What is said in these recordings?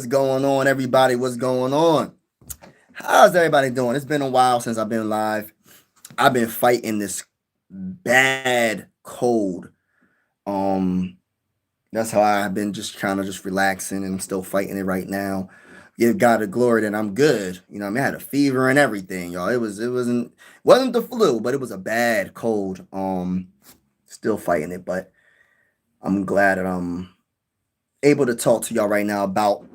going on, everybody? What's going on? How's everybody doing? It's been a while since I've been live. I've been fighting this bad cold. Um, that's how I've been just kind of just relaxing, and I'm still fighting it right now. Give God the glory that I'm good. I mean, I had a fever and everything, y'all. It wasn't the flu, but it was a bad cold. Still fighting it, but I'm glad that I'm able to talk to y'all right now about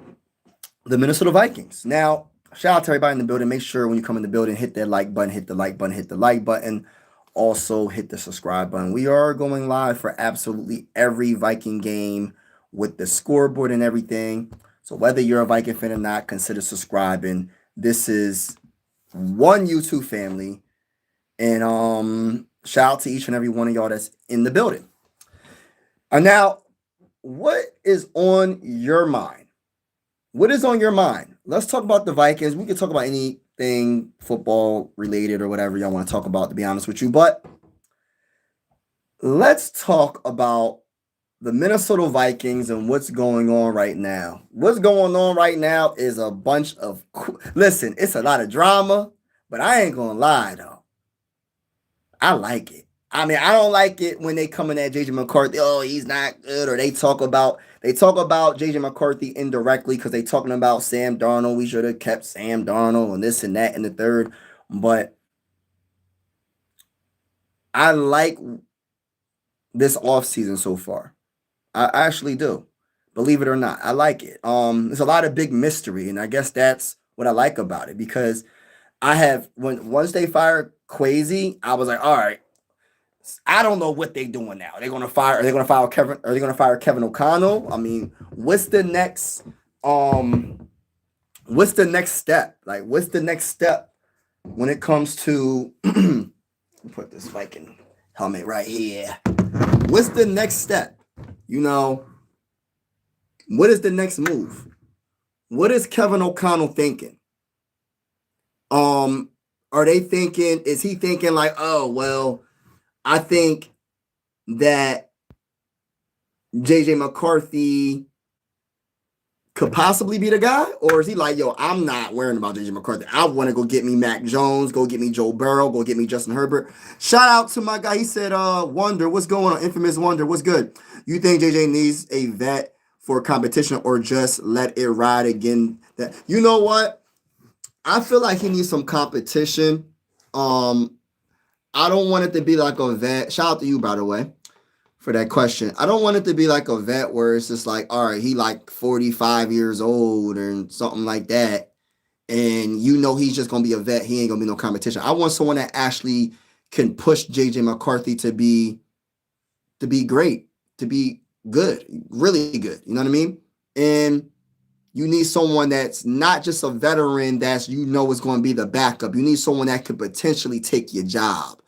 the Minnesota Vikings. Now, shout out to everybody in the building. Make sure when you come in the building, hit that like button, hit the like button, hit the like button. Also, hit the subscribe button. We are going live for absolutely every Viking game with the scoreboard and everything. So, whether you're a Viking fan or not, consider subscribing. This is one YouTube family. And shout out to each and every one of y'all that's in the building. Now, what is on your mind? What is on your mind? Let's talk about the Vikings. We can talk about anything football related or whatever y'all want to talk about, to be honest with you. But let's talk about the Minnesota Vikings and what's going on right now. What's going on right now is a bunch of. Listen, it's a lot of drama, but I ain't going to lie, though. I like it. I mean, I don't like it when they come in at JJ McCarthy. Oh, he's not good, or they talk about JJ McCarthy indirectly because they talking about Sam Darnold. We should have kept Sam Darnold and this and that and the third. But I like this offseason so far. I actually do. Believe it or not, I like it. There's a lot of big mystery, and I guess that's what I like about it because I have once they fired Quasi, I was like, all right, I don't know what they're doing now. They're gonna fire. Are they gonna fire Kevin? Are they gonna fire Kevin O'Connell? I mean, what's the next? What's the next step? Like, what's the next step when it comes to? Put this Viking helmet right here. What's the next step? You know, what is the next move? What is Kevin O'Connell thinking? Are they thinking? Is he thinking like, oh well? I think that JJ McCarthy could possibly be the guy, or is he like, yo, I'm not worrying about JJ McCarthy. I want to go get me Mac Jones, go get me Joe Burrow, go get me Justin Herbert. Shout out to my guy. He said, Wonder, what's going on? Infamous Wonder, what's good? You think JJ needs a vet for competition or just let it ride again? That you know what? I feel like he needs some competition. I don't want it to be like a vet. Shout out to you, by the way, for that question. I don't want it to be like a vet where it's just like, all right, he like 45 years old or something like that. And he's just gonna be a vet. He ain't gonna be no competition. I want someone that actually can push JJ McCarthy to be great, to be good, really good. You know what I mean? And you need someone that's not just a veteran that's is going to be the backup. You need someone that could potentially take your job.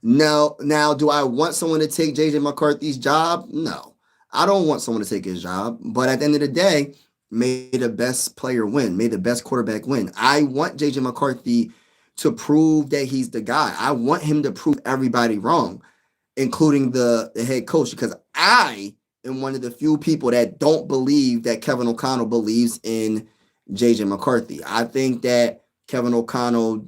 Now, do I want someone to take JJ McCarthy's job? No, I don't want someone to take his job. But at the end of the day, may the best player win. May the best quarterback win. I want JJ McCarthy to prove that he's the guy. I want him to prove everybody wrong, including the head coach, because I am one of the few people that don't believe that Kevin O'Connell believes in JJ McCarthy. I think that Kevin O'Connell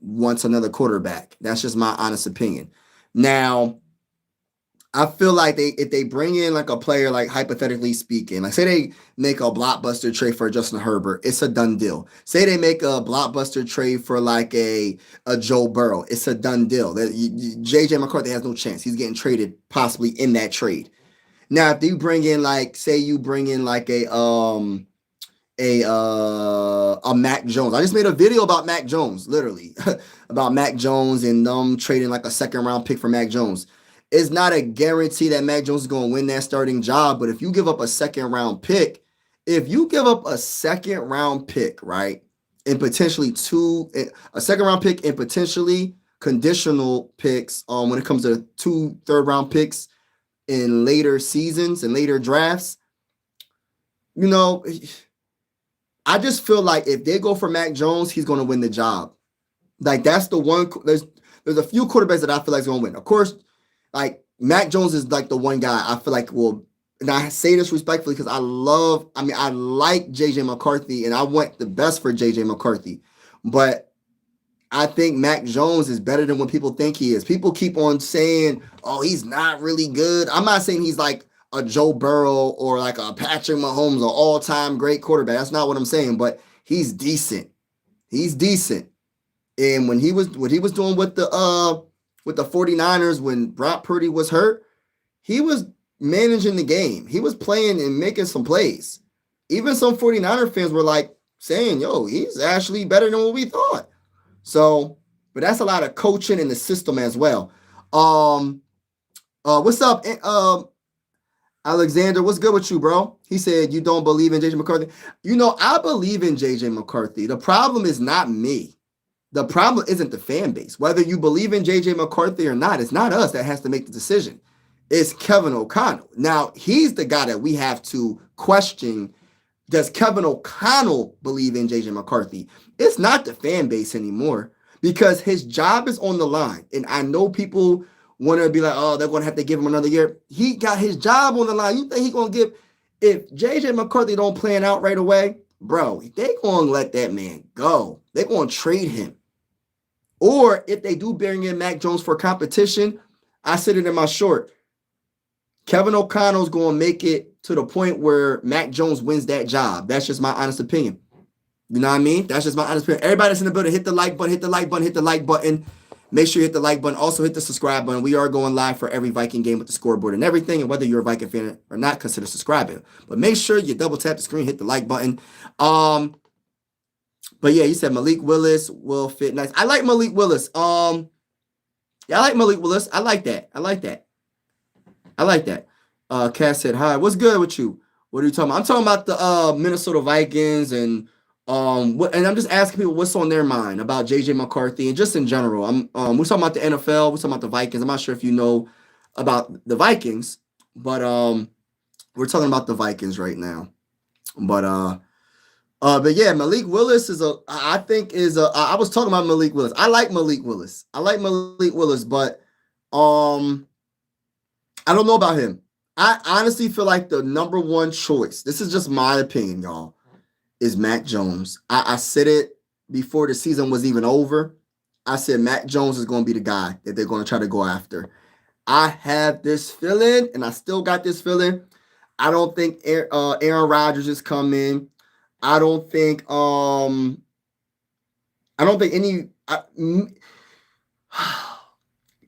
wants another quarterback. That's just my honest opinion. Now, I feel like if they bring in like a player, like hypothetically speaking, like say they make a blockbuster trade for Justin Herbert, it's a done deal. Say they make a blockbuster trade for like a Joe Burrow, it's a done deal. JJ McCarthy has no chance. He's getting traded possibly in that trade. Now, if you bring in like, say you bring in like a Mac Jones. I just made a video about Mac Jones, literally, about Mac Jones and them trading like a second round pick for Mac Jones. It's not a guarantee that Mac Jones is going to win that starting job, but if you give up a second round pick, right, and potentially a second round pick and potentially conditional picks, when it comes to 2 third-round picks in later seasons and later drafts, I just feel like if they go for Mac Jones, he's going to win the job. Like that's the one. There's a few quarterbacks that I feel like is going to win. Of course, like Mac Jones is like the one guy I feel like will and I say this respectfully because I like JJ McCarthy and I want the best for JJ McCarthy. But I think Mac Jones is better than what people think he is. People keep on saying, oh, he's not really good. I'm not saying he's like a Joe Burrow or like a Patrick Mahomes, an all-time great quarterback. That's not what I'm saying, but he's decent. He's decent. And when he was what he was doing with the 49ers when Brock Purdy was hurt, he was managing the game. He was playing and making some plays. Even some 49er fans were like saying, yo, he's actually better than what we thought. So, but that's a lot of coaching in the system as well. Um, what's up, Alexander? What's good with you, bro? He said you don't believe in JJ McCarthy. You know, I believe in JJ McCarthy. The problem is not me. The problem isn't the fan base. Whether you believe in JJ McCarthy or not, it's not us that has to make the decision. It's Kevin O'Connell. Now, he's the guy that we have to question. Does Kevin O'Connell believe in JJ McCarthy? It's not the fan base anymore because his job is on the line. And I know people want to be like, oh, they're going to have to give him another year. He got his job on the line. You think he's going to give, if JJ McCarthy don't plan out right away, bro, they going to let that man go. They're going to trade him. Or if they do bring in Mac Jones for competition, I said it in my short. Kevin O'Connell's going to make it to the point where Mac Jones wins that job. That's just my honest opinion. You know what I mean? That's just my honest opinion. Everybody that's in the building, hit the like button, hit the like button, hit the like button. Make sure you hit the like button. Also hit the subscribe button. We are going live for every Viking game with the scoreboard and everything. And whether you're a Viking fan or not, consider subscribing. But make sure you double tap the screen, hit the like button. But yeah, you said Malik Willis will fit nice. I like Malik Willis. Yeah, I like Malik Willis. I like that. I like that. I like that. Cass said, hi, what's good with you? What are you talking about? I'm talking about the Minnesota Vikings and and I'm just asking people what's on their mind about JJ McCarthy and just in general. We're talking about the NFL, we're talking about the Vikings. I'm not sure if you know about the Vikings, but we're talking about the Vikings right now. But yeah, Malik Willis I was talking about Malik Willis. I like Malik Willis. But I don't know about him. I honestly feel like the number one choice, this is just my opinion, y'all, is Mac Jones. I said it before the season was even over. I said Mac Jones is going to be the guy that they're going to try to go after. I have this feeling, and I still got this feeling. I don't think Aaron Rodgers is coming. I don't think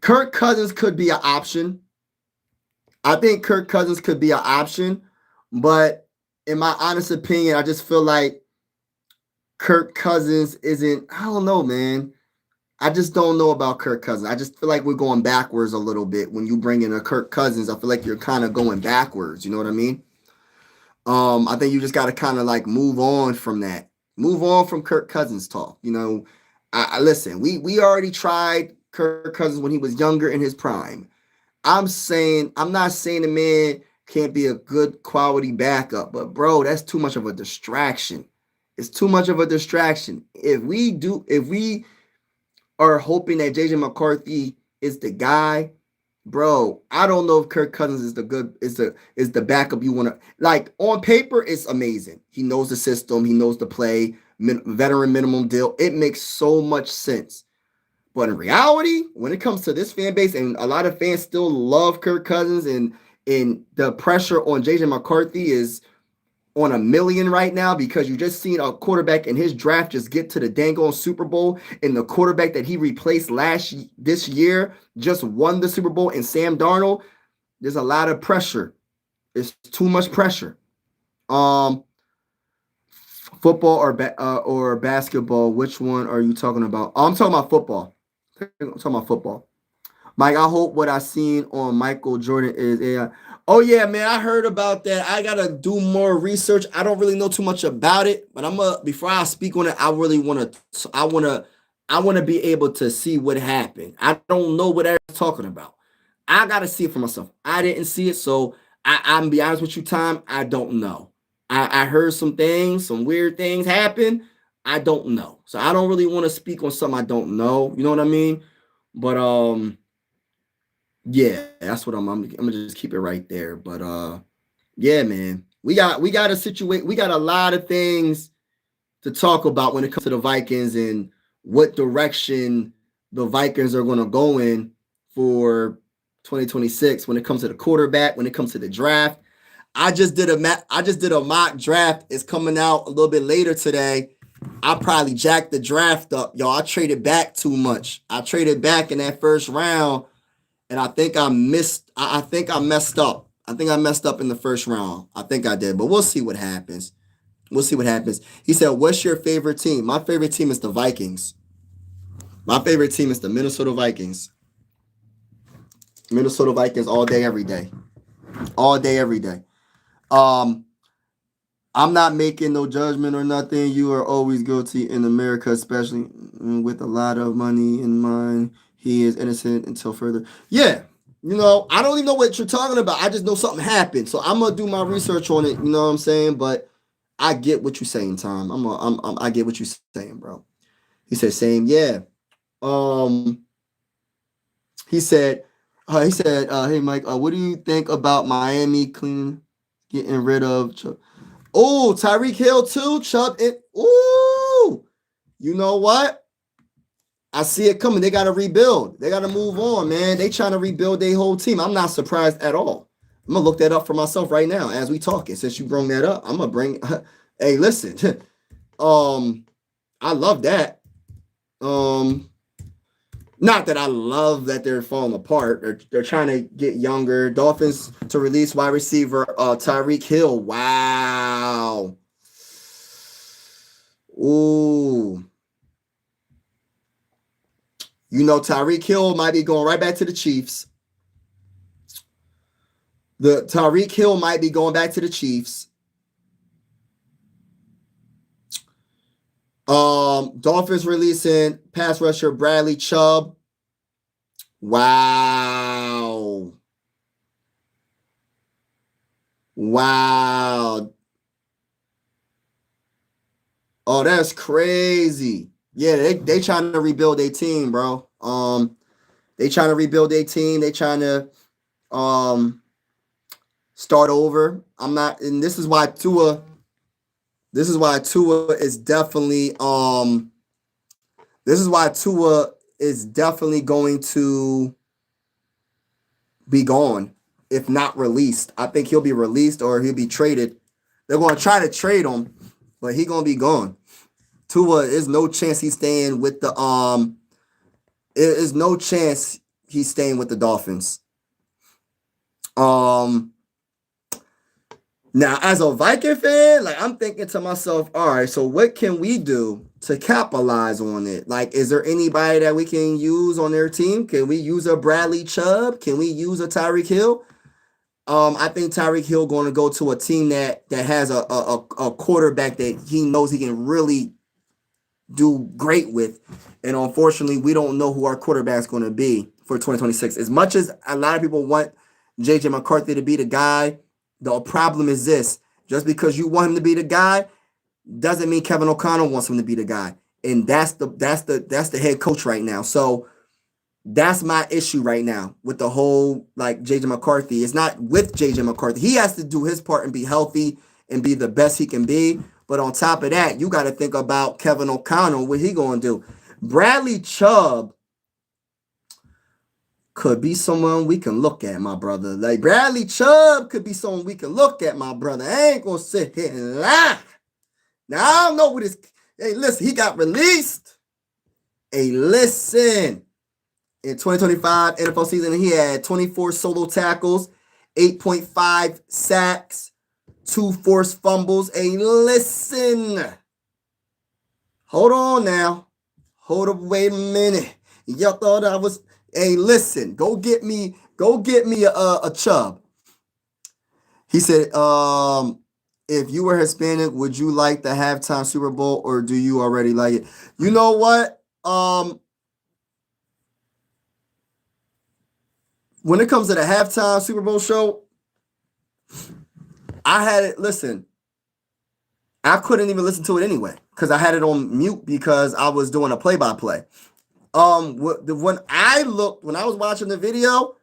Kirk Cousins could be an option. I think Kirk Cousins could be an option, but in my honest opinion, I just feel like Kirk Cousins isn't, I don't know, man. I just don't know about Kirk Cousins. I just feel like we're going backwards a little bit. When you bring in a Kirk Cousins, I feel like you're kind of going backwards. You know what I mean? I think you just got to kind of like move on from that. Move on from Kirk Cousins talk. You know, I listen, we already tried Kirk Cousins when he was younger in his prime. I'm not saying the man can't be a good quality backup, but bro, that's too much of a distraction. It's too much of a distraction. If we are hoping that JJ McCarthy is the guy, bro, I don't know if Kirk Cousins is the backup you want to like. On paper, it's amazing. He knows the system, he knows the play, veteran minimum deal. It makes so much sense. But in reality, when it comes to this fan base, and a lot of fans still love Kirk Cousins, and the pressure on JJ McCarthy is on a million right now because you just seen a quarterback in his draft just get to the dang on Super Bowl, and the quarterback that he replaced this year just won the Super Bowl, and Sam Darnold. There's a lot of pressure. It's too much pressure. Football or basketball? Which one are you talking about? I'm talking about football. Mike, I hope what I seen on Michael Jordan is AI. Oh yeah, man, I heard about that. I gotta do more research. I don't really know too much about it, but before I speak on it, I wanna be able to see what happened. I don't know what Eric's talking about. I gotta see it for myself. I didn't see it, so I'm be honest with you, Tom. I don't know. I heard some things, some weird things happen. I don't know, so I don't really want to speak on something I don't know. You know what I mean? But yeah, that's what I'm gonna just keep it right there. But Yeah, man. We got a situation. We got a lot of things to talk about when it comes to the Vikings and what direction the Vikings are going to go in for 2026 when it comes to the quarterback, when it comes to the draft. I just did a mock draft. It's coming out a little bit later today. I probably jacked the draft up, y'all. I traded back too much. I traded back in that first round, and I think I missed. I think I messed up. I think I messed up in the first round. I think I did, but we'll see what happens. We'll see what happens. He said, "What's your favorite team?" My favorite team is the Vikings. My favorite team is the Minnesota Vikings. Minnesota Vikings all day, every day, all day, every day. Um, I'm not making no judgment or nothing. You are always guilty in America, especially with a lot of money in mind. He is innocent until further. Yeah, I don't even know what you're talking about. I just know something happened, so I'm gonna do my research on it. You know what I'm saying? But I get what you're saying, Tom. I get what you're saying, bro. He said, same, yeah. Um, he said, hey Mike, what do you think about Miami getting rid of? Oh, Tyreek Hill too, Chubb. Ooh, you know what? I see it coming. They got to rebuild. They got to move on, man. They trying to rebuild their whole team. I'm not surprised at all. I'm gonna look that up for myself right now as we talking. Since you brought that up, I'm gonna bring. Hey, listen. I love that. Um, Not that I love that they're falling apart. They're trying to get younger. Dolphins to release wide receiver Tyreek Hill. Wow. Ooh. Tyreek Hill might be going right back to the Chiefs. The Tyreek Hill might be going back to the Chiefs. Dolphins releasing pass rusher Bradley Chubb. Wow. Wow. Oh, that's crazy. Yeah, they trying to rebuild their team, bro. They trying to rebuild their team. They trying to start over. I'm not, and this is why Tua. This is why Tua is definitely This is why Tua is definitely going to be gone if not released. I think he'll be released or he'll be traded. They're going to try to trade him, but he's going to be gone. Tua is no chance he's staying with the There is no chance he's staying with the Dolphins. Now, as a Viking fan, like I'm thinking to myself, all right, so what can we do to capitalize on it? Like, is there anybody that we can use on their team? Can we use a Bradley Chubb? Can we use a Tyreek Hill? I think Tyreek Hill going to go to a team that has a quarterback that he knows he can really do great with. And unfortunately, we don't know who our quarterback's going to be for 2026. As much as a lot of people want JJ McCarthy to be the guy, the problem is this. Just because you want him to be the guy doesn't mean Kevin O'Connell wants him to be the guy. And that's the head coach right now. So that's my issue right now with the whole like JJ McCarthy. It's not with JJ McCarthy. He has to do his part and be healthy and be the best he can be. But on top of that, you got to think about Kevin O'Connell, what he going to do. Bradley Chubb could be someone we can look at, my brother. Like Bradley Chubb could be someone we can look at, my brother. I ain't going to sit here and lie. Now, I don't know what his... Hey, listen, he got released. Hey, listen. In 2025 NFL season, he had 24 solo tackles, 8.5 sacks, 2 forced fumbles. Hey, listen. Hold on now. Hold up, wait a minute. Y'all thought I was... Hey, listen. Go get me a Chubb. He said, if you were Hispanic, would you like the halftime Super Bowl or do you already like it? You know what? When it comes to the halftime Super Bowl show, I had it. Listen, I couldn't even listen to it anyway because I had it on mute because I was doing a play-by-play. When I was watching the video,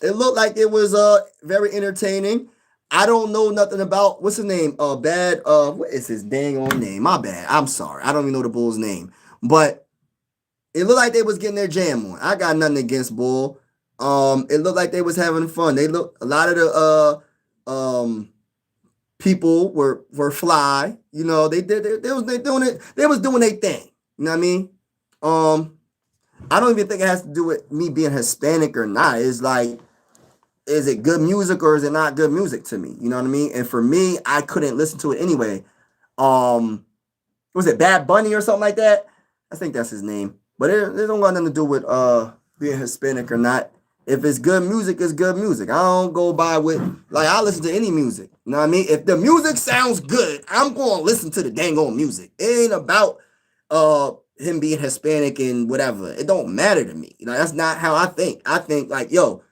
it looked like it was very entertaining. I don't know nothing about what's his name. Bad. What is his dang on name? My bad. I'm sorry. I don't even know the Bull's name. But it looked like they was getting their jam on. I got nothing against Bull. It looked like they was having fun. They look a lot of the people were fly. You know, they doing it. They was doing their thing. You know what I mean? I don't even think it has to do with me being Hispanic or not. It's like, is it good music or is it not good music to me? You know what I mean? And for me, I couldn't listen to it anyway. Was it Bad Bunny or something like that? I think that's his name. But it don't got nothing to do with being Hispanic or not. If it's good music, it's good music. I don't go by with, like, I listen to any music. You know what I mean? If the music sounds good, I'm going to listen to the dang old music. It ain't about him being Hispanic and whatever. It don't matter to me. You know, that's not how I think. I think like, yo,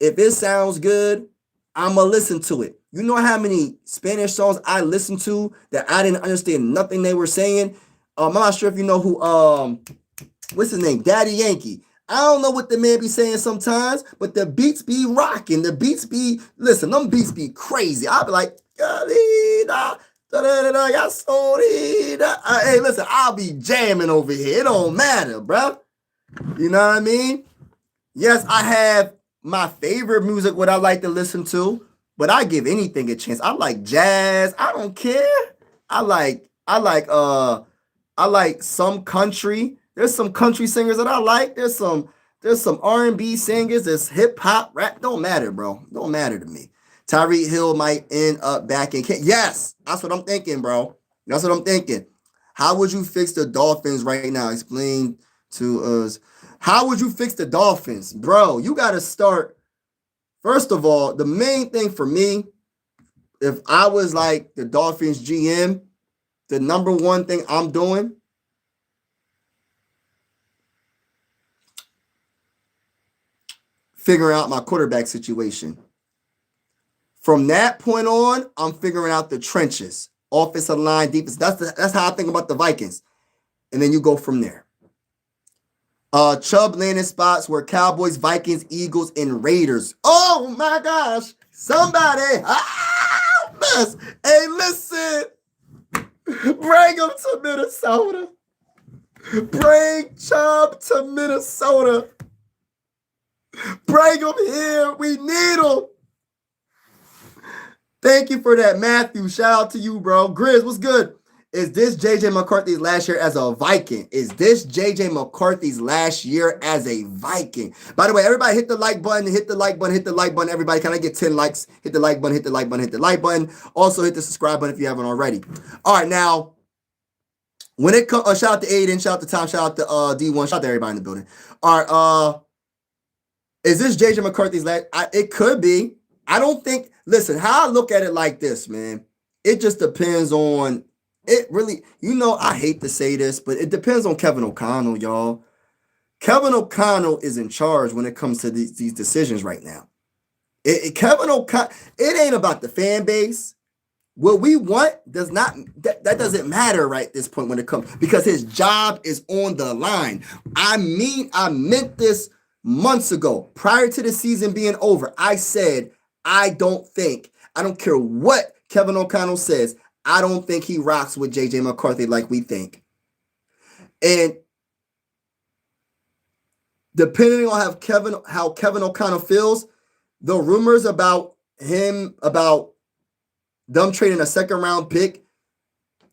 if it sounds good, I'ma listen to it. You know how many Spanish songs I listened to that I didn't understand nothing they were saying? I'm not sure if you know who what's his name? Daddy Yankee. I don't know what the man be saying sometimes, but the beats be rocking. The beats be, listen, them beats be crazy. I'll be like, hey, listen, I'll be jamming over here. It don't matter, bro. You know what I mean? Yes, I have my favorite music, what I like to listen to, but I give anything a chance. I like jazz. I don't care. I like some country. There's some country singers that I like. There's some R&B singers. There's hip hop, rap. Don't matter, bro. Don't matter to me. Tyreek Hill might end up back in. Yes, that's what I'm thinking, bro. That's what I'm thinking. How would you fix the Dolphins right now? Explain to us. How would you fix the Dolphins, bro? You got to start. First of all, the main thing for me, if I was like the Dolphins GM, the number one thing I'm doing, figuring out my quarterback situation. From that point on, I'm figuring out the trenches, offensive line, defense. That's how I think about the Vikings. And then you go from there. Chubb landing spots were Cowboys, Vikings, Eagles, and Raiders. Oh my gosh. Somebody. Mess. Hey, listen. Bring them to Minnesota. Bring Chubb to Minnesota. Bring them here. We need them. Thank you for that, Matthew. Shout out to you, bro. Grizz, what's good? Is this JJ McCarthy's last year as a Viking? Is this JJ McCarthy's last year as a Viking? By the way, everybody hit the like button, hit the like button, hit the like button. Everybody, can I get 10 likes? Hit the like button, hit the like button, hit the like button. Also, hit the subscribe button if you haven't already. All right, now, when it comes, shout out to Aiden, shout out to Tom, shout out to D1, shout out to everybody in the building. All right, is this JJ McCarthy's last? It could be. I don't think, listen, how I look at it like this, man, it just depends on, it really, I hate to say this, but it depends on Kevin O'Connell, y'all. Kevin O'Connell is in charge when it comes to these decisions right now. Kevin O'Connell, it ain't about the fan base. What we want does not, that doesn't matter right at this point when it comes, because his job is on the line. I meant this months ago, prior to the season being over. I said, I don't care what Kevin O'Connell says, I don't think he rocks with JJ McCarthy like we think. And depending on how Kevin O'Connell feels, the rumors about them trading a second round pick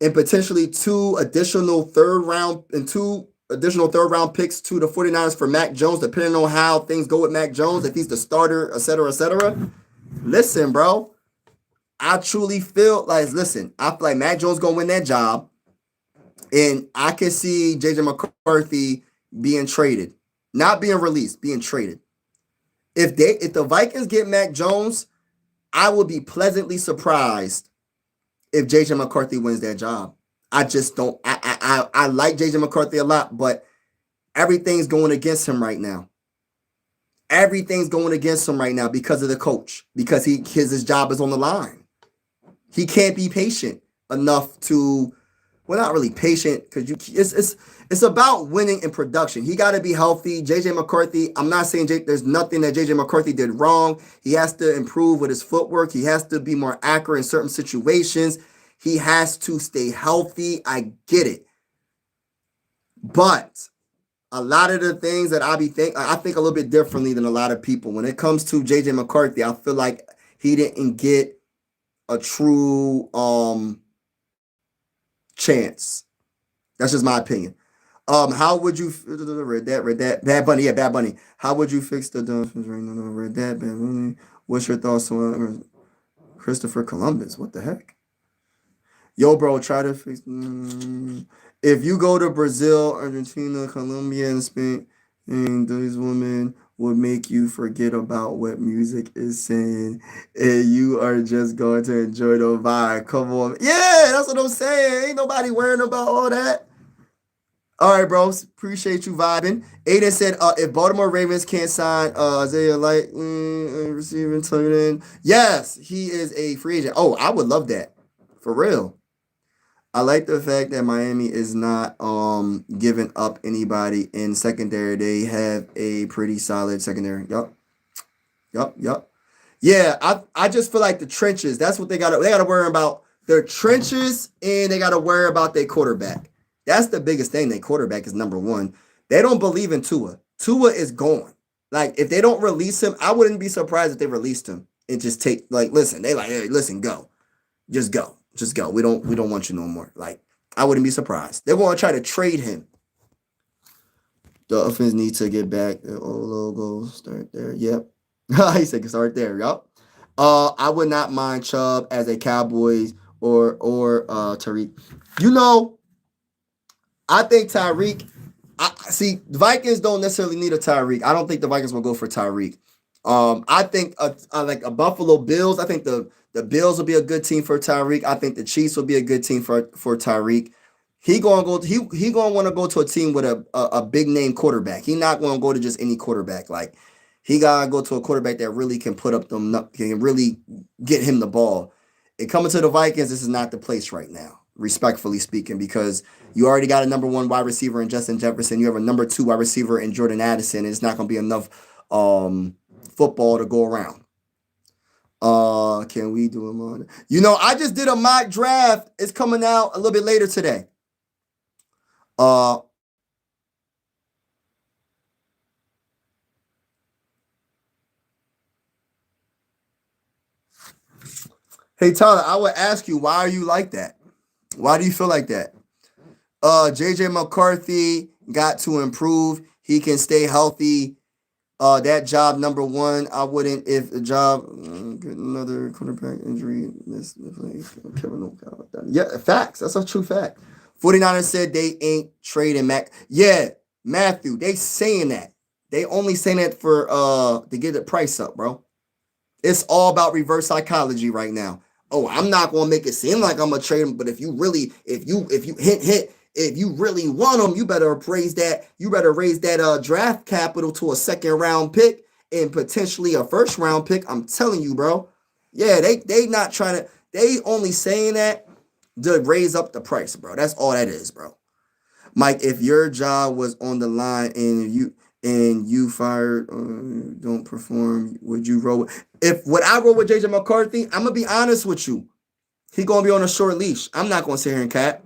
and potentially two additional third round picks to the 49ers for Mac Jones, depending on how things go with Mac Jones, if he's the starter, et cetera, et cetera. Listen, bro, I truly feel like, I feel like Mac Jones going to win that job, and I can see JJ McCarthy being traded, not being released, being traded. If the Vikings get Mac Jones, I would be pleasantly surprised if JJ McCarthy wins that job. I just don't. I like JJ McCarthy a lot, but everything's going against him right now. Everything's going against him right now because of the coach, because his job is on the line. He can't be patient enough to well, not really patient because it's about winning and production. He got to be healthy. JJ McCarthy. I'm not saying there's nothing that JJ McCarthy did wrong. He has to improve with his footwork. He has to be more accurate in certain situations. He has to stay healthy. I get it, but a lot of the things that I think a little bit differently than a lot of people. When it comes to JJ McCarthy, I feel like he didn't get a true chance. That's just my opinion. How would you read that Bad Bunny? Yeah, Bad Bunny. How would you fix the Dolphins right now? Read that Bad Bunny. What's your thoughts on Christopher Columbus? What the heck? Yo, bro, try to fix. If you go to Brazil, Argentina, Colombia, and Spain, and these women would make you forget about what music is saying, and you are just going to enjoy the vibe. Come on, yeah, that's what I'm saying. Ain't nobody worrying about all that. All right, bros. Appreciate you vibing. Aiden said, if Baltimore Ravens can't sign Isaiah Light, receiving tight end, yes, he is a free agent. Oh, I would love that. For real. I like the fact that Miami is not giving up anybody in secondary. They have a pretty solid secondary. Yup. Yup. Yup. Yeah, I just feel like the trenches, that's what they gotta worry about. Their trenches, and they gotta worry about their quarterback. That's the biggest thing. Their quarterback is number one. They don't believe in Tua. Tua is gone. Like, if they don't release him, I wouldn't be surprised if they released him and just take, like, listen, they like, hey, listen, go. Just go. Just go. We don't want you no more. Like, I wouldn't be surprised. They're going to try to trade him. The offense needs to get back. The old logo. Start there. Yep. He said start there. Yup. I would not mind Chubb as a Cowboys or Tariq. You know, I think Tyreek. I see the Vikings don't necessarily need a Tyreek. I don't think the Vikings will go for Tyreek. I think like a Buffalo Bills. I think the Bills will be a good team for Tyreek. I think the Chiefs will be a good team for Tyreek. He gonna want to go to a team with a big name quarterback. He not gonna go to just any quarterback. Like, he gotta go to a quarterback that really can put up can really get him the ball. And coming to the Vikings, this is not the place right now, respectfully speaking, because you already got a number one wide receiver in Justin Jefferson. You have a number two wide receiver in Jordan Addison. And it's not gonna be enough football to go around. Can we do them on? You know, I just did a mock draft. It's coming out a little bit later today. Hey Tyler, I would ask you, why are you like that? Why do you feel like that? JJ McCarthy got to improve. He can stay healthy. That job number one. I wouldn't if the job get another quarterback injury. Miss the place. Kevin O'Connell. Yeah, facts. That's a true fact. 49ers said they ain't trading Mac. Yeah, Matthew, they saying that. They only saying that for to get the price up, bro. It's all about reverse psychology right now. Oh, I'm not gonna make it seem like I'm gonna trade him, but if you really, if you hit, if you really want him, you better raise that. You better raise that draft capital to a second round pick and potentially a first round pick. I'm telling you, bro. Yeah, they not trying to. They only saying that to raise up the price, bro. That's all that is, bro. Mike, if your job was on the line and you fired, don't perform, would you roll? If would I roll with JJ McCarthy? I'm gonna be honest with you. He gonna be on a short leash. I'm not gonna sit here and cap,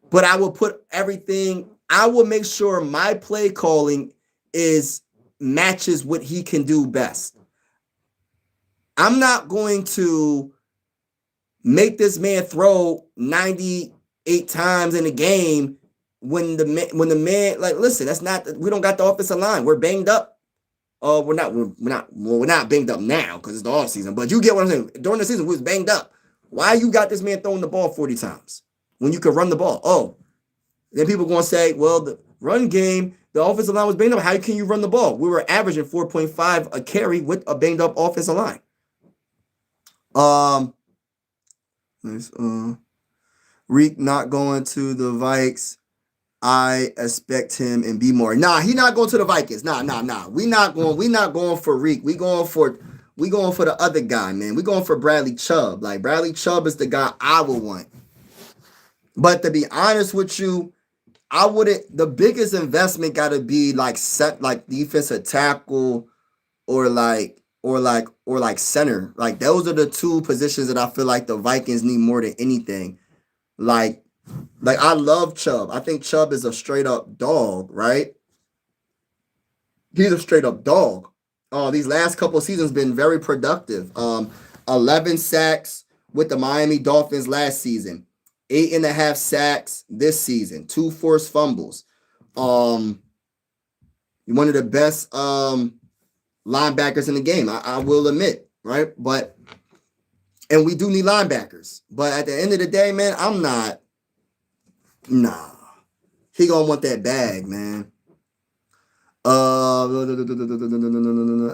but I will put everything. I will make sure my play calling is matches what he can do best. I'm not going to make this man throw 98 times in a game when the man like, listen, that's not, we don't got the offensive line. We're banged up. We're not banged up now because it's the off season, but you get what I'm saying. During the season, we was banged up. Why you got this man throwing the ball 40 times when you could run the ball? Oh, then people going to say, well, the run game, the offensive line was banged up. How can you run the ball? We were averaging 4.5 a carry with a banged up offensive line. Nice. Reek not going to the Vikes. I expect him and be more. Nah, he not going to the Vikings. Nah. We not going for Reek. We going for the other guy, man. We going for Bradley Chubb. Like, Bradley Chubb is the guy I would want. But to be honest with you, I wouldn't. The biggest investment got to be like set like defensive tackle or like center. Like those are the two positions that I feel like the Vikings need more than anything. Like like I love Chubb. I think Chubb is a straight up dog, right? He's a straight up dog. These last couple of seasons been very productive. 11 sacks with the Miami Dolphins last season, 8.5 sacks this season, two forced fumbles. Um, one of the best linebackers in the game. I will admit, right? But and we do need linebackers. But at the end of the day, man, I'm not. Nah, he gonna want that bag, man.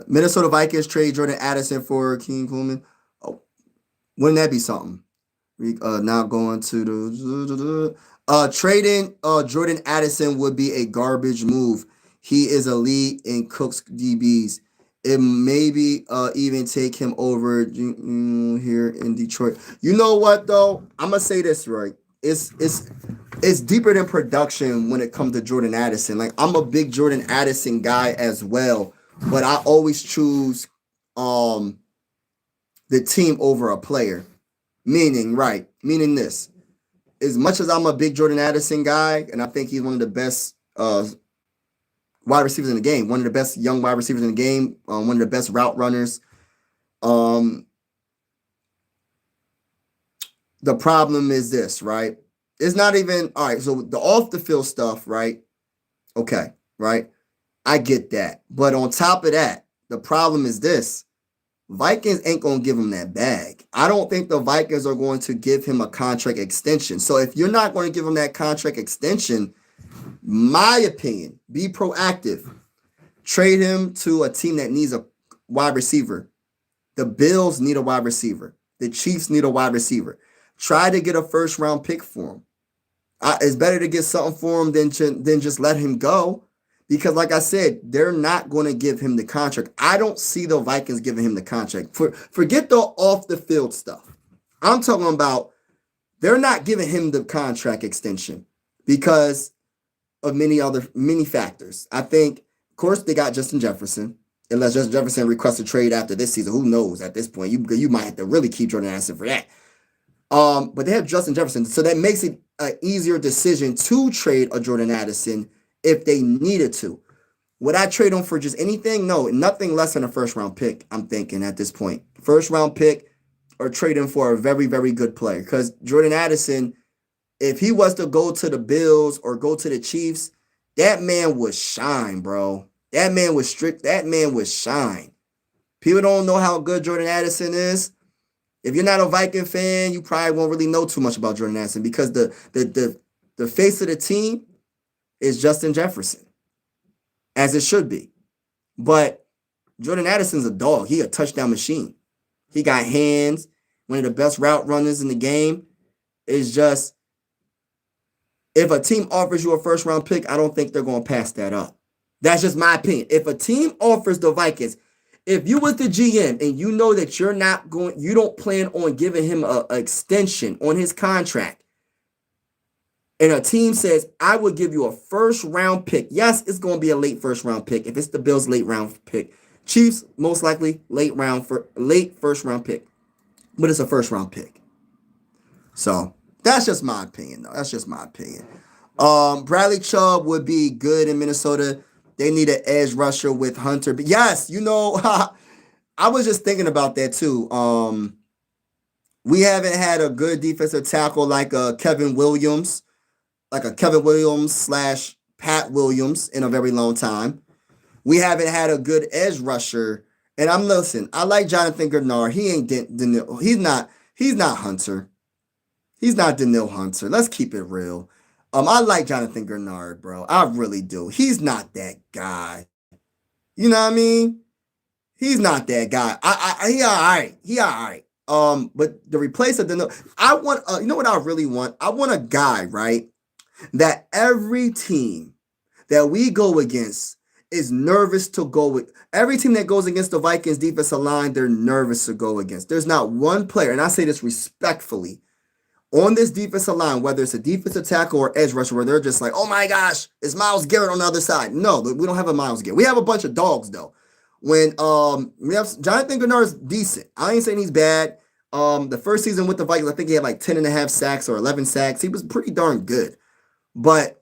Minnesota Vikings trade Jordan Addison for King Coleman. Oh, wouldn't that be something? We now going to the trading Jordan Addison would be a garbage move. He is elite in Cook's DBs. It maybe even take him over here in Detroit. You know what though? I'm gonna say this right. It's deeper than production when it comes to Jordan Addison. Like I'm a big Jordan Addison guy as well, but I always choose um the team over a player. Meaning this. As much as I'm a big Jordan Addison guy, and I think he's one of the best wide receivers in the game, one of the best young wide receivers in the game, one of the best route runners. Um, the problem is this, right? It's not even all right. So the off the field stuff, right? Okay, right? I get that. But on top of that, the problem is this. Vikings ain't going to give him that bag. I don't think the Vikings are going to give him a contract extension. So if you're not going to give him that contract extension, my opinion, be proactive. Trade him to a team that needs a wide receiver. The Bills need a wide receiver. The Chiefs need a wide receiver. Try to get a first round pick for him. It's better to get something for him than just let him go. Because, like I said, they're not going to give him the contract. I don't see the Vikings giving him the contract. Forget the off the field stuff. I'm talking about they're not giving him the contract extension because of many factors. I think, of course, they got Justin Jefferson. Unless Justin Jefferson requests a trade after this season, who knows? At this point, you might have to really keep Jordan Addison for that. But they have Justin Jefferson, so that makes it an easier decision to trade a Jordan Addison if they needed to. Would I trade him for just anything? No, nothing less than a first round pick, I'm thinking at this point. First round pick or trade him for a very, very good player. Because Jordan Addison, if he was to go to the Bills or go to the Chiefs, that man would shine, bro. That man would shine. People don't know how good Jordan Addison is. If you're not a Viking fan, you probably won't really know too much about Jordan Addison because the face of the team is Justin Jefferson, as it should be. But Jordan Addison's a dog. He a touchdown machine. He got hands, one of the best route runners in the game. It's just, if a team offers you a first round pick, I don't think they're going to pass that up. That's just my opinion. If a team offers the Vikings, if you was the GM and you know that you don't plan on giving him an extension on his contract, and a team says, I will give you a first round pick. Yes, it's going to be a late first round pick. If it's the Bills' late round pick. Chiefs, most likely late first round pick. But it's a first round pick. So that's just my opinion, though. That's just my opinion. Bradley Chubb would be good in Minnesota. They need an edge rusher with Hunter. But yes, I was just thinking about that too. We haven't had a good defensive tackle like a Kevin Williams slash Pat Williams in a very long time. We haven't had a good edge rusher. And I like Jonathan Grenard. He ain't he's not Hunter. He's not Daniil Hunter. Let's keep it real. I like Jonathan Grenard, bro. I really do. He's not that guy. You know what I mean? He's not that guy. He all right. He all right. But the replace of Daniil, I want. You know what I really want? I want a guy, right? That every team that we go against is nervous to go with. Every team that goes against the Vikings defensive line, they're nervous to go against. There's not one player, and I say this respectfully, on this defensive line, whether it's a defensive tackle or edge rusher, where they're just like, oh my gosh, it's Myles Garrett on the other side. No, we don't have a Myles Garrett. We have a bunch of dogs though. When we have Jonathan Grenard's decent. I ain't saying he's bad. The first season with the Vikings, I think he had like 10 and a half sacks or 11 sacks. He was pretty darn good. But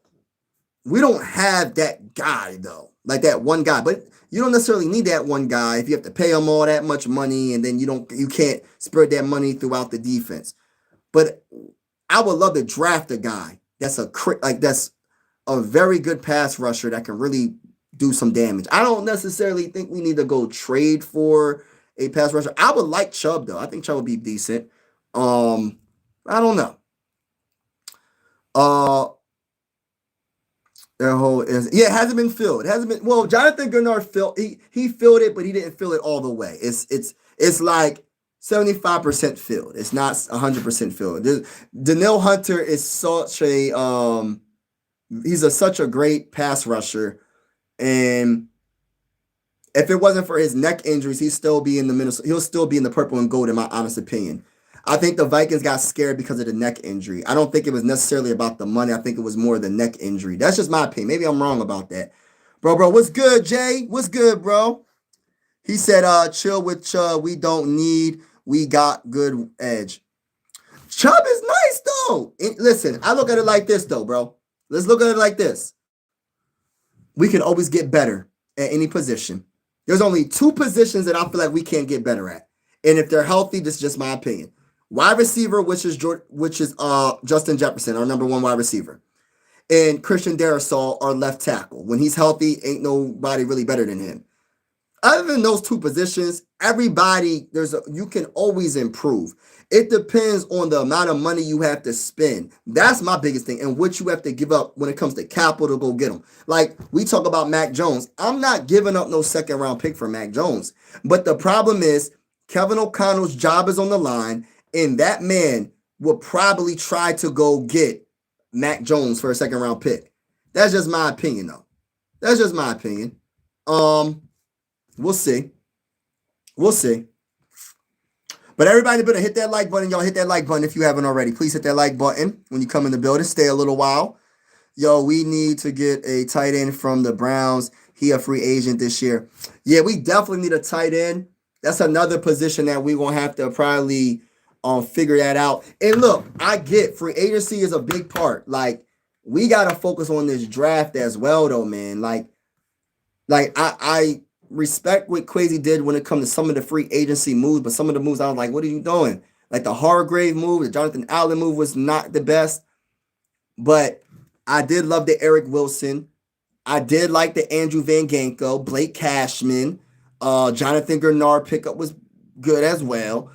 we don't have that guy though, like that one guy. But you don't necessarily need that one guy if you have to pay him all that much money, and then you can't spread that money throughout the defense. But I would love to draft a guy that's that's a very good pass rusher that can really do some damage. I don't necessarily think we need to go trade for a pass rusher. I would like Chubb though. I think Chubb would be decent. I don't know. It hasn't been filled. It hasn't been Jonathan Grenard filled he filled it, but he didn't fill it all the way. It's like 75% filled. It's not 100% filled. Danielle Hunter is such a such a great pass rusher, and if it wasn't for his neck injuries, he'll still be in the purple and gold in my honest opinion. I think the Vikings got scared because of the neck injury. I don't think it was necessarily about the money. I think it was more the neck injury. That's just my opinion. Maybe I'm wrong about that. Bro, what's good, Jay? What's good, bro? He said, chill with Chubb. We don't need. We got good edge. Chubb is nice, though. Listen, I look at it like this, though, bro. Let's look at it like this. We can always get better at any position. There's only 2 positions that I feel like we can't get better at. And if they're healthy, this is just my opinion. Wide receiver, which is Justin Jefferson, our number 1 wide receiver. And Christian Darrisaw, our left tackle. When he's healthy, ain't nobody really better than him. Other than those 2 positions, everybody, you can always improve. It depends on the amount of money you have to spend. That's my biggest thing, and what you have to give up when it comes to capital to go get them. Like, we talk about Mac Jones. I'm not giving up no second-round pick for Mac Jones. But the problem is, Kevin O'Connell's job is on the line, and that man will probably try to go get Mac Jones for a second-round pick. That's just my opinion, though. That's just my opinion. We'll see. We'll see. But everybody better hit that like button. Y'all hit that like button if you haven't already. Please hit that like button when you come in the building. Stay a little while. Yo, we need to get a tight end from the Browns. He a free agent this year. Yeah, we definitely need a tight end. That's another position that we're going to have to probably figure that out. And look, I get free agency is a big part. Like, we got to focus on this draft as well, though, man. Like I respect what Kwesi did when it comes to some of the free agency moves, but some of the moves I was like, what are you doing? Like the Hargrave move, the Jonathan Allen move was not the best, but I did love the Eric Wilson. I did like the Andrew Van Ginkel, Blake Cashman, Jonathan Grenard pickup was good as well.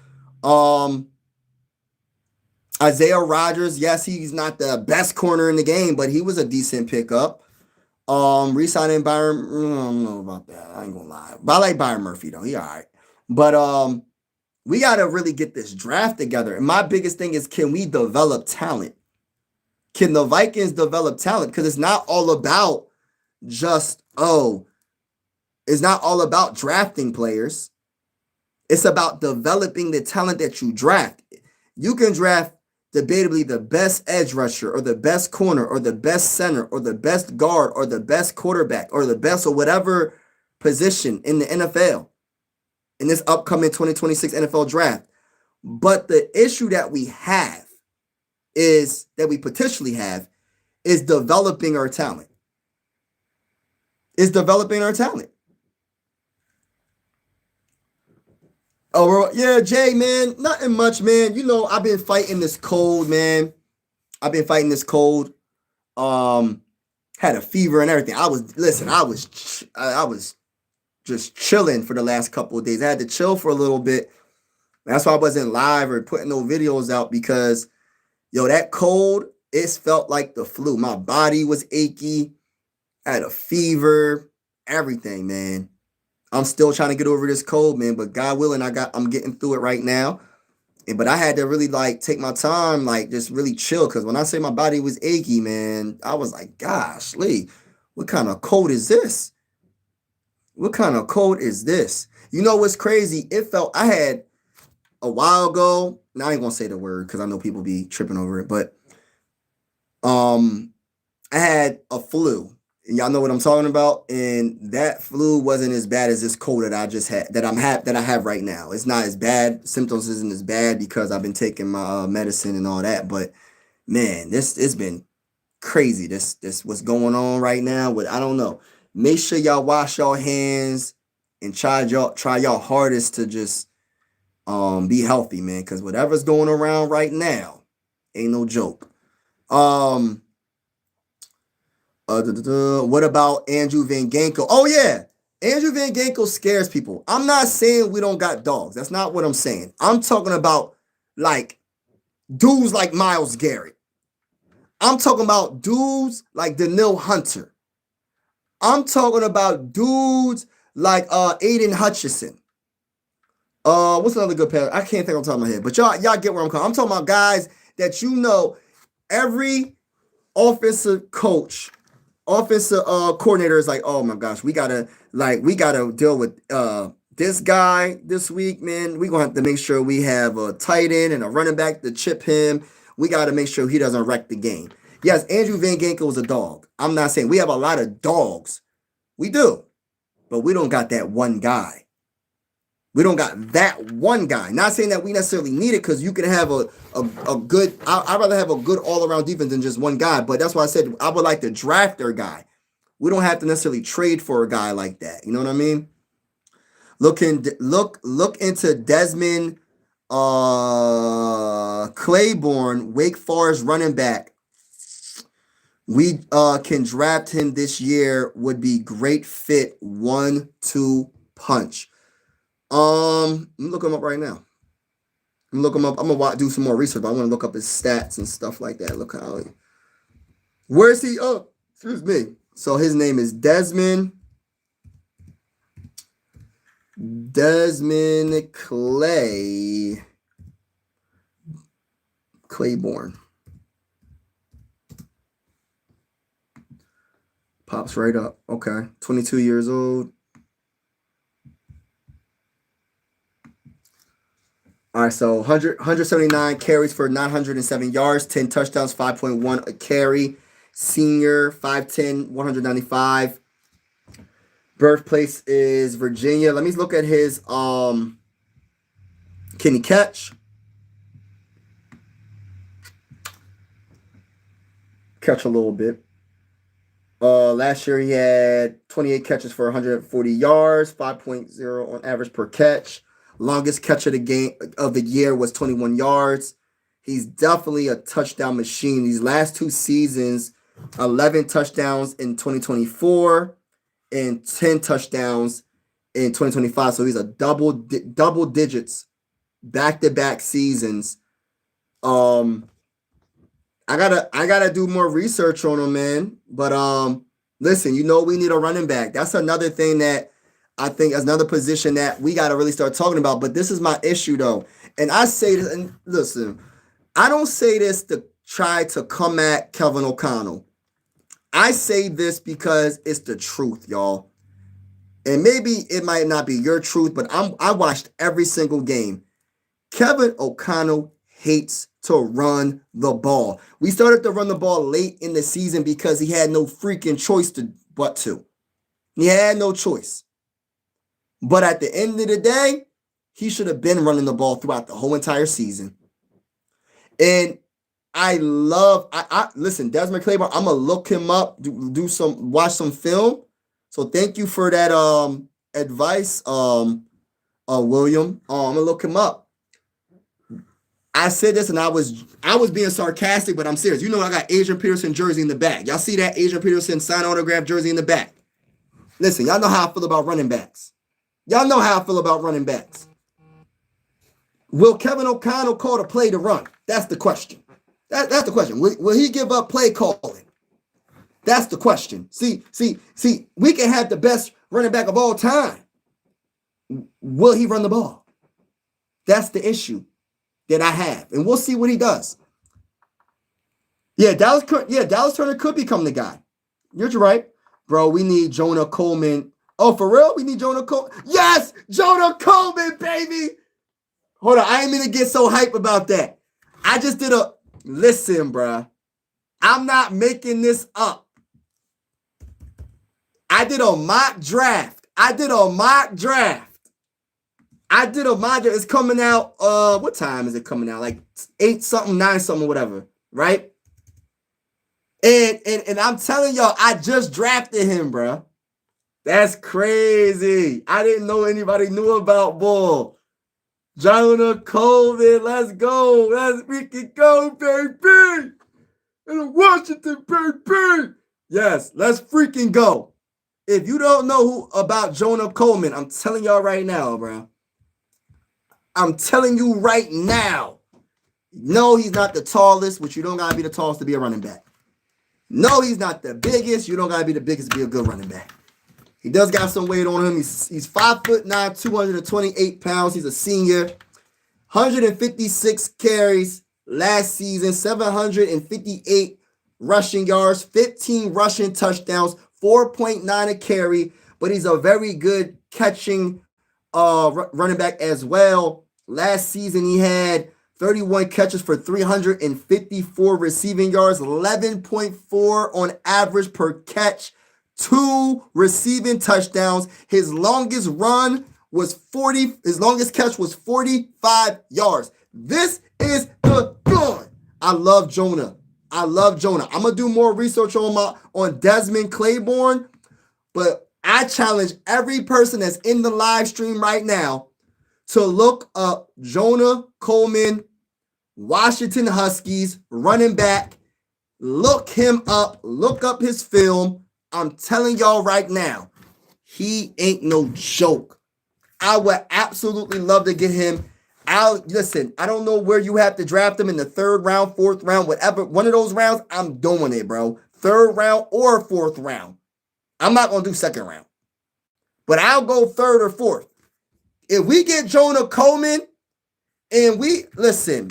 Isaiah Rodgers, yes, he's not the best corner in the game, but he was a decent pickup. Re-signing Byron, I don't know about that. I ain't gonna lie. But I like Byron Murphy though. He all right. But we gotta really get this draft together. And my biggest thing is, can we develop talent? Can the Vikings develop talent? Because it's not all about it's not all about drafting players. It's about developing the talent that you draft. You can draft debatably the best edge rusher or the best corner or the best center or the best guard or the best quarterback or the best or whatever position in the NFL in this upcoming 2026 NFL draft. But the issue that we potentially have is developing our talent. Oh, yeah, Jay, man, nothing much, man. You know, I've been fighting this cold, man. Had a fever and everything. I was just chilling for the last couple of days. I had to chill for a little bit. That's why I wasn't live or putting no videos out, because, that cold, it felt like the flu. My body was achy. I had a fever, everything, man. I'm still trying to get over this cold, man, but God willing, I'm getting through it right now. But I had to really take my time, just really chill. Because when I say my body was achy, man, I was like, gosh, Lee, what kind of cold is this? You know what's crazy? I had a while ago. Now I ain't gonna say the word because I know people be tripping over it, but I had a flu. Y'all know what I'm talking about, and that flu wasn't as bad as this cold that I just had that I have right now. It's not as bad. Symptoms isn't as bad because I've been taking my medicine and all that. But man, this it's been crazy. This what's going on right now. With I don't know. Make sure y'all wash your hands and try y'all hardest to just be healthy, man. Because whatever's going around right now ain't no joke. Um. What about Andrew Van Ginkel? Oh yeah, Andrew Van Ginkel scares people. I'm not saying we don't got dogs. That's not what I'm saying. I'm talking about like dudes like Miles Garrett. I'm talking about dudes like Daniil Hunter. I'm talking about dudes like Aiden Hutchinson. What's another good pair? I can't think on top of my head, but y'all get where I'm coming. I'm talking about guys that you know every offensive coach offensive coordinator is like, oh my gosh, we gotta deal with this guy this week, man. We gonna have to make sure we have a tight end and a running back to chip him. We gotta make sure he doesn't wreck the game. Yes, Andrew Van Ginkel was a dog. I'm not saying we have a lot of dogs. We do, but we don't got that one guy. We don't got that one guy. Not saying that we necessarily need it because you can have a good. I'd rather have a good all around defense than just one guy. But that's why I said I would like to draft their guy. We don't have to necessarily trade for a guy like that. You know what I mean? Look into Desmond Claiborne, Wake Forest running back. We can draft him this year. Would be great fit. 1-2 punch. I'm look him up right now. I'm look him up. I'm gonna do some more research. But I want to look up his stats and stuff like that. Look how. Where is he? Oh, excuse me. So his name is Desmond Claiborne. Pops right up. Okay, 22 years old. All right, so 179 carries for 907 yards, 10 touchdowns, 5.1 a carry. Senior, 5'10", 195. Birthplace is Virginia. Let me look at his can he catch? Catch a little bit. Last year he had 28 catches for 140 yards, 5.0 on average per catch. Longest catch of the year was 21 yards. He's definitely a touchdown machine. These last two seasons, 11 touchdowns in 2024 and 10 touchdowns in 2025. So he's a double digits back-to-back seasons. I gotta do more research on him, man. But listen, we need a running back. That's another thing that I think is another position that we gotta really start talking about. But this is my issue though. And I say this, and listen, I don't say this to try to come at Kevin O'Connell. I say this because it's the truth, y'all. And maybe it might not be your truth, but I watched every single game. Kevin O'Connell hates to run the ball. We started to run the ball late in the season because he had no freaking choice but to. He had no choice. But at the end of the day, he should have been running the ball throughout the whole entire season. And I listen, Desmond Claiborne, I'm gonna look him up, watch some film. So thank you for that advice, William. I'm gonna look him up. I said this and I was being sarcastic, but I'm serious. I got Adrian Peterson jersey in the back. Y'all see that Adrian Peterson signed autograph jersey in the back? Listen, y'all know how I feel about running backs. Will Kevin O'Connell call the play to run? That's the question. That's the question. Will he give up play calling? That's the question. See, we can have the best running back of all time. Will he run the ball? That's the issue that I have. And we'll see what he does. Yeah, Dallas Turner could become the guy. You're right. Bro, we need Jonah Coleman. Oh, for real? We need Jonah Coleman. Yes! Jonah Coleman, baby! Hold on. I ain't mean to get so hype about that. I just did a listen, bruh. I'm not making this up. I did a mock draft. It's coming out. What time is it coming out? Like 8 something, 9 something, whatever. Right? And I'm telling y'all, I just drafted him, bruh. That's crazy. I didn't know anybody knew about Bull. Jonah Coleman, let's go. Let's freaking go, baby. In Washington, baby. Yes, let's freaking go. If you don't know who about Jonah Coleman, I'm telling y'all right now, bro. I'm telling you right now. No, he's not the tallest, which you don't gotta be the tallest to be a running back. No, he's not the biggest. You don't gotta be the biggest to be a good running back. He does got some weight on him. He's 5'9", 228 pounds. He's a senior. 156 carries last season, 758 rushing yards, 15 rushing touchdowns, 4.9 a carry. But he's a very good catching running back as well. Last season he had 31 catches for 354 receiving yards, 11.4 on average per catch, 2 receiving touchdowns. His longest run was 40. His longest catch was 45 yards. This is the gun. I love Jonah. I'm gonna do more research on Desmond Claiborne, but I challenge every person that's in the live stream right now to look up Jonah Coleman, Washington Huskies running back. Look him up. Look up his film. I'm telling y'all right now, he ain't no joke. I would absolutely love to get him out. Listen, I don't know where you have to draft him in the 3rd round, 4th round, whatever. One of those rounds, I'm doing it, bro. 3rd round or 4th round. I'm not going to do 2nd round. But I'll go 3rd or 4th. If we get Jonah Coleman and listen,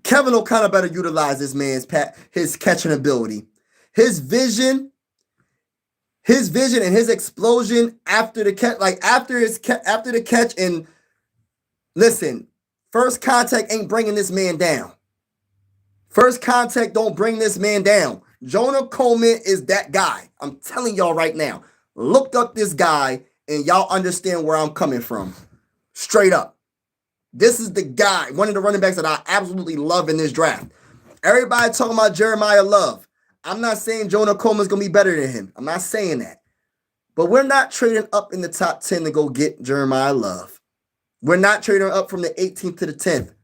Kevin O'Connor better utilize this man's his catching ability. His vision and his explosion after the catch, after the catch, and listen, first contact ain't bringing this man down. First contact don't bring this man down. Jonah Coleman is that guy. I'm telling y'all right now. Look up this guy and y'all understand where I'm coming from. Straight up. This is the guy, one of the running backs that I absolutely love in this draft. Everybody talking about Jeremiah Love. I'm not saying Jonah Coleman's going to be better than him. I'm not saying that. But we're not trading up in the top 10 to go get Jeremiah Love. We're not trading up from the 18th to the 10th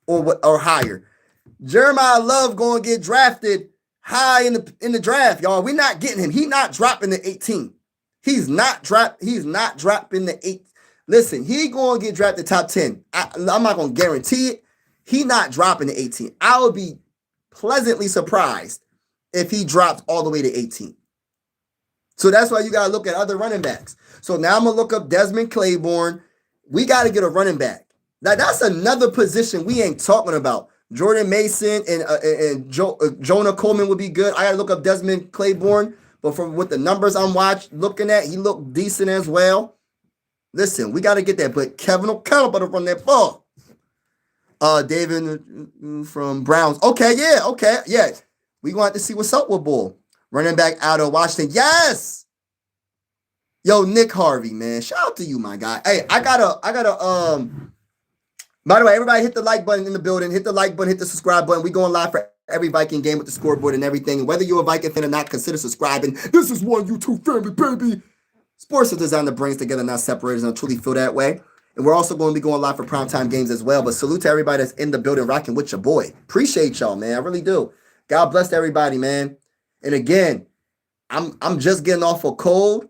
or higher. Jeremiah Love going to get drafted high in the draft, y'all. We're not getting him. He's not dropping the 18. He's not dropping the 8. Listen, he going to get drafted top 10. I'm not going to guarantee it. He not dropping the 18. I would be pleasantly surprised if he drops all the way to 18. So that's why you got to look at other running backs. So now I'm going to look up Desmond Claiborne. We got to get a running back. Now, that's another position we ain't talking about. Jordan Mason and Jonah Coleman would be good. I got to look up Desmond Claiborne. But from what the numbers I'm looking at, he looked decent as well. Listen, we got to get that. But Kevin O'Connell better run that ball. David from Browns. Okay, yeah. We going to have to see what's up with Bull. Running back out of Washington. Yes! Yo, Nick Harvey, man. Shout out to you, my guy. Hey, I gotta, by the way, everybody hit the like button in the building. Hit the like button, hit the subscribe button. We going live for every Viking game with the scoreboard and everything. And whether you're a Viking fan or not, consider subscribing. This is one YouTube family, baby. Sports is designed to bring us together, not separate us, and I truly feel that way. And we're also going to be going live for primetime games as well. But salute to everybody that's in the building rocking with your boy. Appreciate y'all, man. I really do. God bless everybody, man. And again, I'm just getting off a cold.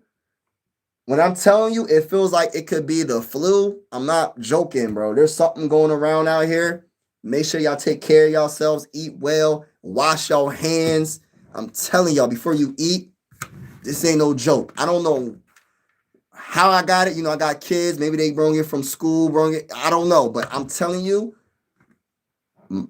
When I'm telling you, it feels like it could be the flu. I'm not joking, bro. There's something going around out here. Make sure y'all take care of yourselves. Eat well. Wash your hands. I'm telling y'all, before you eat, this ain't no joke. I don't know how I got it. I got kids. Maybe they brought it from school. I don't know. But I'm telling you,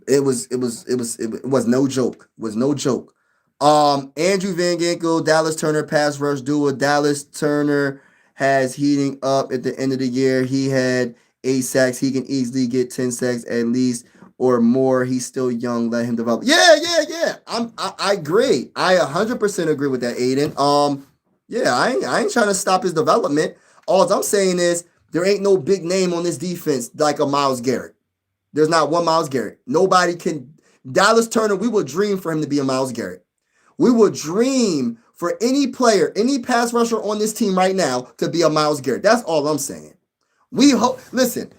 it was no joke. It was no joke. Andrew Van Ginkel, Dallas Turner pass rush duo. Dallas Turner has heating up at the end of the year. He had 8 sacks. He can easily get 10 sacks at least or more. He's still young. Let him develop. Yeah. I agree. I 100% agree with that, Aiden. Yeah, I ain't trying to stop his development. All I'm saying is there ain't no big name on this defense like a Myles Garrett. There's not one Myles Garrett. Nobody can. Dallas Turner, we would dream for him to be a Myles Garrett. We would dream for any player, any pass rusher on this team right now to be a Myles Garrett. That's all I'm saying. We hope. Listen,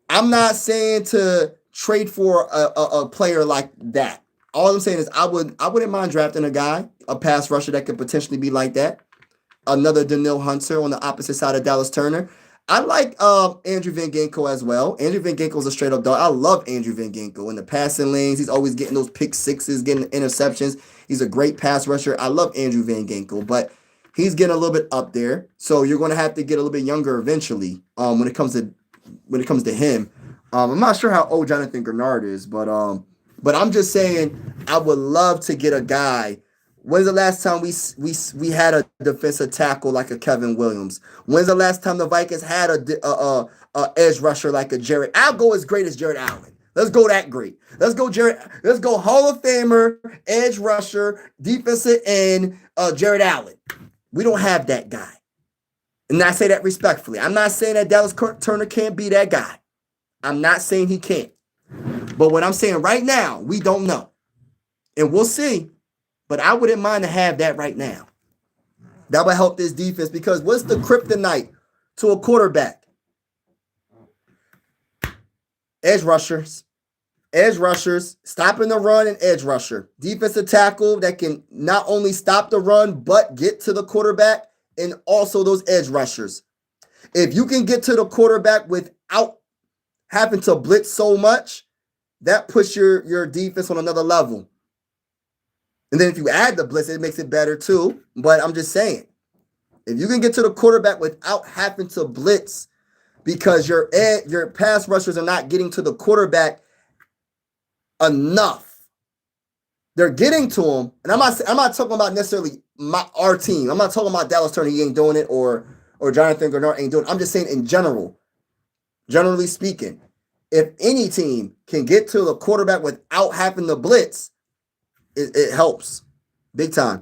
I'm not saying to trade for a player like that. All I'm saying is I wouldn't mind drafting a guy, a pass rusher that could potentially be like that. Another Daniil Hunter on the opposite side of Dallas Turner. I like Andrew Van Ginkel as well. Andrew Van Ginkel's a straight up dog. I love Andrew Van Ginkel in the passing lanes. He's always getting those pick sixes, getting interceptions. He's a great pass rusher. I love Andrew Van Ginkel, but he's getting a little bit up there. So you're going to have to get a little bit younger eventually. When it comes to him, I'm not sure how old Jonathan Grenard is, but I'm just saying I would love to get a guy. When's the last time we had a defensive tackle like a Kevin Williams? When's the last time the Vikings had a edge rusher like a Jared? I'll go as great as Jared Allen. Let's go that great. Let's go Jared. Let's go Hall of Famer, edge rusher, defensive end, Jared Allen. We don't have that guy. And I say that respectfully. I'm not saying that Dallas Turner can't be that guy. I'm not saying he can't. But what I'm saying right now, we don't know. And we'll see. But I wouldn't mind to have that right now. That would help this defense because what's the kryptonite to a quarterback? Edge rushers. Edge rushers, stopping the run and edge rusher. Defensive tackle that can not only stop the run, but get to the quarterback and also those edge rushers. If you can get to the quarterback without having to blitz so much, that puts your defense on another level. And then if you add the blitz, it makes it better too. But I'm just saying, if you can get to the quarterback without having to blitz because your pass rushers are not getting to the quarterback enough. They're getting to him. And I'm not talking about necessarily our team. I'm not talking about Dallas Turner, he ain't doing it, or Jonathan Grenard ain't doing it. I'm just saying in general, generally speaking, if any team can get to the quarterback without having to blitz, it helps big time.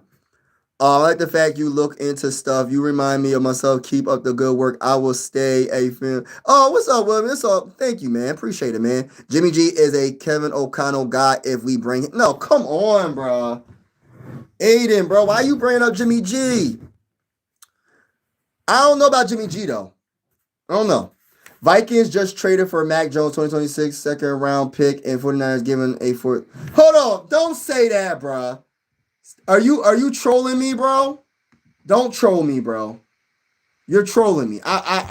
I like the fact you look into stuff. You remind me of myself. Keep up the good work. I will stay a fan. Oh, what's up, William? What's up? Thank you, man. Appreciate it, man. Jimmy G is a Kevin O'Connell guy if we bring him. No, come on, bro. Aiden, bro. Why you bringing up Jimmy G? I don't know about Jimmy G, though. I don't know. Vikings just traded for Mac Jones, 2026 second round pick, and 49ers giving a fourth. Hold on. Don't say that, bro. Are you trolling me, bro? Don't troll me, bro. You're trolling me.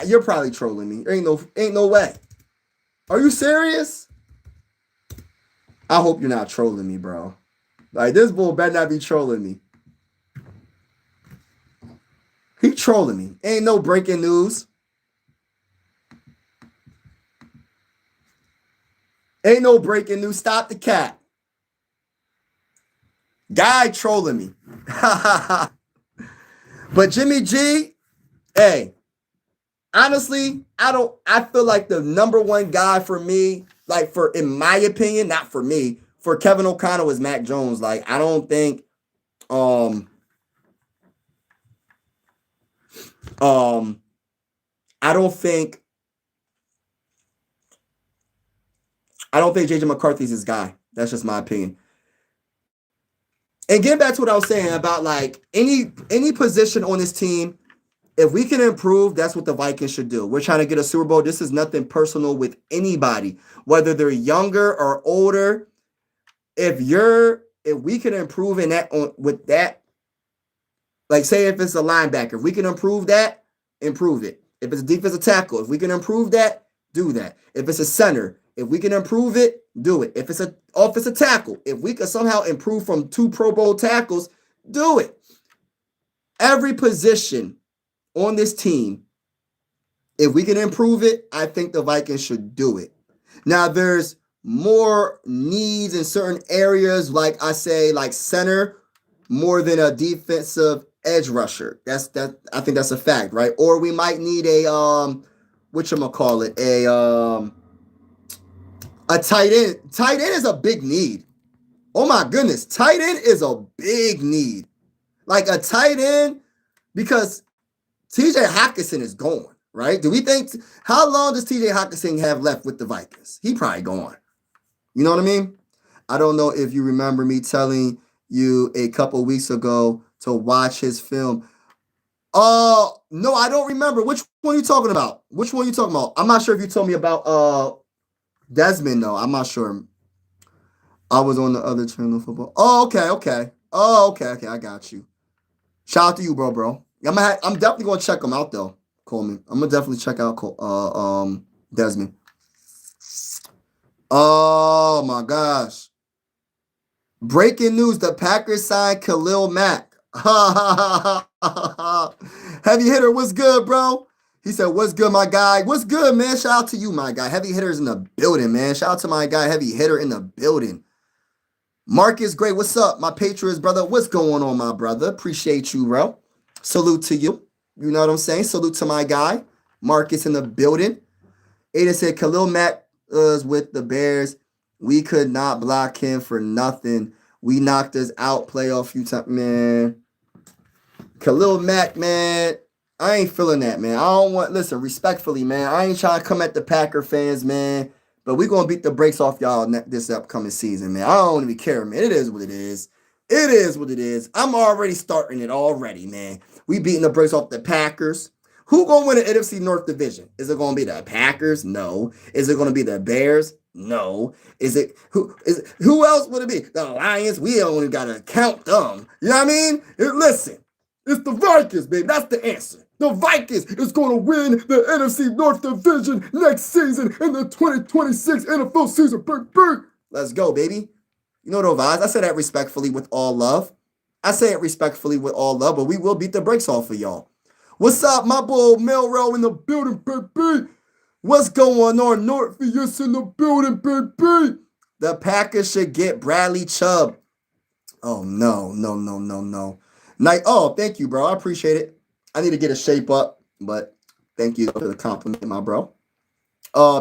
You're probably trolling me. There ain't no way. Are you serious? I hope you're not trolling me, bro. Like this bull better not be trolling me. He trolling me. Ain't no breaking news. Ain't no breaking news. Stop the cat. Guy trolling me. But Jimmy G, hey, honestly, I feel like the number one guy for me, like in my opinion, not for me, for Kevin O'Connell is Mac Jones. Like, I don't think JJ McCarthy's his guy. That's just my opinion. And getting back to what I was saying about like any position on this team, if we can improve, that's what the Vikings should do. We're trying to get a Super Bowl. This is nothing personal with anybody, whether they're younger or older. If we can improve in that with that, like say if it's a linebacker, if we can improve that, improve it. If it's a defensive tackle, if we can improve that, do that. If it's a center, if we can improve it, do it. If it's an offensive tackle, if we can somehow improve from 2 Pro Bowl tackles, do it. Every position on this team, if we can improve it, I think the Vikings should do it. Now, there's more needs in certain areas, like I say, like center, more than a defensive edge rusher. I think that's a fact, right? Or we might need whatchamacallit, a tight end. Tight end is a big need. Oh my goodness, tight end is a big need. Like a tight end, because TJ Hockenson is gone, right? Do we think how long does TJ Hockenson have left with the Vikings? He probably gone. You know what I mean? I don't know if you remember me telling you a couple weeks ago to watch his film. No, I don't remember. Which one are you talking about? Which one are you talking about? I'm not sure if you told me about Desmond though. I'm not sure. I was on the other channel football. Oh, okay, okay. Oh, okay, okay. I got you. Shout out to you, bro. I'm definitely gonna check him out though, Coleman. I'm gonna definitely check out Desmond. Oh my gosh. Breaking news: the Packers signed Khalil Mack. Heavy hitter, what's good, bro? He said, "What's good, my guy? What's good, man? Shout out to you, my guy. Heavy hitters in the building, man. Shout out to my guy, heavy hitter in the building. Marcus Gray, what's up, my Patriots brother? What's going on, my brother? Appreciate you, bro. Salute to you. You know what I'm saying? Salute to my guy, Marcus in the building. Aiden said, Khalil Mack was with the Bears. We could not block him for nothing. We knocked us out playoff few times. Man, Khalil Mack, man, I ain't feeling that, man. I don't want, listen, respectfully, man, I ain't trying to come at the Packer fans, man, but we going to beat the brakes off y'all this upcoming season, man. I don't even care, man. It is what it is. It is what it is. I'm already starting it already, man. We beating the brakes off the Packers. Who going to win the NFC North Division? Is it going to be the Packers? No. Is it going to be the Bears? No. Who else would it be? The Lions? We only got to count them. You know what I mean? Listen, it's the Vikings, baby. That's the answer. The Vikings is going to win the NFC North Division next season in the 2026 NFL season. Baby. Let's go, baby. You know the vibes. I say that respectfully with all love. I say it respectfully with all love, but we will beat the brakes off of y'all. What's up, my boy Melro in the building, baby? What's going on? Northfius in the building, baby. The Packers should get Bradley Chubb. Oh, no. Oh, thank you, bro. I appreciate it. I need to get a shape up, but thank you for the compliment, my bro.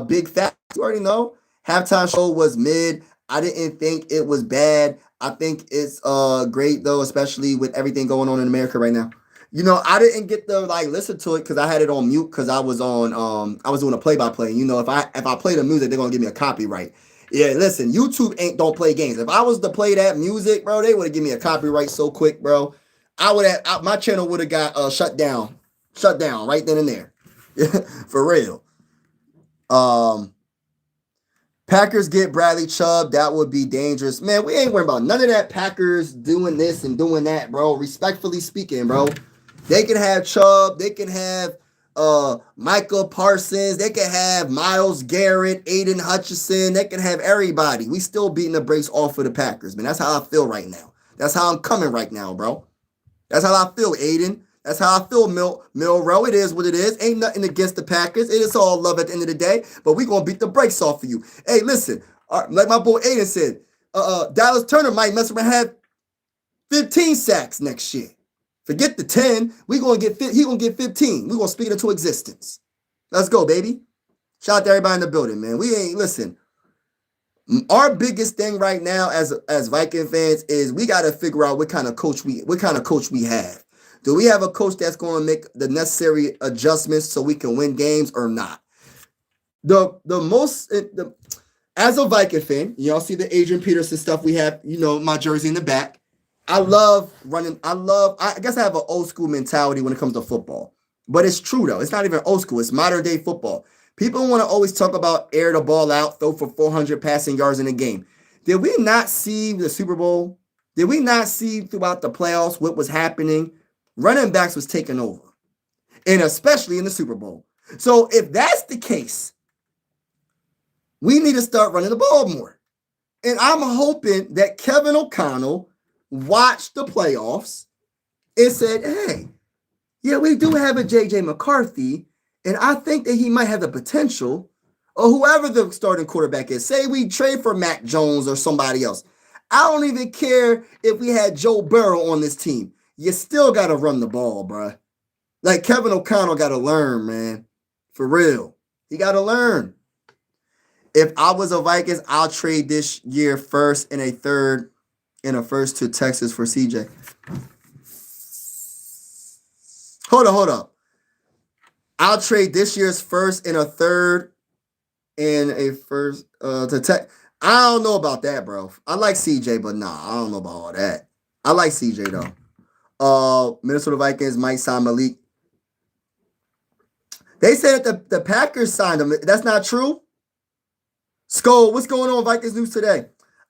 Big Fat, you already know. Halftime show was mid. I didn't think it was bad. I think it's great, though, especially with everything going on in America right now. You know, I didn't get to listen to it because I had it on mute because I was doing a play-by-play. You know, if I play the music, they're gonna give me a copyright. Yeah, listen, YouTube don't play games. If I was to play that music, bro, they would have given me a copyright so quick, bro. My channel would have got shut down right then and there. For real. Packers get Bradley Chubb. That would be dangerous. Man, we ain't worried about none of that Packers doing this and doing that, bro. Respectfully speaking, bro. They can have Chubb. They can have Michael Parsons. They can have Myles Garrett, Aiden Hutchinson. They can have everybody. We still beating the brakes off of the Packers, man. That's how I feel right now. That's how I'm coming right now, bro. That's how I feel, Aiden. That's how I feel, Milrow. It is what it is. Ain't nothing against the Packers. It is all love at the end of the day. But we going to beat the brakes off of you. Hey, listen. Like my boy Aiden said, Dallas Turner might mess around and have 15 sacks next year. Forget the 10. He going to get 15. We're going to speak it into existence. Let's go, baby. Shout out to everybody in the building, man. Listen. Our biggest thing right now as Viking fans is we got to figure out what kind of coach we have. Do we have a coach that's going to make the necessary adjustments so we can win games or not? As a Viking fan, y'all see the Adrian Peterson stuff we have, you know, my jersey in the back. I love running. I guess I have an old school mentality when it comes to football. But it's true, though. It's not even old school. It's modern day football. People want to always talk about air the ball out, throw for 400 passing yards in a game. Did we not see the Super Bowl? Did we not see throughout the playoffs what was happening? Running backs was taking over, and especially in the Super Bowl. So if that's the case, we need to start running the ball more. And I'm hoping that Kevin O'Connell watched the playoffs and said, hey, yeah, we do have a J.J. McCarthy, and I think that he might have the potential, or whoever the starting quarterback is. Say we trade for Mac Jones or somebody else. I don't even care if we had Joe Burrow on this team. you still got to run the ball, bruh. Like Kevin O'Connell got to learn, man. For real. He got to learn. If I was a Vikings, I'll trade this year first and a third and a first to Texas for CJ. Hold up. I'll trade this year's first and a third and a first to Tech. I don't know about that, bro. I like CJ, but nah, I don't know about all that. I like CJ though. Minnesota Vikings might sign Malik. They said that the Packers signed him. That's not true. Skull, what's going on Vikings news today?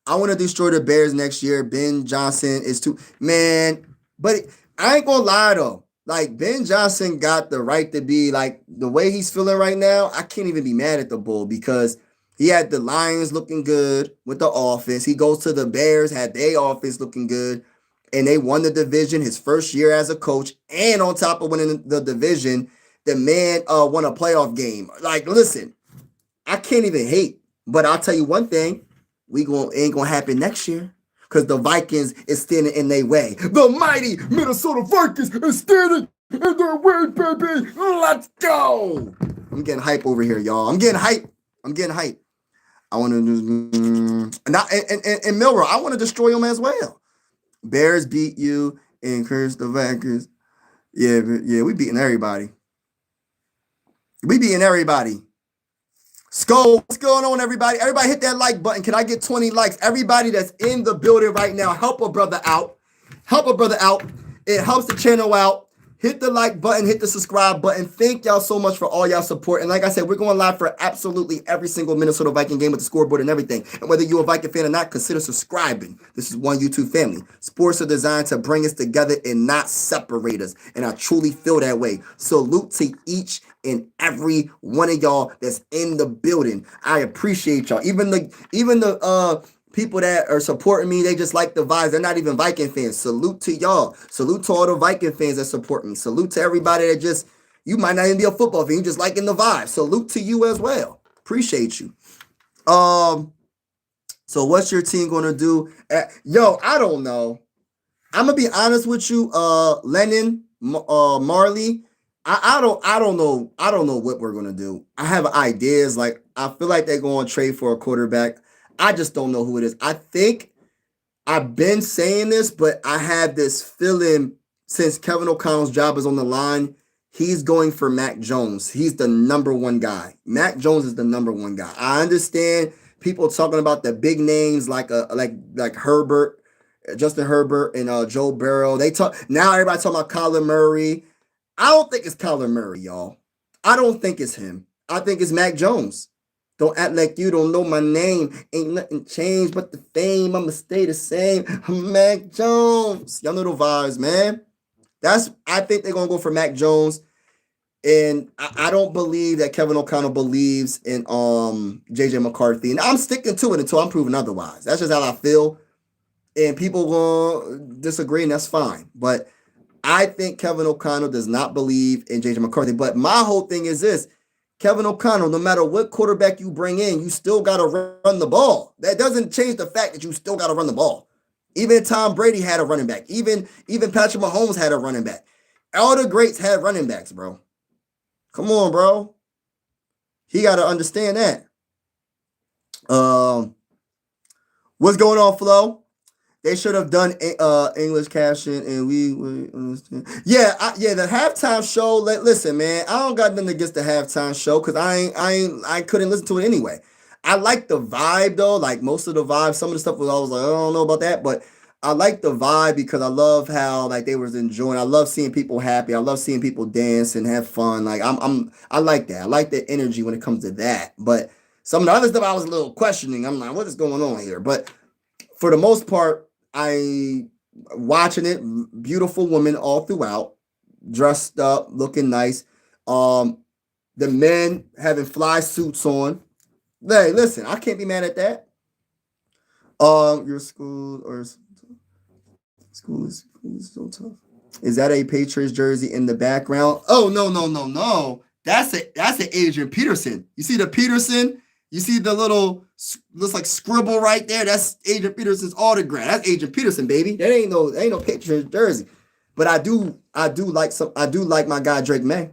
I want to destroy the Bears next year. Ben Johnson is too man, but I ain't gonna lie though. Like Ben Johnson got the right to be like the way he's feeling right now. I can't even be mad at the Bull because he had the Lions looking good with the offense. He goes to the Bears, had their offense looking good, and they won the division his first year as a coach. And on top of winning the division, the man won a playoff game. Like, listen, I can't even hate. But I'll tell you one thing, ain't gonna happen next year. Because the Vikings is standing in their way. The mighty Minnesota Vikings is standing in their way, baby. Let's go. I'm getting hype over here, y'all. I'm getting hype. I want to do and Milrow, I want to destroy them as well. Bears beat you and curse the Vikings. Yeah, we beating everybody. Skull, what's going on, everybody? Everybody hit that like button. Can I get 20 likes? Everybody that's in the building right now, help a brother out. It helps the channel out. Hit the like button, hit the subscribe button. Thank y'all so much for all y'all support. And like I said, we're going live for absolutely every single Minnesota Viking game with the scoreboard and everything. And whether you're a Viking fan or not, consider subscribing. This is one YouTube family. Sports are designed to bring us together and not separate us. And I truly feel that way. Salute to each and every one of y'all that's in the building. I appreciate y'all. Even the people that are supporting me, they just like the vibes. They're not even Viking fans. Salute to y'all. Salute to all the Viking fans that support me. Salute to everybody that just, you might not even be a football fan, you just liking the vibe. Salute to you as well. Appreciate you. So what's your team gonna do? Yo, I don't know. I'm gonna be honest with you, Lennon, Marley. I don't know what we're gonna do. I have ideas. Like I feel like they're going to trade for a quarterback. I just don't know who it is. I think I've been saying this, but I have this feeling since Kevin O'Connell's job is on the line, he's going for Mac Jones. He's the number one guy. Mac Jones is the number one guy. I understand people talking about the big names like Herbert, Justin Herbert, and Joe Burrow. Now everybody talking about Kyler Murray. I don't think it's Kyler Murray, y'all. I don't think it's him. I think it's Mac Jones. Don't act like you don't know my name. Ain't nothing changed but the fame. I'ma stay the same. I'm Mac Jones. Y'all know the vibes, man. I think they're gonna go for Mac Jones. And I don't believe that Kevin O'Connell believes in JJ McCarthy. And I'm sticking to it until I'm proven otherwise. That's just how I feel. And people will disagree, and that's fine. But I think Kevin O'Connell does not believe in JJ McCarthy. But my whole thing is this. Kevin O'Connell, no matter what quarterback you bring in, you still got to run the ball. That doesn't change the fact that you still got to run the ball. Even Tom Brady had a running back. Even Patrick Mahomes had a running back. All the greats had running backs, bro. Come on, bro. He got to understand that. What's going on, Flo? They should have done English caption, and we understand. Yeah, the halftime show. Listen, man, I don't got nothing against the halftime show because I couldn't listen to it anyway. I like the vibe though, like most of the vibe. Some of the stuff was I was like, I don't know about that, but I like the vibe because I love how like they was enjoying. I love seeing people happy. I love seeing people dance and have fun. Like I like that. I like the energy when it comes to that. But some of the other stuff I was a little questioning. I'm like, what is going on here? But for the most part, I watching it, beautiful women all throughout, dressed up, looking nice. The men having fly suits on. Hey, listen, I can't be mad at that. Your school is so tough. Is that a Patriots jersey in the background? Oh no. That's an Adrian Peterson. You see the Peterson? You see the little looks like scribble right there? That's Adrian Peterson's autograph. That's Adrian Peterson, baby. That ain't no Patriots jersey. But I do like my guy Drake May.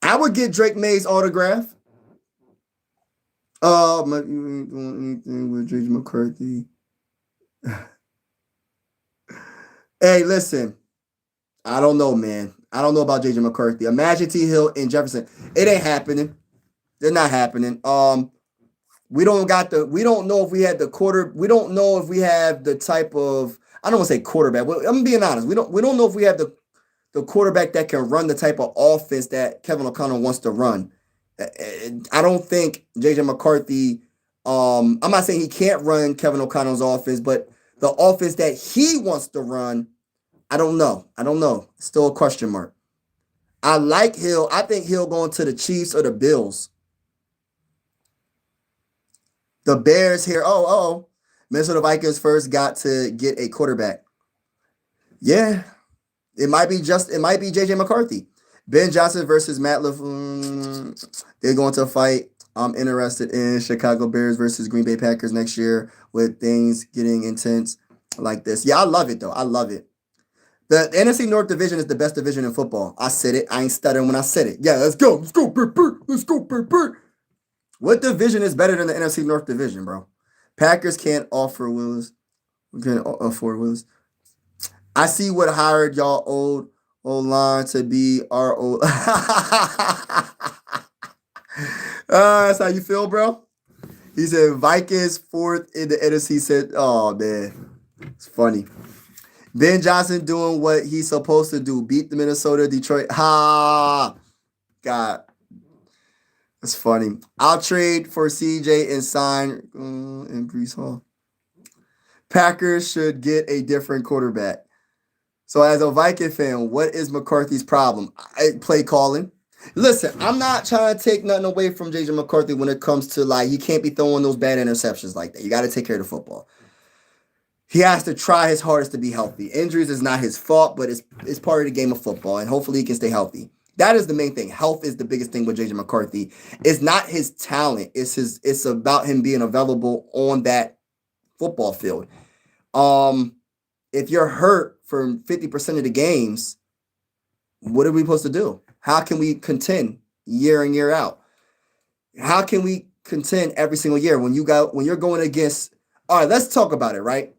I would get Drake May's autograph. You ain't doing anything with JJ McCarthy. Hey, listen, I don't know, man. I don't know about JJ McCarthy. Imagine T. Hill and Jefferson. It ain't happening. They're not happening. We don't know if we had the quarter. We don't know if we have the type of. I don't want to say quarterback. I'm being honest. We don't know if we have the quarterback that can run the type of offense that Kevin O'Connell wants to run. I don't think JJ McCarthy. I'm not saying he can't run Kevin O'Connell's offense, but the offense that he wants to run, I don't know. I don't know. Still a question mark. I like Hill. I think Hill going to the Chiefs or the Bills. The Bears here. Minnesota Vikings first got to get a quarterback. Yeah, it might be JJ McCarthy. Ben Johnson versus Matt LaFleur. They're going to fight. I'm interested in Chicago Bears versus Green Bay Packers next year with things getting intense like this. Yeah, I love it though. I love it. The NFC North division is the best division in football. I said it. I ain't stuttering when I said it. Yeah, let's go. Let's go, Bert. Let's go, Bert. What division is better than the NFC North division, bro? Packers can't offer Willis. We can't afford Willis. I see what hired y'all old line to be our old. That's how you feel, bro. He said Vikings fourth in the NFC. Said, oh man, it's funny. Ben Johnson doing what he's supposed to do. Beat the Minnesota, Detroit. Ha! God. That's funny. I'll trade for CJ and sign in Brees Hall. Packers should get a different quarterback. So as a Viking fan, what is McCarthy's problem? Play calling. Listen, I'm not trying to take nothing away from JJ McCarthy when it comes to like he can't be throwing those bad interceptions like that. You got to take care of the football. He has to try his hardest to be healthy. Injuries is not his fault, but it's part of the game of football, and hopefully he can stay healthy. That is the main thing. Health is the biggest thing with JJ McCarthy. It's not his talent. It's about him being available on that football field. If you're hurt for 50% of the games, what are we supposed to do? How can we contend year in, year out? How can we contend every single year when you're going against? All right, let's talk about it, right?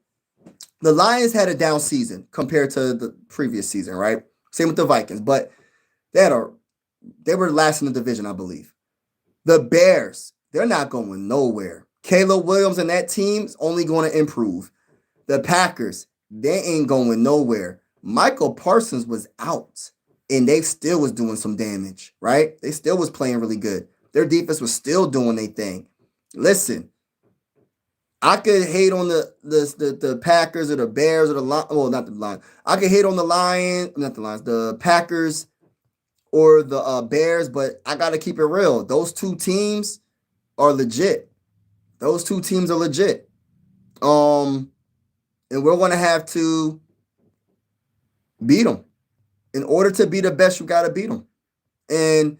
The Lions had a down season compared to the previous season, right? Same with the Vikings, but they were last in the division, I believe. The Bears, they're not going nowhere. Caleb Williams and that team's only going to improve. The Packers, they ain't going nowhere. Michael Parsons was out, and they still was doing some damage, right? They still was playing really good. Their defense was still doing their thing. Listen, I could hate on the Packers or the Bears or the Lions. Well, not the Lions. I could hate on the Packers or the Bears, but I got to keep it real. Those two teams are legit. Those two teams are legit. And we're going to have to beat them. In order to be the best, you got to beat them. And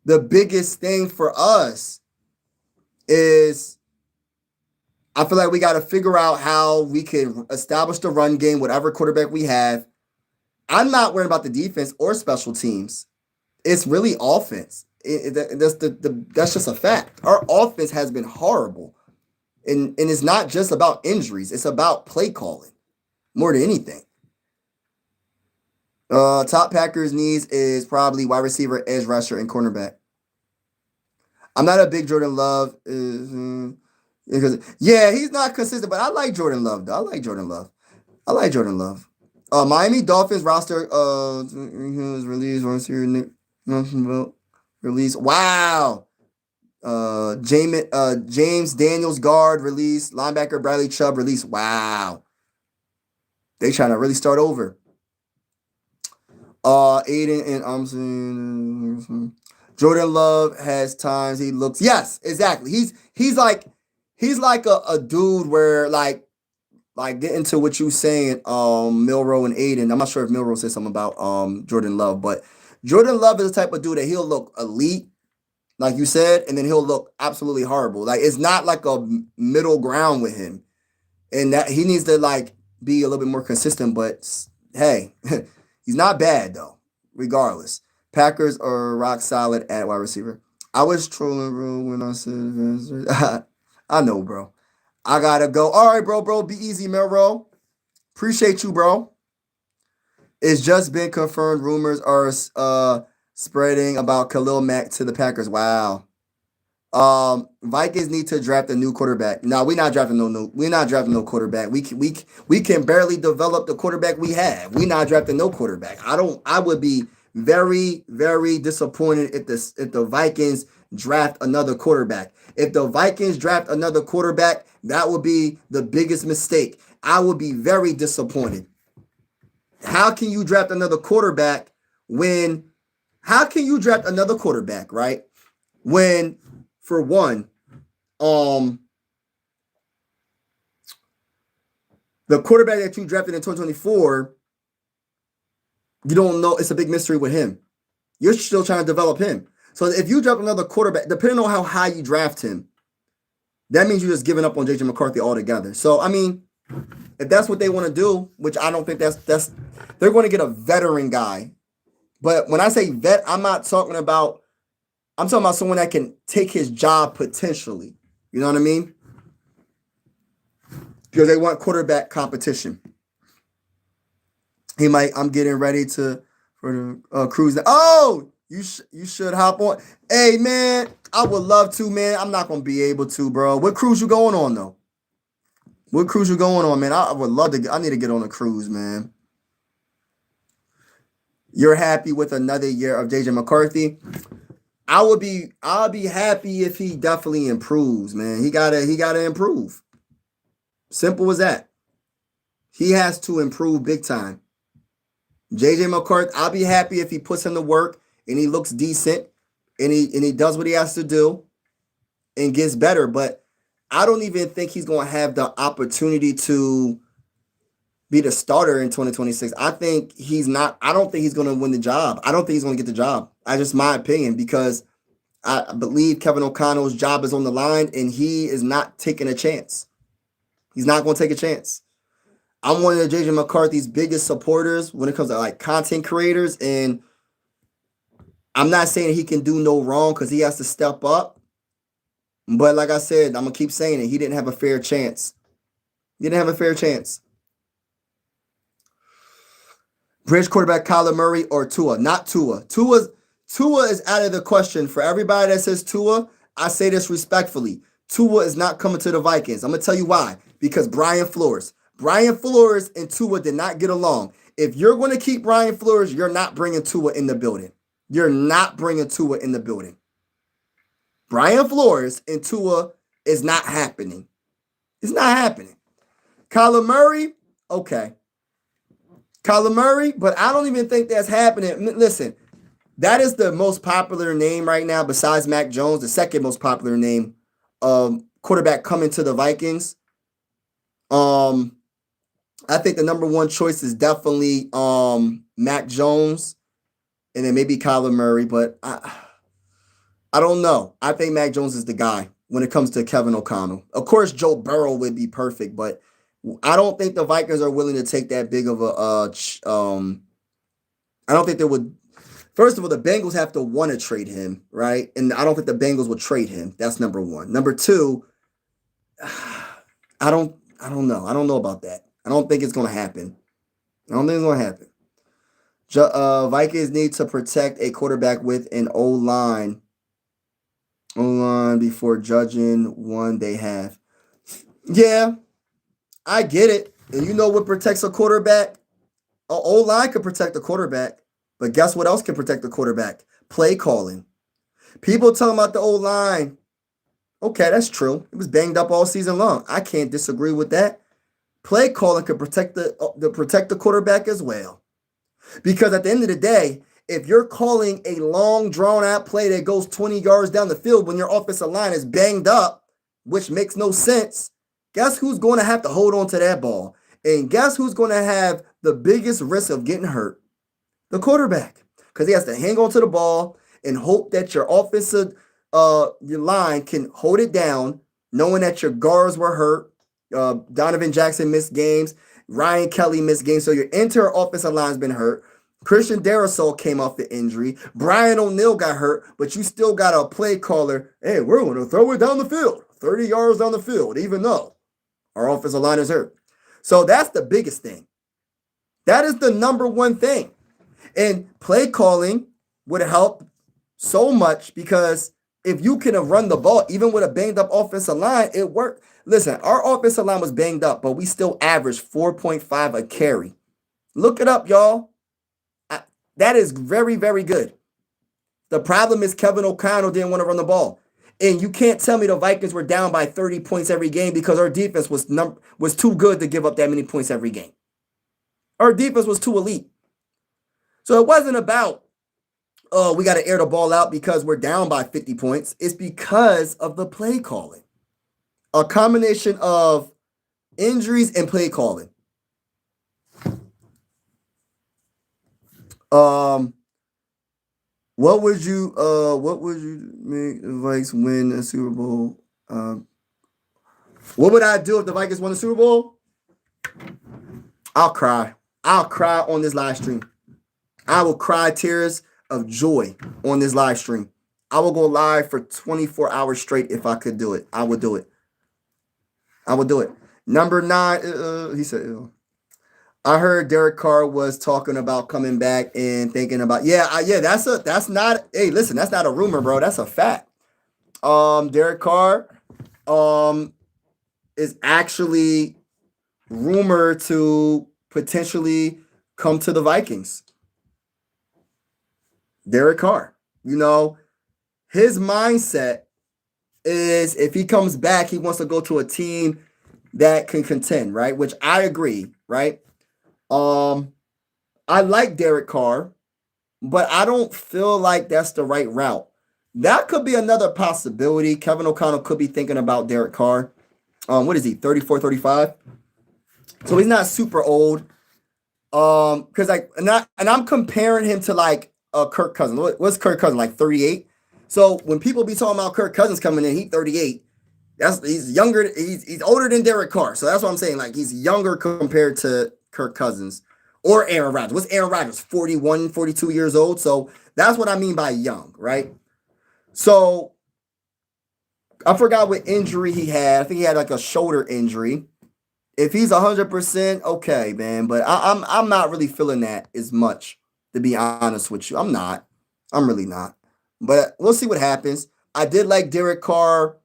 the biggest thing for us is I feel like we got to figure out how we can establish the run game, whatever quarterback we have. I'm not worried about the defense or special teams. It's really offense. That's just a fact. Our offense has been horrible. And it's not just about injuries. It's about play calling more than anything. Top Packers needs is probably wide receiver, edge rusher, and cornerback. I'm not a big Jordan Love. Because he's not consistent, but I like Jordan Love, though. I like Jordan Love. Miami Dolphins roster was released once here. Release. Wow. James Daniels guard release. Linebacker Bradley Chubb release. Wow. They trying to really start over. Aiden and I'm saying Jordan Love has times he looks. Yes, exactly. He's like a dude where like getting to what you saying, Milrow and Aiden. I'm not sure if Milrow said something about Jordan Love, but Jordan Love is the type of dude that he'll look elite, like you said, and then he'll look absolutely horrible. Like it's not like a middle ground with him, and that he needs to like be a little bit more consistent. But hey, he's not bad though. Regardless, Packers are rock solid at wide receiver. I was trolling, bro, when I said I know, bro. I gotta go. All right, bro. Be easy, Melro. Appreciate you, bro. It's just been confirmed. Rumors are spreading about Khalil Mack to the Packers. Wow. Vikings need to draft a new quarterback. No, we're not drafting we're not drafting no quarterback. We can barely develop the quarterback we have. We're not drafting no quarterback. I would be very disappointed if the Vikings draft another quarterback. If the Vikings draft another quarterback, that would be the biggest mistake. I would be very disappointed. How can you draft another quarterback when how can you draft another quarterback, right? When for one, the quarterback that you drafted in 2024, you don't know. It's a big mystery with him. You're still trying to develop him. So if you draft another quarterback, depending on how high you draft him, that means you're just giving up on JJ McCarthy altogether. So I mean, if that's what they want to do, which I don't think that's they're going to get a veteran guy. But when I say vet, I'm talking about someone that can take his job potentially. You know what I mean? Because they want quarterback competition. I'm getting ready for the cruise. Oh, you should hop on. Hey, man, I would love to, man. I'm not going to be able to, bro. What cruise you going on, though? What cruise you going on, man? I would love to. I need to get on a cruise, man. You're happy with another year of JJ McCarthy? I'll be happy if he definitely improves, man. He gotta improve. Simple as that. He has to improve big time. JJ McCarthy, I'll be happy if he puts in the work and he looks decent and he does what he has to do and gets better. But I don't even think he's going to have the opportunity to be the starter in 2026. I don't think he's going to win the job. I don't think he's going to get the job. That's just my opinion because I believe Kevin O'Connell's job is on the line and he is not taking a chance. He's not going to take a chance. I'm one of JJ McCarthy's biggest supporters when it comes to like content creators, and I'm not saying he can do no wrong because he has to step up. But like I said, I'm gonna keep saying it. He didn't have a fair chance. Bridge quarterback Kyler Murray or Tua? Not Tua. Tua is out of the question. For everybody that says Tua, I say this respectfully. Tua is not coming to the Vikings. I'm gonna tell you why. Because Brian Flores and Tua did not get along. If you're going to keep Brian Flores, you're not bringing Tua in the building. Brian Flores and Tua is not happening. It's not happening. Kyler Murray, okay. Kyler Murray, but I don't even think that's happening. Listen, that is the most popular name right now besides Mac Jones, the second most popular name quarterback coming to the Vikings. I think the number one choice is definitely Mac Jones and then maybe Kyler Murray, but I don't know. I think Mac Jones is the guy when it comes to Kevin O'Connell. Of course, Joe Burrow would be perfect, but I don't think the Vikings are willing to take that big of a I don't think they would. First of all, the Bengals have to want to trade him, right? And I don't think the Bengals will trade him. That's number one. Number two, I don't know. I don't know about that. I don't think it's going to happen. Vikings need to protect a quarterback with an O-line before judging one they have. Yeah, I get it. And you know what protects a quarterback? An O-line can protect a quarterback. But guess what else can protect the quarterback? Play calling. People talking about the O-line. Okay, that's true. It was banged up all season long. I can't disagree with that. Play calling could protect the quarterback as well. Because at the end of the day, if you're calling a long, drawn-out play that goes 20 yards down the field when your offensive line is banged up, which makes no sense, guess who's going to have to hold on to that ball? And guess who's going to have the biggest risk of getting hurt? The quarterback. Because he has to hang on to the ball and hope that your offensive your line can hold it down, knowing that your guards were hurt. Donovan Jackson missed games. Ryan Kelly missed games. So your entire offensive line's been hurt. Christian Darrisaw came off the injury. Brian O'Neill got hurt, but you still got a play caller. Hey, we're going to throw it down the field, 30 yards down the field, even though our offensive line is hurt. So that's the biggest thing. That is the number one thing. And play calling would help so much because if you can run the ball, even with a banged up offensive line, it worked. Listen, our offensive line was banged up, but we still averaged 4.5 a carry. Look it up, y'all. That is very, very good. The problem is Kevin O'Connell didn't want to run the ball. And you can't tell me the Vikings were down by 30 points every game because our defense was too good to give up that many points every game. Our defense was too elite. So it wasn't about, oh, we got to air the ball out because we're down by 50 points. It's because of the play calling. A combination of injuries and play calling. What would you make the Vikings win a Super Bowl? What would I do if the Vikings won the Super Bowl? I'll cry. I'll cry on this live stream. I will cry tears of joy on this live stream. I will go live for 24 hours straight if I could do it. I would do it. I would do it. Number 9, he said, I heard Derek Carr was talking about coming back and thinking about, that's not, hey, listen, that's not a rumor, bro. That's a fact. Derek Carr is actually rumored to potentially come to the Vikings. Derek Carr, his mindset is if he comes back, he wants to go to a team that can contend, right? Which I agree, right? I like Derek Carr, but I don't feel like that's the right route. That could be another possibility. Kevin O'Connell could be thinking about Derek Carr. What is he, 34, 35? So he's not super old. Because I'm comparing him to like Kirk Cousins. What's Kirk Cousins, like 38? So when people be talking about Kirk Cousins coming in, he's 38. He's younger. He's older than Derek Carr. So that's what I'm saying. Like he's younger compared to Kirk Cousins or Aaron Rodgers. What's Aaron Rodgers? 41, 42 years old. So that's what I mean by young, right? So I forgot what injury he had. I think he had like a shoulder injury. If he's 100%, okay, man. But I'm not really feeling that as much, to be honest with you. I'm not. I'm really not. But we'll see what happens. I did like Derek Carr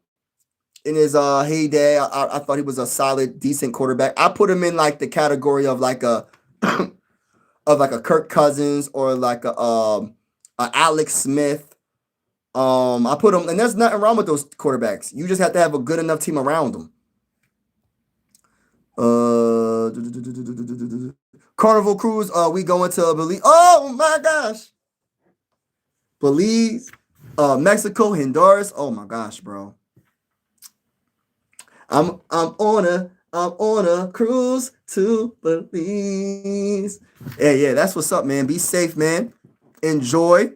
in his heyday. I thought he was a solid, decent quarterback. I put him in like the category of like a Kirk Cousins or like a Alex Smith. I put him, and there's nothing wrong with those quarterbacks. You just have to have a good enough team around them. Carnival Cruise, we going to Belize. Oh my gosh. Belize, Mexico, Honduras. Oh my gosh, bro. I'm on a cruise to Belize. Yeah, that's what's up, man. Be safe, man. Enjoy.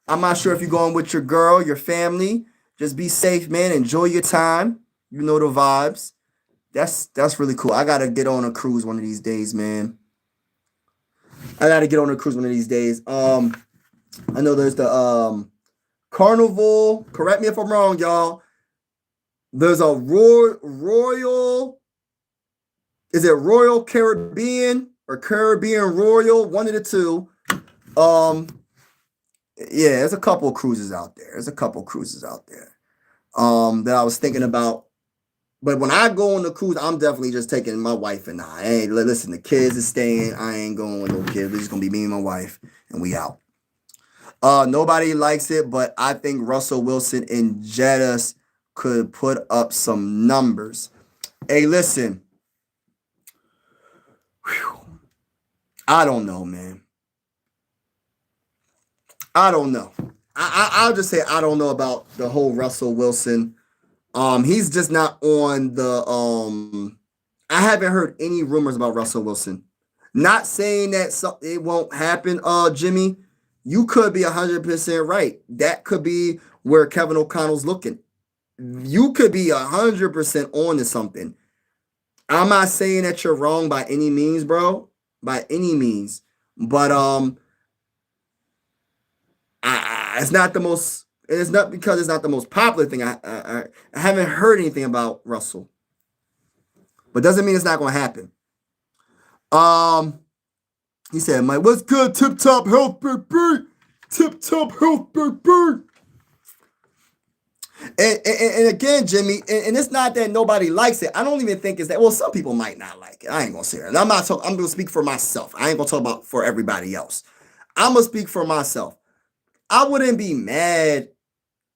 I'm not sure if you're going with your girl, your family. Just be safe, man. Enjoy your time. You know the vibes. That's really cool. I gotta get on a cruise one of these days, man. I know there's the Carnival. Correct me if I'm wrong, y'all. There's a Royal. Is it Royal Caribbean or Caribbean Royal? One of the two. Yeah, there's a couple of cruises out there. That I was thinking about. But when I go on the cruise, I'm definitely just taking my wife and I. Hey, listen, the kids is staying. I ain't going with no kids. It's just gonna be me and my wife, and we out. Nobody likes it, but I think Russell Wilson and Jettis could put up some numbers. Hey, listen. Whew. I don't know, man. I don't know. I'll just say I don't know about the whole Russell Wilson. He's just not on the I haven't heard any rumors about Russell Wilson. Not saying that it won't happen, Jimmy. You could be 100% right. That could be where Kevin O'Connell's looking. You could be 100% on to something. I'm not saying that you're wrong by any means, bro. By any means. But it's not the most. It's not because it's not the most popular thing. I haven't heard anything about Russell, but doesn't mean it's not going to happen. Um, he said, "Mike, what's good? Tip top health, baby. Tip top health, baby." And again, Jimmy, and it's not that nobody likes it. I don't even think it's that. Well, some people might not like it. I ain't gonna say it. And I'm not talking. I'm gonna speak for myself. I ain't gonna talk about for everybody else. I'm gonna speak for myself. I wouldn't be mad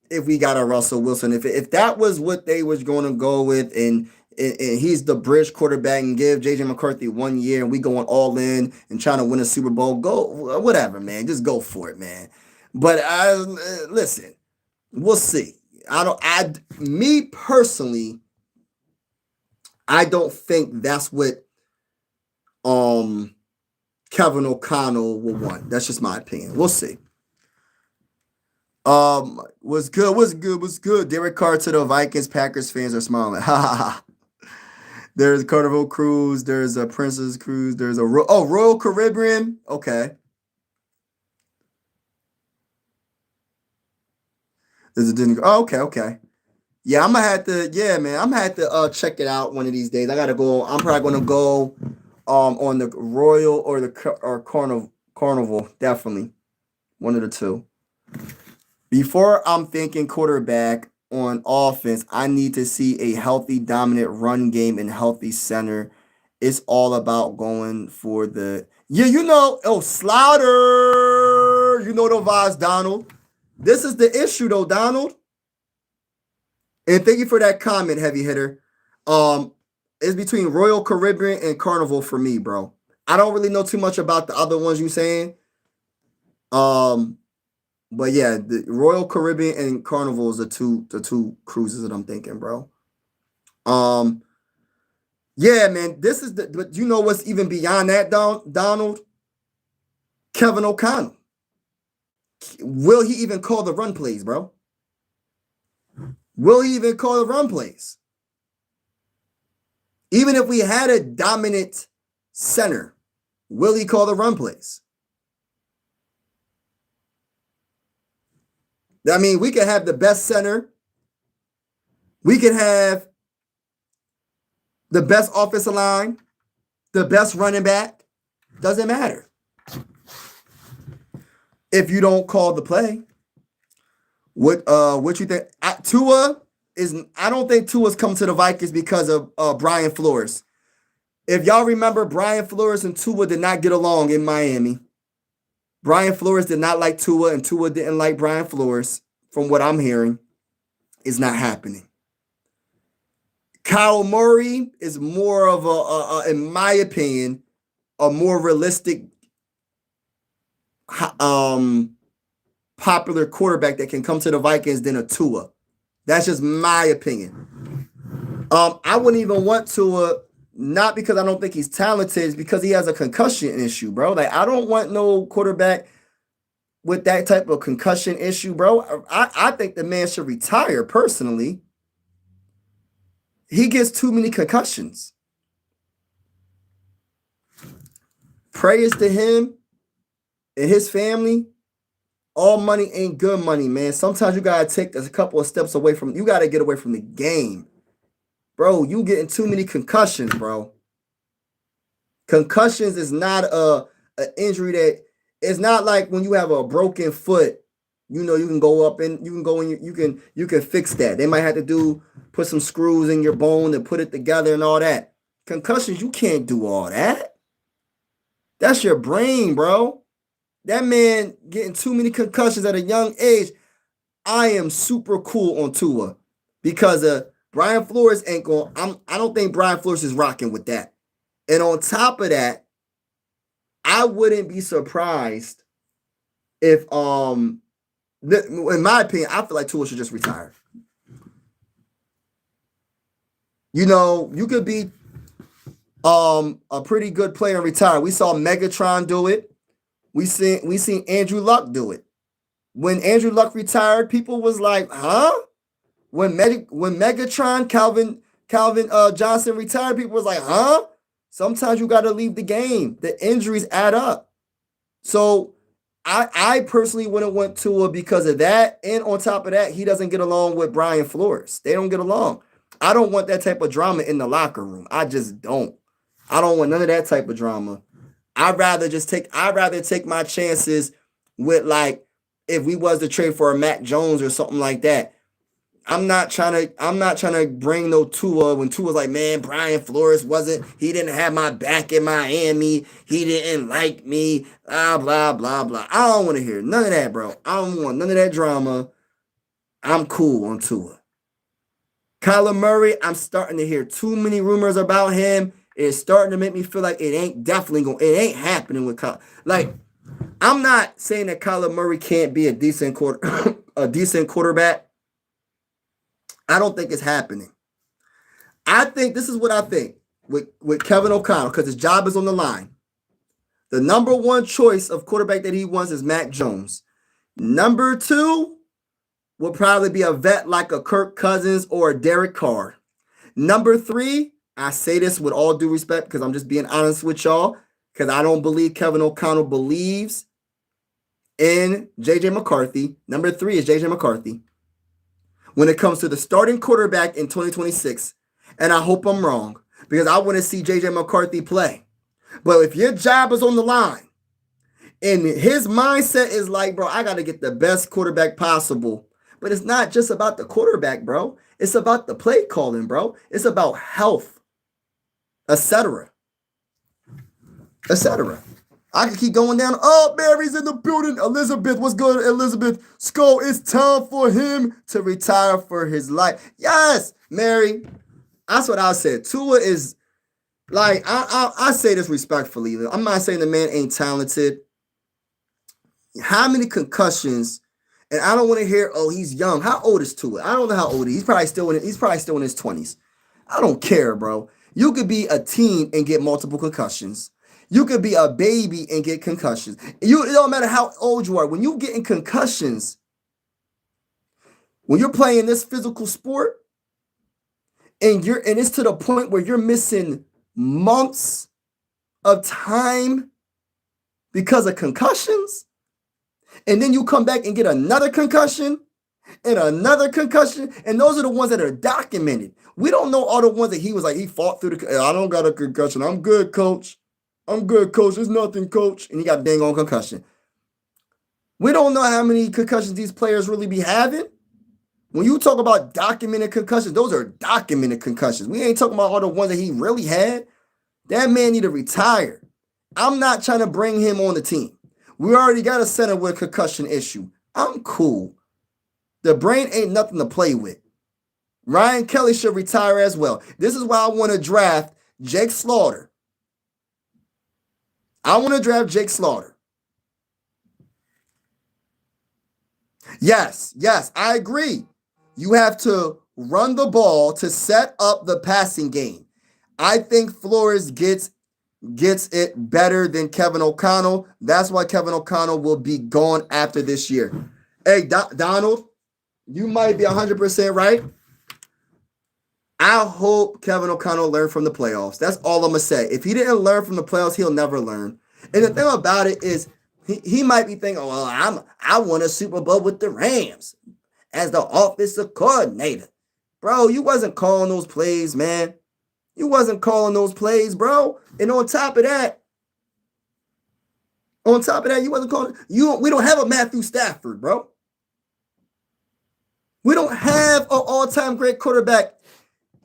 if we got a Russell Wilson. If that was what they was going to go with, and he's the bridge quarterback, and give JJ McCarthy 1 year, and we going all in and trying to win a Super Bowl, go whatever, man. Just go for it, man. But listen, we'll see. Me personally, I don't think that's what Kevin O'Connell will want. That's just my opinion. We'll see. What's good? What's good? What's good? Derek Carr to the Vikings. Packers fans are smiling. Ha ha ha. There's Carnival Cruise. There's a Princess Cruise. There's a Royal Caribbean. Okay. There's a Disney. Oh, okay, okay. Yeah, I'm gonna have to. Yeah, man, I'm gonna have to check it out one of these days. I gotta go. I'm probably gonna go on the Royal or Carnival. Definitely one of the two. Before I'm thinking quarterback on offense, I need to see a healthy, dominant run game and healthy center. It's all about going for the Slaughter. You know the vibes, Donald. This is the issue though, Donald. And thank you for that comment, heavy hitter. Um, it's between Royal Caribbean and Carnival for me, bro. I don't really know too much about the other ones you saying. Um, but yeah, the Royal Caribbean and Carnival is the two cruises that I'm thinking, bro. Um, yeah, man, this is but you know what's even beyond that, Donald? Kevin O'Connell. Will he even call the run plays, bro? Will he even call the run plays? Even if we had a dominant center, will he call the run plays? I mean, we could have the best center. We could have the best offensive line, the best running back. Doesn't matter if you don't call the play. What you think? Tua is. I don't think Tua's come to the Vikings because of Brian Flores. If y'all remember, Brian Flores and Tua did not get along in Miami. Brian Flores did not like Tua, and Tua didn't like Brian Flores. From what I'm hearing, is not happening. Kyle Murray is more of in my opinion, a more realistic, popular quarterback that can come to the Vikings than a Tua. That's just my opinion. I wouldn't even want Tua, not because I don't think he's talented, it's because he has a concussion issue, bro. Like, I don't want no quarterback with that type of concussion issue, bro. I think the man should retire personally. He gets too many concussions. Prayers to him and his family. All money ain't good money, man. Sometimes you gotta take a couple of steps away from. You gotta get away from the game, bro. You getting too many concussions, bro. Concussions is not a injury that. It's not like when you have a broken foot. You know you can go up and you can go and you can fix that. They might have to put some screws in your bone and put it together and all that. Concussions, you can't do all that. That's your brain, bro. That man getting too many concussions at a young age. I am super cool on Tua because Brian Flores ain't going. I don't think Brian Flores is rocking with that. And on top of that, I wouldn't be surprised if in my opinion, I feel like Tua should just retire. You know, you could be a pretty good player and retire. We saw Megatron do it. We seen Andrew Luck do it. When Andrew Luck retired, people was like, huh? When Megatron, Calvin Johnson retired, people was like, huh? Sometimes you got to leave the game. The injuries add up. So I personally wouldn't want Tua because of that. And on top of that, he doesn't get along with Brian Flores. They don't get along. I don't want that type of drama in the locker room. I just don't. I don't want none of that type of drama. I'd rather take my chances with, like, if we was to trade for a Mac Jones or something like that. I'm not trying to bring no Tua when Tua's like, man, Brian Flores he didn't have my back in Miami. He didn't like me. Blah, blah, blah, blah. I don't want to hear none of that, bro. I don't want none of that drama. I'm cool on Tua. Kyler Murray, I'm starting to hear too many rumors about him. It's starting to make me feel like it ain't happening with Kyler. Like, I'm not saying that Kyler Murray can't be a decent quarterback. I don't think it's happening. I think this is what I think with Kevin O'Connell, because his job is on the line. The number one choice of quarterback that he wants is Mac Jones. Number two will probably be a vet like a Kirk Cousins or a Derek Carr. Number three, I say this with all due respect because I'm just being honest with y'all, because I don't believe Kevin O'Connell believes in J.J. McCarthy. Number three is J.J. McCarthy. When it comes to the starting quarterback in 2026, and I hope I'm wrong, because I want to see J.J. McCarthy play. But if your job is on the line, and his mindset is like, bro, I got to get the best quarterback possible. But it's not just about the quarterback, bro. It's about the play calling, bro. It's about health, etc. etc. I can keep going down. Oh, Mary's in the building. Elizabeth, what's good, Elizabeth? Skull, it's time for him to retire for his life. Yes, Mary. That's what I said. Tua is, like, I say this respectfully. I'm not saying the man ain't talented. How many concussions? And I don't want to hear, oh, he's young. How old is Tua? I don't know how old he is. He's probably still in his 20s. I don't care, bro. You could be a teen and get multiple concussions. You could be a baby and get concussions. It don't matter how old you are. When you getting concussions, when you're playing this physical sport, and it's to the point where you're missing months of time because of concussions, and then you come back and get another concussion and another concussion, and those are the ones that are documented. We don't know all the ones that he was like, he fought through I don't got a concussion. I'm good, coach. I'm good, coach. There's nothing, coach. And he got a dang on concussion. We don't know how many concussions these players really be having. When you talk about documented concussions, those are documented concussions. We ain't talking about all the ones that he really had. That man need to retire. I'm not trying to bring him on the team. We already got a center with a concussion issue. I'm cool. The brain ain't nothing to play with. Ryan Kelly should retire as well. This is why I want to draft Jake Slaughter. I want to draft Jake Slaughter. Yes, I agree. You have to run the ball to set up the passing game. I think Flores gets it better than Kevin O'Connell. That's why Kevin O'Connell will be gone after this year. Hey, Donald, you might be 100% right. I hope Kevin O'Connell learned from the playoffs. That's all I'm going to say. If he didn't learn from the playoffs, he'll never learn. And the thing about it is he might be thinking, oh, well, I won a Super Bowl with the Rams as the offensive coordinator. Bro, you wasn't calling those plays, man. You wasn't calling those plays, bro. And on top of that, you wasn't calling. We don't have a Matthew Stafford, bro. We don't have an all-time great quarterback.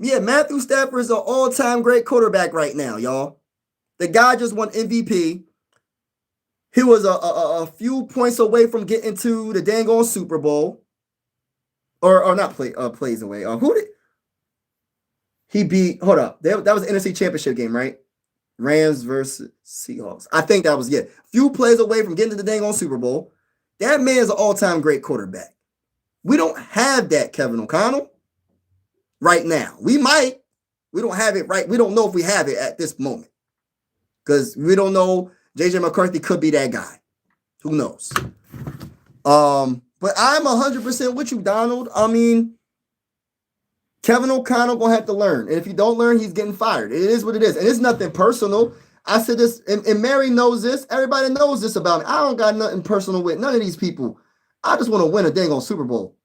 Yeah, Matthew Stafford is an all-time great quarterback right now, y'all. The guy just won MVP. He was a few points away from getting to the dang on Super Bowl. Or not plays away. Who did he beat? Hold up. That was the NFC Championship game, right? Rams versus Seahawks. I think that was, yeah. Few plays away from getting to the dang on Super Bowl. That man is an all-time great quarterback. We don't have that, Kevin O'Connell, right now. We might. We don't have it right. We don't know if we have it at this moment. Because we don't know. J.J. McCarthy could be that guy. Who knows? But I'm 100% with you, Donald. I mean, Kevin O'Connell gonna have to learn. And if he don't learn, he's getting fired. It is what it is. And it's nothing personal. I said this, and Mary knows this. Everybody knows this about me. I don't got nothing personal with none of these people. I just want to win a dang on Super Bowl.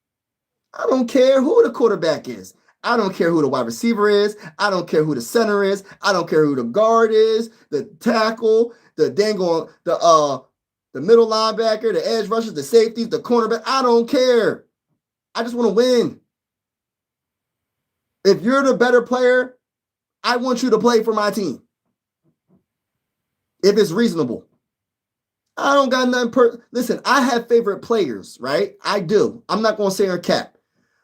I don't care who the quarterback is. I don't care who the wide receiver is. I don't care who the center is. I don't care who the guard is, the tackle, the dang on the middle linebacker, the edge rushers, the safeties, the cornerback. I don't care. I just want to win. If you're the better player, I want you to play for my team. If it's reasonable. I don't got nothing. Listen, I have favorite players, right? I do. I'm not going to say her cap.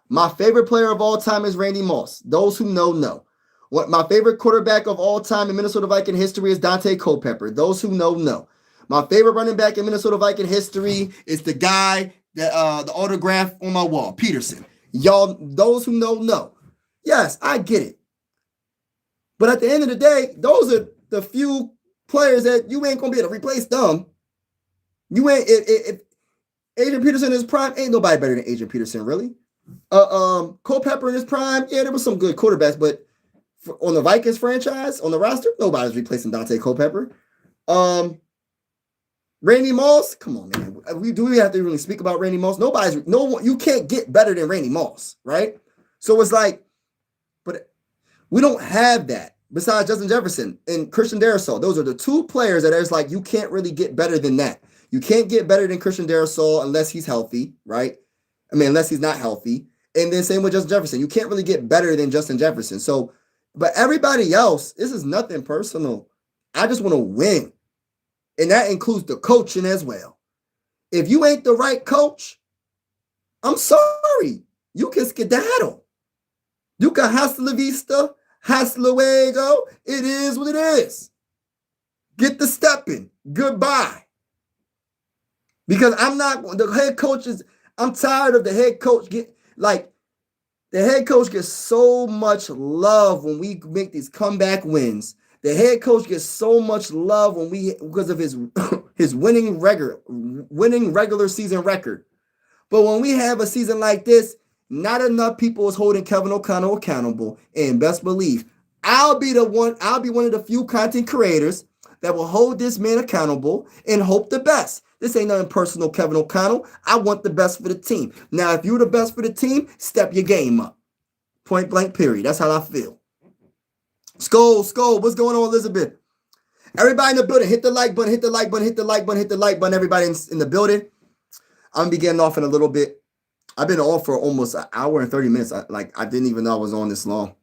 My favorite player of all time is Randy Moss. Those who know. What my favorite quarterback of all time in Minnesota Viking history is Dante Culpepper. Those who know. My favorite running back in Minnesota Viking history is the guy that the autograph on my wall, Peterson. Y'all, those who know. Yes, I get it. But at the end of the day, those are the few players that you ain't gonna be able to replace them. You ain't if Adrian Peterson in his prime, ain't nobody better than Adrian Peterson, really. Culpepper in his prime, yeah, there was some good quarterbacks, but on the Vikings franchise, on the roster, nobody's replacing Dante Culpepper. Randy Moss, come on, man. Do we have to really speak about Randy Moss? You can't get better than Randy Moss, right? So it's like, but we don't have that besides Justin Jefferson and Christian Darrisaw. Those are the two players that it's like you can't really get better than that. You can't get better than Christian Darrisaw unless he's healthy, right? I mean, unless he's not healthy. And then same with Justin Jefferson. You can't really get better than Justin Jefferson. So, but everybody else, this is nothing personal. I just want to win. And that includes the coaching as well. If you ain't the right coach, I'm sorry. You can skedaddle. You can hasta la vista, hasta luego. It is what it is. Get the stepping. Goodbye. Because the head coach is, I'm tired of the head coach the head coach gets so much love when we make these comeback wins. The head coach gets so much love because of his winning regular season record. But when we have a season like this, not enough people is holding Kevin O'Connell accountable. And best believe, I'll be one of the few content creators that will hold this man accountable and hope the best. This ain't nothing personal, Kevin O'Connell. I want the best for the team. Now, if you're the best for the team, step your game up. Point blank, period. That's how I feel. Skull, what's going on, Elizabeth? Everybody in the building, hit the like button, hit the like button, hit the like button, hit the like button. Everybody in the building. I'm going to be getting off in a little bit. I've been on for almost an hour and 30 minutes. I didn't even know I was on this long.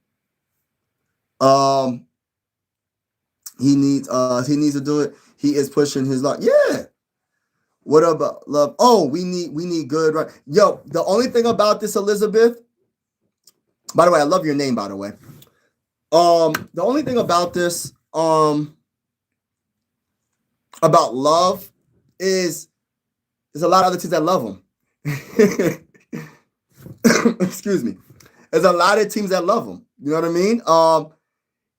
He needs to do it. He is pushing his luck. Yeah. What about love? Oh, we need good, right? Yo, the only thing about this, Elizabeth, by the way, I love your name, by the way. The only thing about this, about love is there's a lot of other teams that love him. Excuse me. There's a lot of teams that love him. You know what I mean?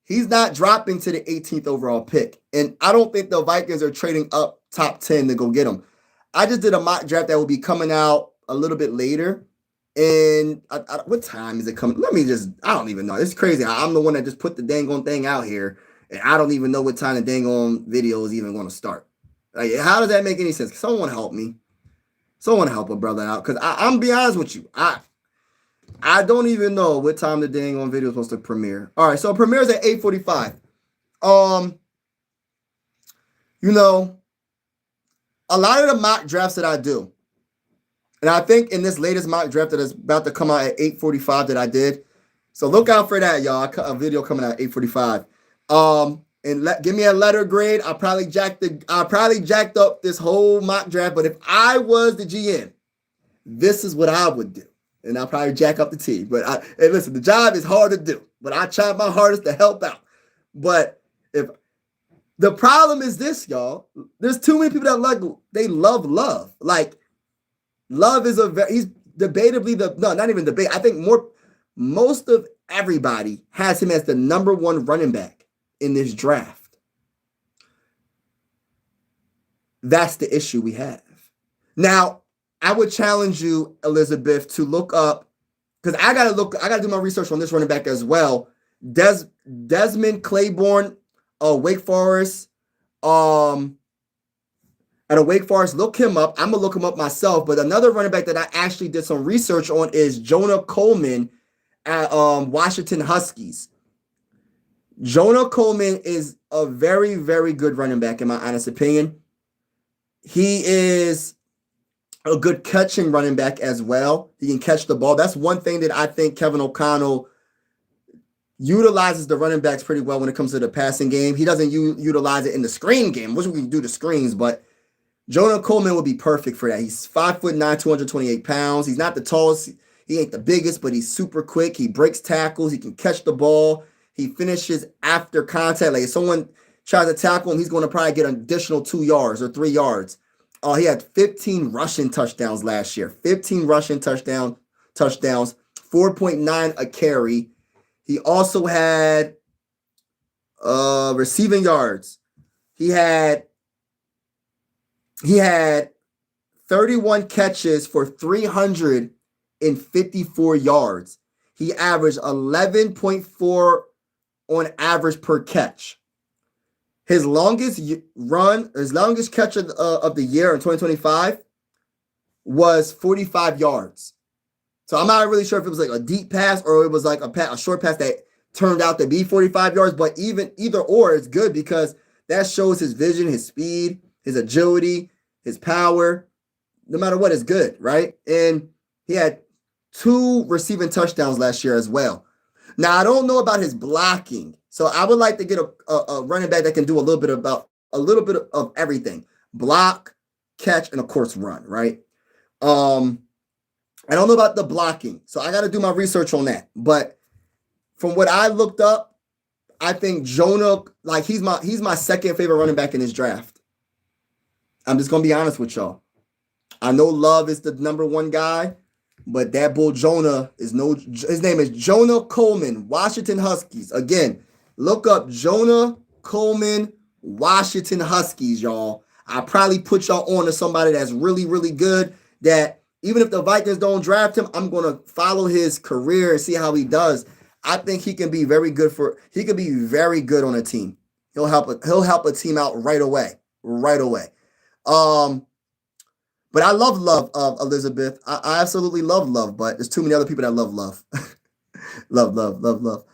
He's not dropping to the 18th overall pick. And I don't think the Vikings are trading up top 10 to go get him. I just did a mock draft that will be coming out a little bit later. And what time is it coming? I don't even know. It's crazy. I'm the one that just put the dang on thing out here. And I don't even know what time the dang on video is even going to start. Like, how does that make any sense? Someone help me. Someone help a brother out. Because I'm be honest with you. I don't even know what time the dang on video is supposed to premiere. All right, so it premieres at 8:45. A lot of the mock drafts that I do, and I think in this latest mock draft that is about to come out at 8:45 that I did, so look out for that, y'all. A video coming out at 8:45. And give me a letter grade. I probably jacked up this whole mock draft, but if I was the GM, this is what I would do. And I'll probably jack up the team. But listen, the job is hard to do. But I try my hardest to help out. But if the problem is this, y'all, there's too many people that love love. Like, love is he's debatably not even debate. I think most of everybody has him as the number one running back in this draft. That's the issue we have. Now, I would challenge you, Elizabeth, to look up because I gotta do my research on this running back as well. Desmond Claiborne, Wake Forest, um, at a Wake Forest. Look him up. I'm gonna look him up myself. But another running back that I actually did some research on is Jonah Coleman at Washington Huskies. Jonah Coleman is a very, very good running back in my honest opinion. He is a good catching running back as well. He can catch the ball. That's one thing that I think Kevin O'Connell utilizes the running backs pretty well when it comes to the passing game. He doesn't utilize it in the screen game, which we can do the screens, but Jonah Coleman would be perfect for that. He's 5'9", 228 pounds. He's not the tallest. He ain't the biggest, but he's super quick. He breaks tackles. He can catch the ball. He finishes after contact. Like if someone tries to tackle him, he's going to probably get an additional 2 yards or 3 yards. He had 15 rushing touchdowns last year. 15 rushing touchdowns, 4.9 a carry. He also had receiving yards. He had 31 catches for 354 yards. He averaged 11.4 on average per catch. His longest catch of the year in 2025 was 45 yards. So I'm not really sure if it was like a deep pass or it was like a short pass that turned out to be 45 yards. But either or, it's good because that shows his vision, his speed, his agility, his power. No matter what, it's good, right? And he had 2 receiving touchdowns last year as well. Now, I don't know about his blocking. So I would like to get a running back that can do a little bit of everything. Block, catch, and of course run, right? I don't know about the blocking. So I got to do my research on that. But from what I looked up, I think Jonah, like he's my second favorite running back in this draft. I'm just going to be honest with y'all. I know Love is the number 1 guy, but that bull Jonah his name is Jonah Coleman, Washington Huskies. Again, look up Jonah Coleman, Washington Huskies, y'all. I probably put y'all on to somebody that's really, really good that even if the Vikings don't draft him, I'm going to follow his career and see how he does. I think he can be very good on a team. He'll help a team out right away. But I love Elizabeth. I absolutely love Love, but there's too many other people that love Love. love.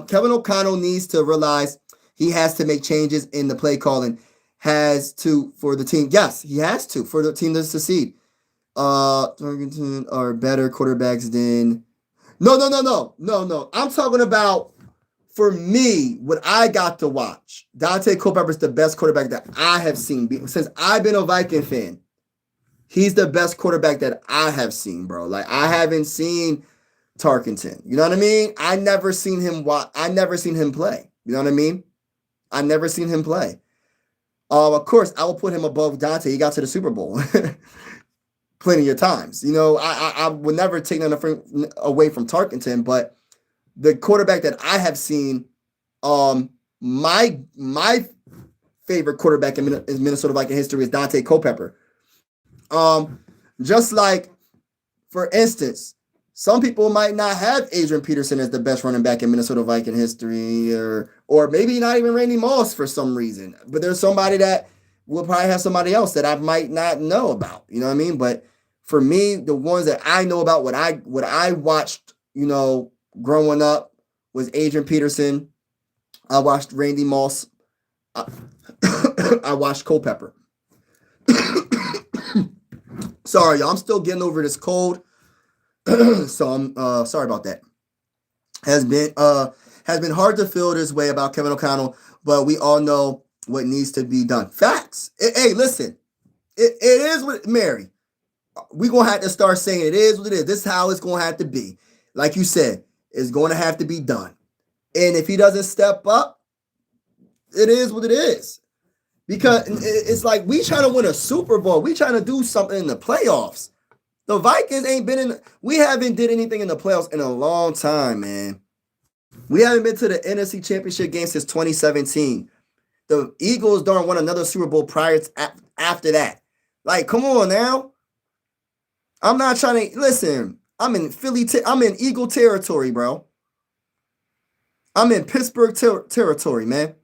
Kevin O'Connell needs to realize he has to make changes in the play calling. For the team. Yes, he has to for the team to succeed. Targeting are better quarterbacks than. No. I'm talking about, for me, what I got to watch. Dante Culpepper is the best quarterback that I have seen since I've been a Viking fan. He's the best quarterback that I have seen, bro. Like I haven't seen Tarkenton. You know what I mean? I never seen him play. You know what I mean? I never seen him play. Of course, I will put him above Dante. He got to the Super Bowl plenty of times. You know, I would never take nothing away from Tarkenton, but the quarterback that I have seen, my favorite quarterback in Minnesota Viking history is Dante Culpepper. Just like, for instance, some people might not have Adrian Peterson as the best running back in Minnesota Viking history, or maybe not even Randy Moss for some reason. But there's somebody that will probably have somebody else that I might not know about. You know what I mean? But for me, the ones that I know about, what I watched, you know, growing up was Adrian Peterson. I watched Randy Moss. I watched Culpepper. Sorry, y'all. I'm still getting over this cold. So I'm sorry about that. Has been hard to feel this way about Kevin O'Connell, but we all know what needs to be done. Facts. Hey, listen. It is what Mary. We're gonna have to start saying it is what it is. This is how it's gonna have to be. Like you said, it's gonna have to be done. And if he doesn't step up, it is what it is. Because it's like we trying to win a Super Bowl. We trying to do something in the playoffs. The Vikings we haven't did anything in the playoffs in a long time, man. We haven't been to the NFC Championship game since 2017. The Eagles don't won another Super Bowl after that. Like, come on now. I'm not trying to I'm in I'm in Eagle territory, bro. I'm in Pittsburgh territory, man.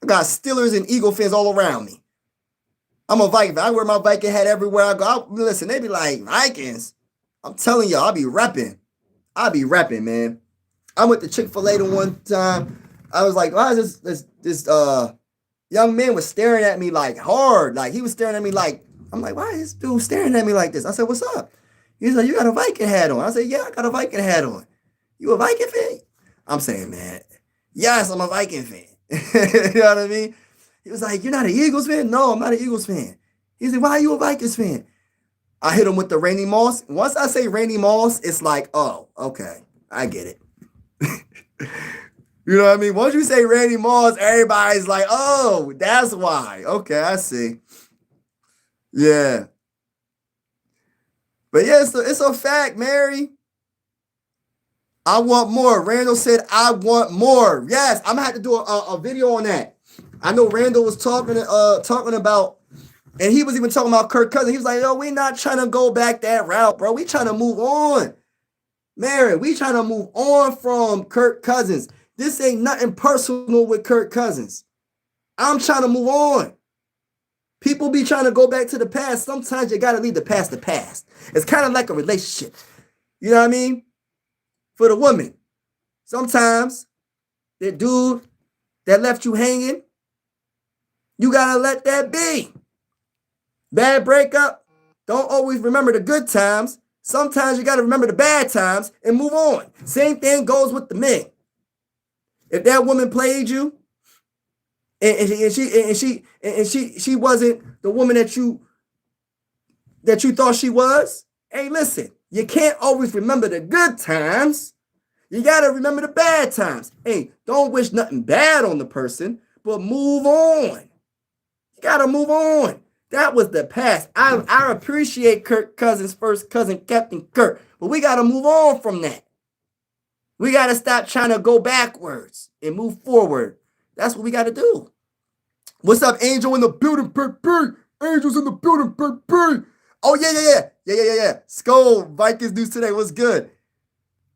I got Steelers and Eagle fans all around me. I'm a Viking. I wear my Viking hat everywhere I go. Listen, they be like, Vikings. I'm telling y'all, I'll be repping. Man. I went to Chick-fil-A the one time. I was like, why is this young man was staring at me like hard. Like he was staring at me like, I'm like, why is this dude staring at me like this? I said, what's up? He's like, you got a Viking hat on. I said, yeah, I got a Viking hat on. You a Viking fan? I'm saying, man, yes, I'm a Viking fan. You know what I mean? He was like, you're not an Eagles fan? No, I'm not an Eagles fan. He said, why are you a Vikings fan? I hit him with the Randy Moss. Once I say Randy Moss, it's like, oh, okay, I get it. You know what I mean? Once you say Randy Moss, everybody's like, oh, that's why. Okay, I see. Yeah. But yeah, it's a fact, Mary. I want more. Randall said, I want more. Yes, I'm going to have to do a video on that. I know Randall was talking about, and he was even talking about Kirk Cousins. He was like, yo, we not trying to go back that route, bro. We trying to move on. Mary, we trying to move on from Kirk Cousins. This ain't nothing personal with Kirk Cousins. I'm trying to move on. People be trying to go back to the past. Sometimes you got to leave the past the past. It's kind of like a relationship. You know what I mean? For the woman. Sometimes that dude that left you hanging, you got to let that be. Bad breakup. Don't always remember the good times. Sometimes you got to remember the bad times and move on. Same thing goes with the men. If that woman played you, and she wasn't the woman that you thought she was, hey, listen, you can't always remember the good times. You got to remember the bad times. Hey, don't wish nothing bad on the person, but move on. You got to move on. That was the past. I appreciate Kirk Cousins' first cousin, Captain Kirk, but we got to move on from that. We got to stop trying to go backwards and move forward. That's what we got to do. What's up, Angel in the building, baby? Angel's in the building, baby. Oh, yeah. Skull, Vikings news today. What's good?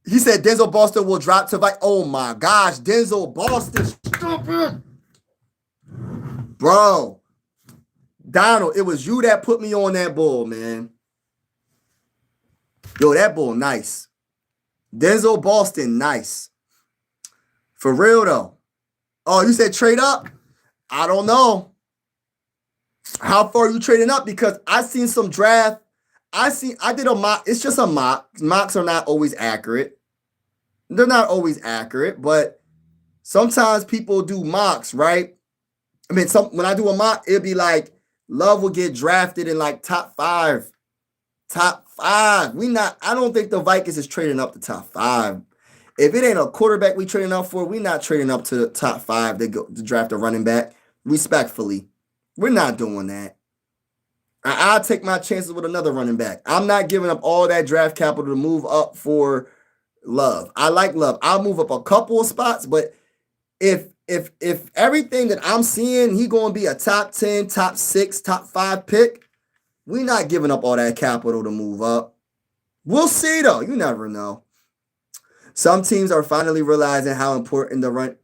He said Denzel Boston will drop to Vikings. Oh, my gosh. Denzel Boston, stupid. Bro. Donald, it was you that put me on that bull, man. Yo, that bull, nice. Denzel Boston, nice. For real, though. Oh, you said trade up? I don't know. How far are you trading up? Because I seen some draft. I did a mock. It's just a mock. Mocks are not always accurate. They're not always accurate, but sometimes people do mocks, right? I mean, when I do a mock, it'll be like Love will get drafted in like top five. Top five. I don't think the Vikings is trading up to top five. If it ain't a quarterback we trading up for, we're not trading up to the top five to draft a running back. Respectfully. We're not doing that. I'll take my chances with another running back. I'm not giving up all that draft capital to move up for Love. I like Love. I'll move up a couple of spots, but if everything that I'm seeing, he going to be a top 10, top 6, top 5 pick, we're not giving up all that capital to move up. We'll see, though. You never know. Some teams are finally realizing how important the run.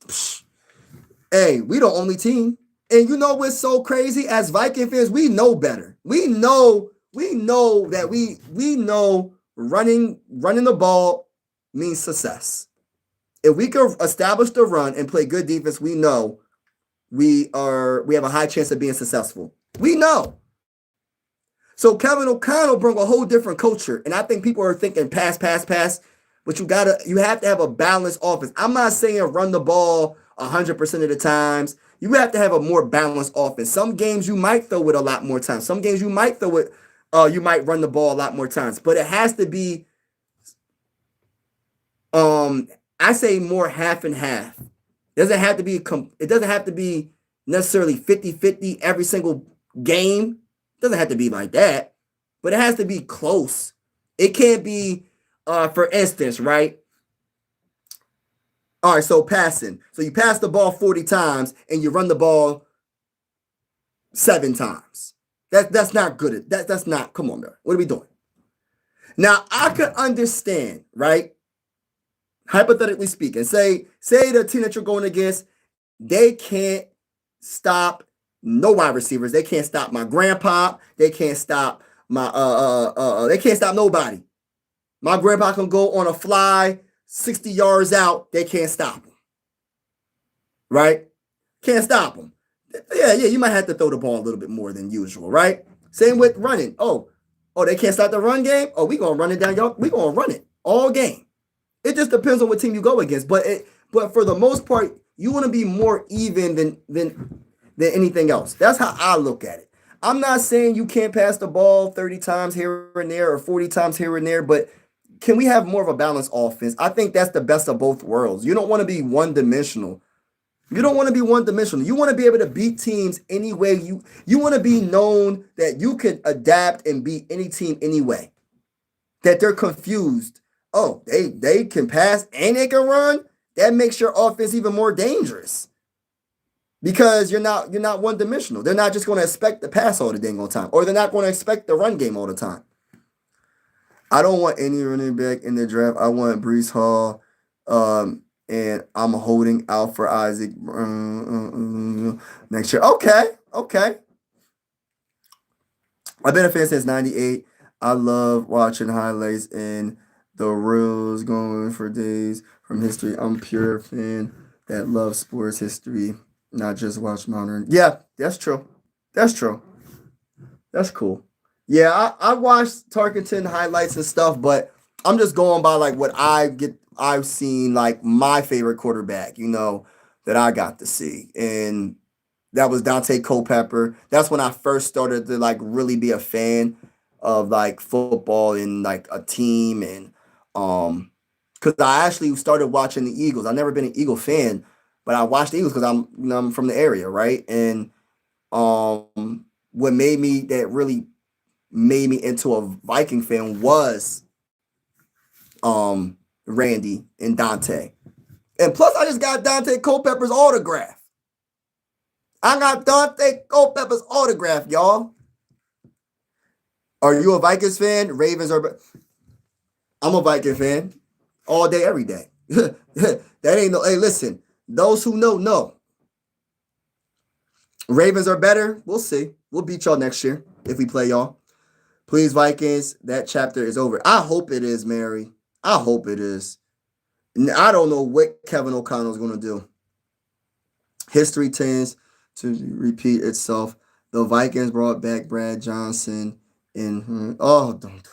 Hey, we the only team. And you know what's so crazy? As Viking fans, we know better. We know that we know running the ball means success. If we can establish the run and play good defense, we know we have a high chance of being successful. We know. So Kevin O'Connell brought a whole different culture. And I think people are thinking pass, but you have to have a balanced offense. I'm not saying run the ball 100% of the times. You have to have a more balanced offense. Some games you might throw it a lot more times. Some games you might throw it, you might run the ball a lot more times. But it has to be, I say more half and half. It doesn't have to be necessarily 50-50 every single game. It doesn't have to be like that, but it has to be close. It can't be, for instance, right? All right, so passing. So you pass the ball 40 times and you run the ball 7 times. That's not good. That's not, come on, man. What are we doing? Now I could understand, right? Hypothetically speaking, say the team that you're going against, they can't stop no wide receivers. They can't stop my grandpa. They can't stop my they can't stop nobody. My grandpa can go on a fly 60 yards out. They can't stop him. Right? Can't stop him. Yeah, you might have to throw the ball a little bit more than usual, right? Same with running. Oh, they can't stop the run game. Oh, we gonna run it down, y'all. We gonna run it all game. It just depends on what team you go against, but for the most part, you want to be more even than anything else. That's how I look at it. I'm not saying you can't pass the ball 30 times here and there or 40 times here and there, but can we have more of a balanced offense? I think that's the best of both worlds. You don't want to be one dimensional. You don't want to be one dimensional. You want to be able to beat teams any way you want to be known that you can adapt and beat any team anyway. That they're confused. Oh, they can pass and they can run. That makes your offense even more dangerous because you're not one dimensional. They're not just going to expect the pass all the dang on time, or they're not going to expect the run game all the time. I don't want any running back in the draft. I want Brees Hall, and I'm holding out for Isaac next year. Okay. I've been a fan since '98. I love watching highlights and the reels going for days from history. I'm pure fan that loves sports history, not just watch modern. Yeah, that's true. That's true. That's cool. Yeah, I watched Tarkenton highlights and stuff, but I'm just going by like what I've seen like my favorite quarterback, that I got to see. And that was Dante Culpepper. That's when I first started to like really be a fan of like football and like a team and um because I actually started watching the Eagles. I've never been an Eagle fan, but I watched the Eagles because I'm from the area, right? And what really made me into a Viking fan was Randy and Dante. And plus I just got Dante Culpepper's autograph. I got Dante Culpepper's autograph, y'all. Are you a Vikings fan? Ravens are. I'm a Viking fan, all day, every day. That ain't no. Hey, listen. Those who know. Ravens are better. We'll see. We'll beat y'all next year if we play y'all. Please, Vikings. That chapter is over. I hope it is, Mary. I hope it is. I don't know what Kevin O'Connell is going to do. History tends to repeat itself. The Vikings brought back Brad Johnson and don't.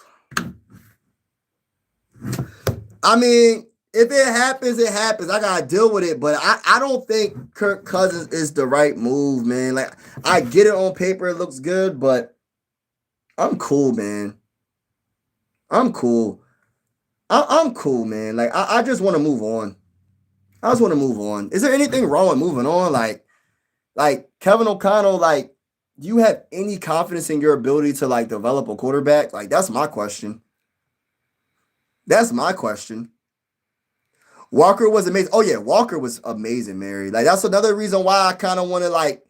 I mean, if it happens, it happens. I gotta deal with it. But I don't think Kirk Cousins is the right move, man. Like I get it on paper, it looks good, but I'm cool, man. I'm cool. I'm cool, man. Like I just want to move on. I just want to move on. Is there anything wrong with moving on? Like Kevin O'Connell, like, do you have any confidence in your ability to like develop a quarterback? Like, that's my question. That's my question. Walker was amazing. Oh yeah, Walker was amazing, Mary. Like that's another reason why I kind of want to like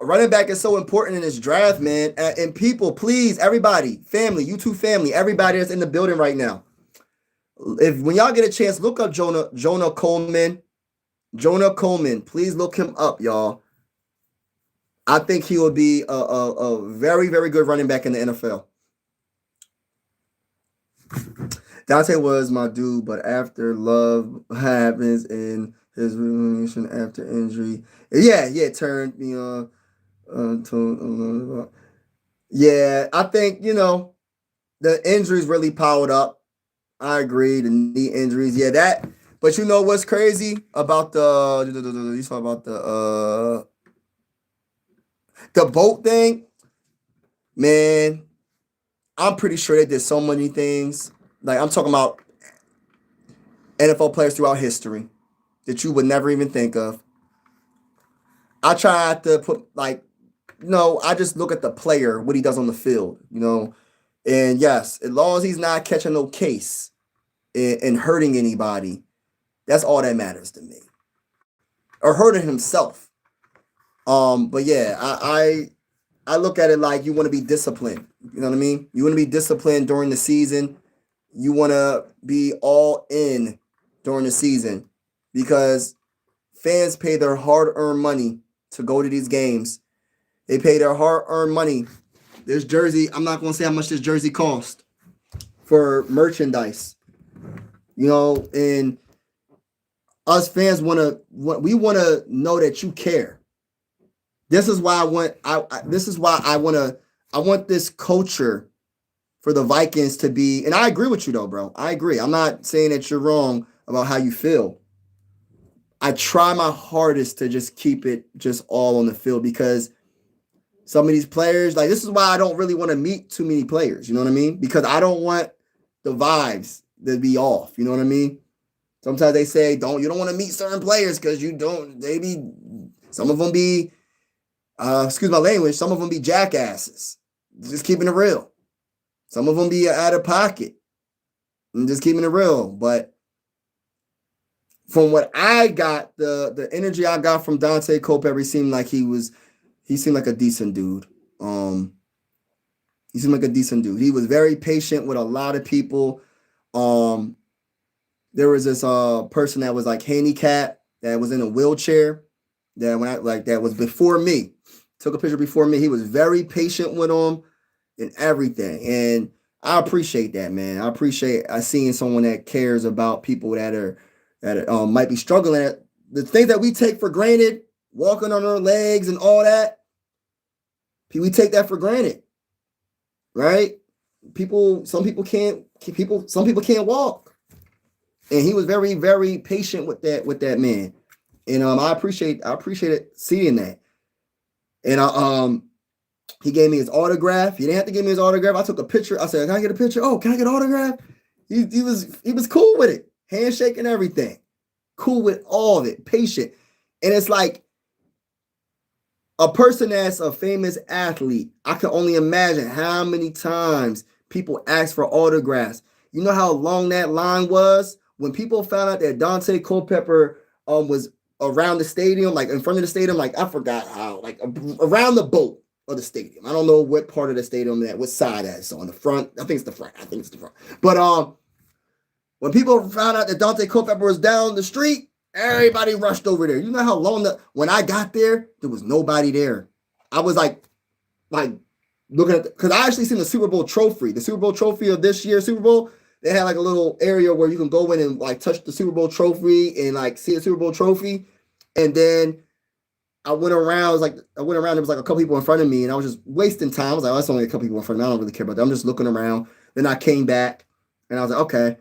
running back is so important in this draft, man. And people, please, everybody, family, YouTube family, everybody that's in the building right now. If when y'all get a chance, look up Jonah Coleman. Jonah Coleman, please look him up, y'all. I think he will be a very, very good running back in the NFL. Dante was my dude, but after love happens in his relation after injury, yeah, turned me on. Yeah, I think the injuries really piled up. I agree, the knee injuries, yeah, that. But you know what's crazy about you talk about the boat thing, man. I'm pretty sure they did so many things. Like I'm talking about NFL players throughout history that you would never even think of. I try to put I just look at the player, what he does on the field. And yes, as long as he's not catching no case and hurting anybody, that's all that matters to me. Or hurting himself. But yeah, I look at it like you want to be disciplined. You know what I mean? You want to be disciplined during the season. You want to be all in during the season because fans pay their hard-earned money to go to these games. They pay their hard-earned money. This jersey, I'm not going to say how much this jersey cost for merchandise. You know, and us fans we want to know that you care. This is why I want this culture for the Vikings to be, and I agree with you though, bro. I agree. I'm not saying that you're wrong about how you feel. I try my hardest to just keep it just all on the field because some of these players, like this is why I don't really want to meet too many players. You know what I mean? Because I don't want the vibes to be off. You know what I mean? Sometimes they say you don't want to meet certain players because some of them be excuse my language, some of them be jackasses. Just keeping it real. Some of them be out of pocket. And just keeping it real. But from what I got, the energy I got from Dante Culpepper seemed like he seemed like a decent dude. He seemed like a decent dude. He was very patient with a lot of people. There was this person that was like handicapped that was in a wheelchair that was before me. Took a picture before me. He was very patient with him and everything. And I appreciate that, man. I appreciate seeing someone that cares about people that might be struggling at the things that we take for granted, walking on our legs and all that. We take that for granted, right? Some people can't walk, and he was very, very patient with that man, and I appreciate it seeing that, and he gave me his autograph. He didn't have to give me his autograph. I took a picture. I said, "Can I get a picture?" Oh, can I get an autograph? He was cool with it, handshake and everything, cool with all of it, patient, and it's like. A person that's a famous athlete, I can only imagine how many times people ask for autographs. You know how long that line was? When people found out that Dante Culpepper was around the stadium, like in front of the stadium, like I forgot how, like around the boat of the stadium. I don't know what part of the stadium what side that's on the front. I think it's the front. But when people found out that Dante Culpepper was down the street, everybody rushed over there. You know how long when I got there was nobody there. I was like looking at because I actually seen the Super Bowl trophy of this year's Super Bowl. They had like a little area where you can go in and like touch the Super Bowl trophy and like see a Super Bowl trophy. And then I went around. There was like a couple people in front of me, and I was just wasting time. I was like, oh, that's only a couple people in front of me. I don't really care about that. I'm just looking around. Then I came back, and I was like, okay,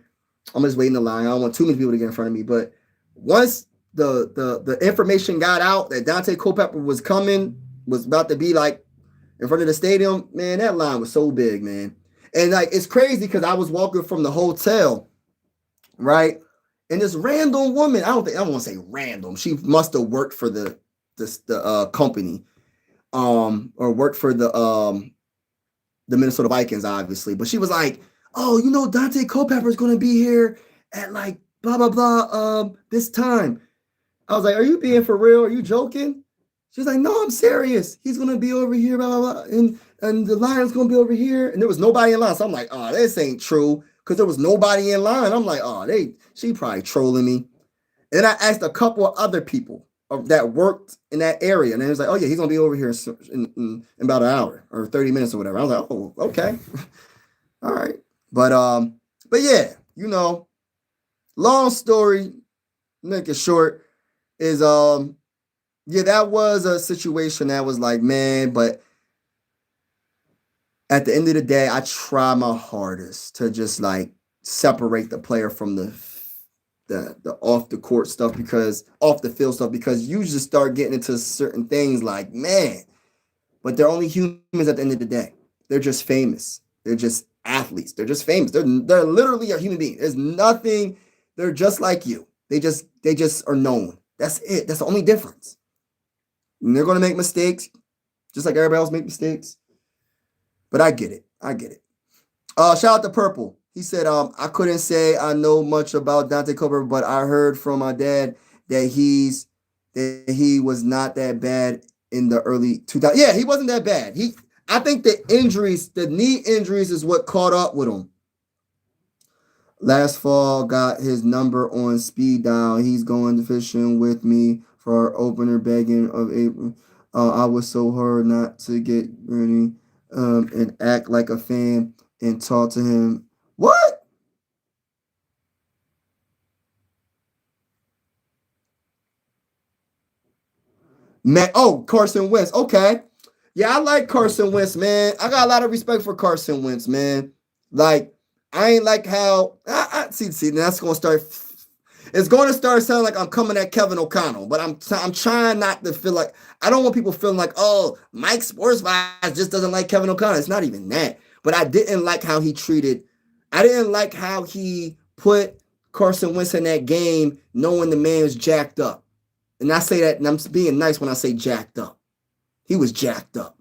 I'm just waiting in line. I don't want too many people to get in front of me, but once the information got out that Dante Culpepper was about to be like in front of the stadium, man, that line was so big, man. And like it's crazy because I was walking from the hotel, right? And this random woman, I don't want to say random. She must have worked for the company, or worked for the Minnesota Vikings, obviously. But she was like, "Oh, you know, Dante Culpepper is going to be here at like blah blah blah this time." I was like, "Are you being for real? Are you joking?" She's like, "No, I'm serious. He's gonna be over here, blah blah blah, and the Lions gonna be over here." And there was nobody in line, so I'm like, "Oh, this ain't true," because there was nobody in line. I'm like, "Oh, she probably trolling me." And then I asked a couple of other people that worked in that area, and they was like, "Oh yeah, he's gonna be over here in about an hour or 30 minutes or whatever." I was like, "Oh, okay, all right." But yeah, you know, long story, make it short, is yeah, that was a situation that was like, man, but at the end of the day, I try my hardest to just like separate the player from the off the court stuff off the field stuff because you just start getting into certain things like, man, but they're only humans at the end of the day. They're just famous. They're just athletes. They're just famous. They're literally a human being. There's nothing. They're just like you. They just are known. That's it. That's the only difference. And they're going to make mistakes, just like everybody else make mistakes. But I get it. Shout out to Purple. He said, I couldn't say I know much about Dante Culpepper, but I heard from my dad that he was not that bad in the early 2000s. Yeah, he wasn't that bad. I think the knee injuries is what caught up with him. Last fall, got his number on speed dial. He's going fishing with me for our opener begging of April. I was so hard not to get ready and act like a fan and talk to him. What? Man, oh, Carson Wentz. Okay. Yeah, I like Carson Wentz, man. I got a lot of respect for Carson Wentz, man. Like, I ain't like how I see that's gonna start. It's going to start sounding like I'm coming at Kevin O'Connell, but I'm trying not to feel like I don't want people feeling like, oh, Mike Sports Vibes just doesn't like Kevin O'Connell. It's not even that. But I didn't like how he treated. I didn't like how he put Carson Wentz in that game, knowing the man was jacked up. And I say that, and I'm being nice when I say jacked up. He was jacked up.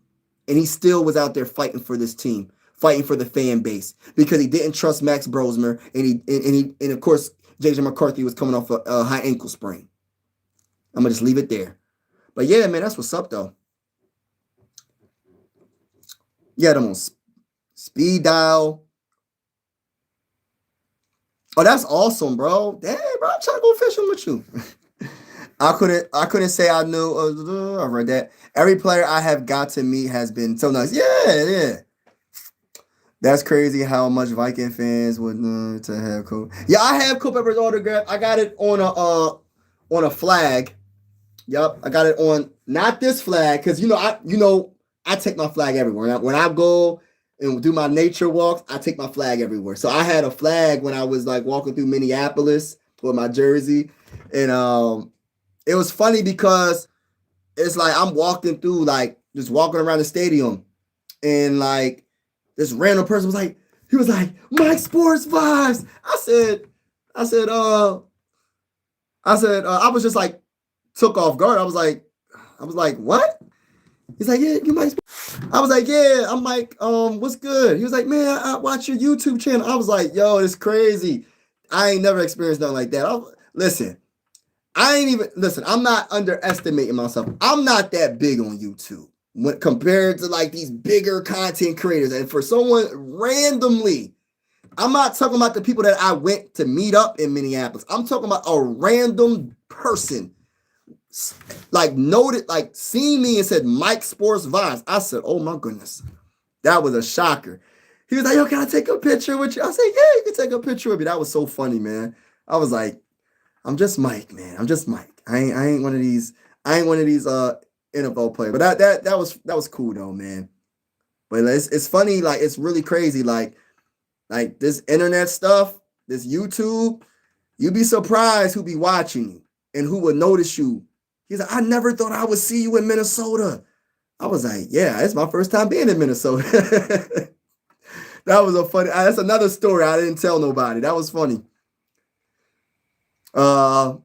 And he still was out there fighting for this team, fighting for the fan base, because he didn't trust Max Brosmer, and of course, JJ McCarthy was coming off a high ankle sprain. I'm gonna just leave it there. But yeah, man, that's what's up though. Yeah, them on speed dial. Oh, that's awesome, bro. Damn, bro, I'm trying to go fishing with you. I couldn't say I knew. I read that. Every player I have got to meet has been so nice. Yeah, yeah. That's crazy how much Viking fans would to have Cole. Yeah, I have Culpepper's autograph. I got it on a flag. Yep, I got it on not this flag because I take my flag everywhere. When I go and do my nature walks, I take my flag everywhere. So I had a flag when I was like walking through Minneapolis with my jersey, and it was funny because it's like I'm walking through like just walking around the stadium, and like this random person he was like, Mike Sports Vibes. I was just like took off guard. I was like, what? He's like, yeah, you might. I was like, yeah. I'm like, what's good? He was like, man, I watch your YouTube channel. I was like, yo, it's crazy. I ain't never experienced nothing like that. Listen, I'm not underestimating myself. I'm not that big on YouTube when compared to like these bigger content creators. And for someone randomly, I'm not talking about the people that I went to meet up in Minneapolis. I'm talking about a random person like noted, like seen me and said Mike Sports Vibes. I said, oh my goodness, that was a shocker. He was like, yo, can I take a picture with you? I said, yeah, you can take a picture with me. That was so funny, man. I was like, I'm just Mike, man. I'm just Mike. I ain't one of these NFL players. But that was cool though, man. But it's funny, like it's really crazy, like this internet stuff, this YouTube. You'd be surprised who be watching you and who would notice you. He's like, I never thought I would see you in Minnesota. I was like, yeah, it's my first time being in Minnesota. That was that's another story I didn't tell nobody. That was funny. Yeah,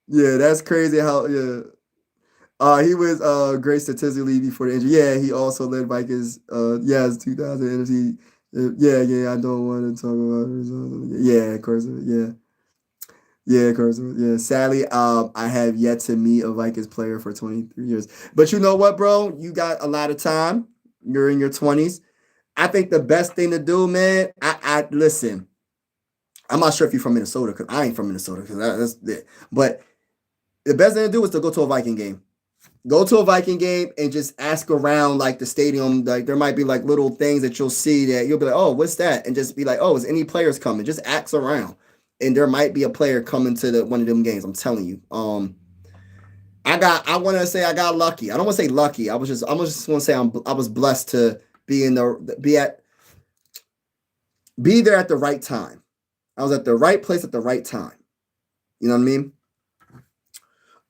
that's crazy how he was great statistically before the injury. Yeah, he also led Vikings yes, 2000 NFC. Yeah, I don't want to talk about it. Yeah, of course. Yeah. Yeah, of course. Yeah. Sadly, I have yet to meet a Vikings player for 23 years. But you know what, bro? You got a lot of time. You're in your 20s. I think the best thing to do, man, I listen. I'm not sure if you're from Minnesota because I ain't from Minnesota because that's it. But the best thing to do is to go to a Viking game. Go to a Viking game and just ask around like the stadium. Like there might be like little things that you'll see that you'll be like, oh, what's that? And just be like, oh, is any players coming? Just ask around. And there might be a player coming to one of them games. I'm telling you. I want to say I got lucky. I don't want to say lucky. I'm just going to say I was blessed to be be there at the right time. I was at the right place at the right time. You know what I mean?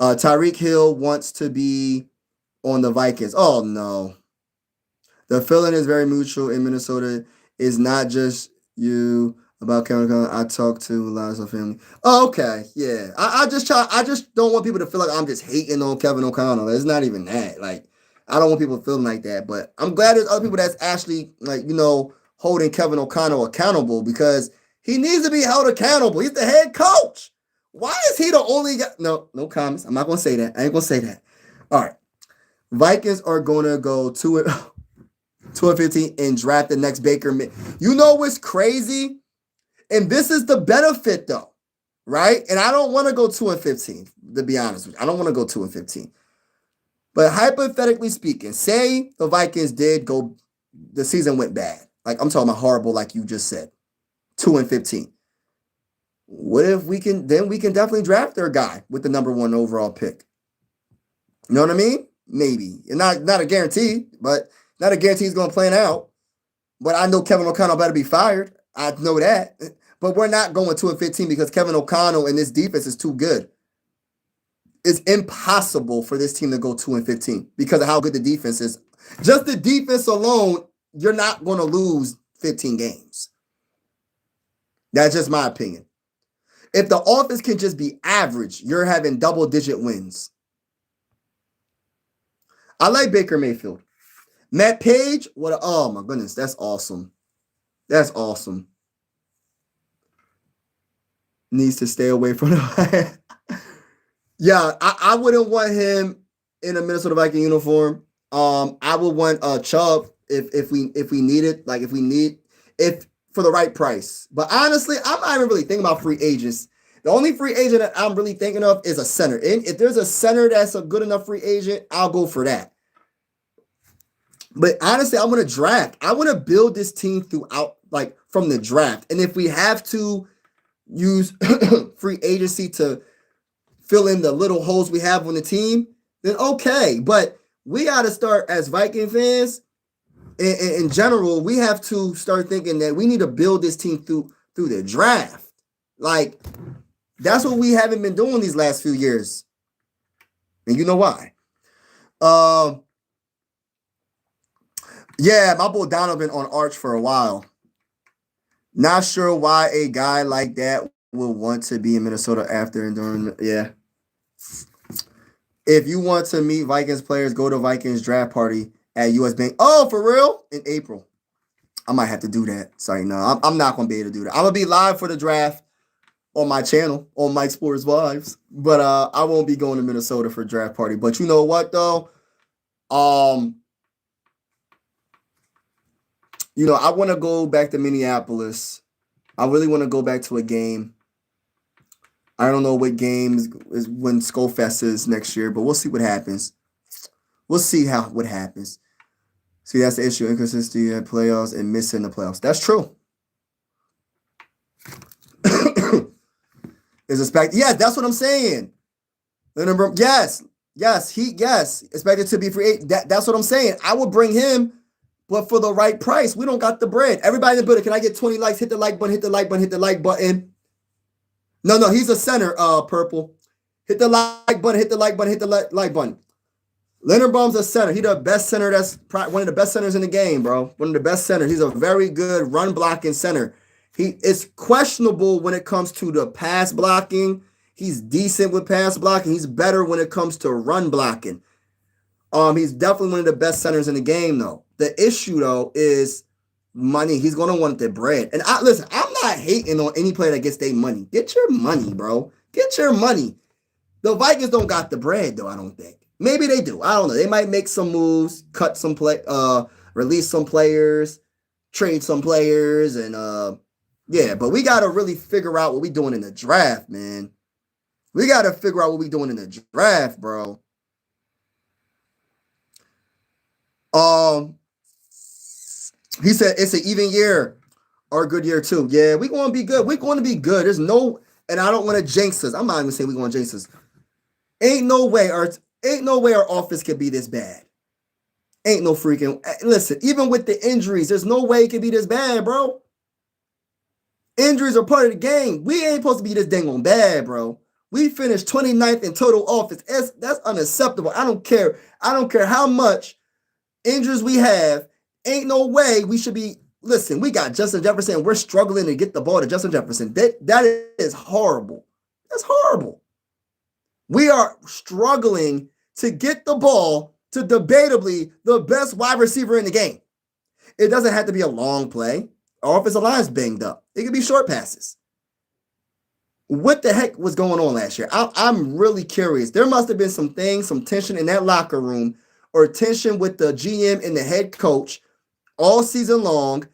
Tyreek Hill wants to be on the Vikings. Oh no. The feeling is very mutual in Minnesota. It's not just you about Kevin O'Connell. I talk to a lot of some family. Oh, okay. Yeah. I just don't want people to feel like I'm just hating on Kevin O'Connell. It's not even that. Like, I don't want people feeling like that. But I'm glad there's other people that's actually like, holding Kevin O'Connell accountable because he needs to be held accountable. He's the head coach. Why is he the only guy? No comments. I'm not gonna say that. I ain't gonna say that. All right. Vikings are gonna go 2-15 and draft the next Baker. You know what's crazy? And this is the benefit though, right? And I don't want to go 2-15, to be honest with you. I don't want to go 2-15. But hypothetically speaking, say the Vikings did go, the season went bad. Like I'm talking about horrible, like you just said, 2-15. What if we can definitely draft their guy with the number 1 overall pick? You know what I mean? Maybe. And not a guarantee, but not a guarantee he's gonna plan out. But I know Kevin O'Connell better be fired. I know that. But we're not going 2-15 because Kevin O'Connell and this defense is too good. It's impossible for this team to go 2-15 because of how good the defense is. Just the defense alone, you're not going to lose 15 games. That's just my opinion. If the offense can just be average, you're having double-digit wins. I like Baker Mayfield. Matt Page, oh my goodness, that's awesome. That's awesome. Needs to stay away from the Yeah, I wouldn't want him in a Minnesota Viking uniform. I would want Chubb if we need it, like if for the right price. But honestly, I'm not even really thinking about free agents. The only free agent that I'm really thinking of is a center. And if there's a center that's a good enough free agent, I'll go for that. But honestly, I want to draft. I want to build this team throughout, like from the draft. And if we have to use free agency to fill in the little holes we have on the team, then okay. But we got to start as Viking fans. In general, we have to start thinking that we need to build this team through the draft. Like that's what we haven't been doing these last few years, and you know why. Yeah, my boy Donovan on Arch for a while. Not sure why a guy like that will want to be in Minnesota after and during. Yeah. If you want to meet Vikings players, go to Vikings draft party at US Bank. Oh, for real? In April. I might have to do that. Sorry, no, I'm not going to be able to do that. I'm going to be live for the draft on my channel, on Mike Sports Vibes. But I won't be going to Minnesota for draft party. But you know what, though? I want to go back to Minneapolis. I really want to go back to a game. I don't know what game is when Skullfest is next year, but we'll see what happens. We'll see what happens. See, that's the issue. Inconsistency at playoffs and missing the playoffs. That's true. Yes, that's what I'm saying. Yes. Expected to be free. That's what I'm saying. I would bring him, but for the right price. We don't got the bread. Everybody in the building, can I get 20 likes? Hit the like button, hit the like button, hit the like button. No, he's a center, Purple. Hit the like button, hit the like button, hit the like button. Linderbaum's a center. He's the best center. That's one of the best centers in the game, bro. One of the best centers. He's a very good run blocking center. He is questionable when it comes to the pass blocking. He's decent with pass blocking. He's better when it comes to run blocking. He's definitely one of the best centers in the game, though. The issue, though, is money. He's going to want the bread. And listen, I'm not hating on any player that gets their money. Get your money, bro. Get your money. The Vikings don't got the bread, though, I don't think. Maybe they do. I don't know. They might make some moves, cut some release some players, trade some players, and yeah. But we got to really figure out what we're doing in the draft, man. We got to figure out what we're doing in the draft, bro. He said it's an even year or a good year too. Yeah, we're going to be good. We're going to be good. There's no, and I don't want to jinx us. I'm not even saying we're going to jinx us. Ain't no way our offense could be this bad. Ain't no freaking, listen, even with the injuries, there's no way it could be this bad, bro. Injuries are part of the game. We ain't supposed to be this dang on bad, bro. We finished 29th in total offense. That's unacceptable. I don't care how much injuries we have. Ain't no way we should be. Listen, we got Justin Jefferson. We're struggling to get the ball to Justin Jefferson. That is horrible. That's horrible. We are struggling to get the ball to debatably the best wide receiver in the game. It doesn't have to be a long play. Our offensive line's banged up. It could be short passes. What the heck was going on last year? I'm really curious. There must have been some things, some tension in that locker room, or tension with the GM and the head coach all season long.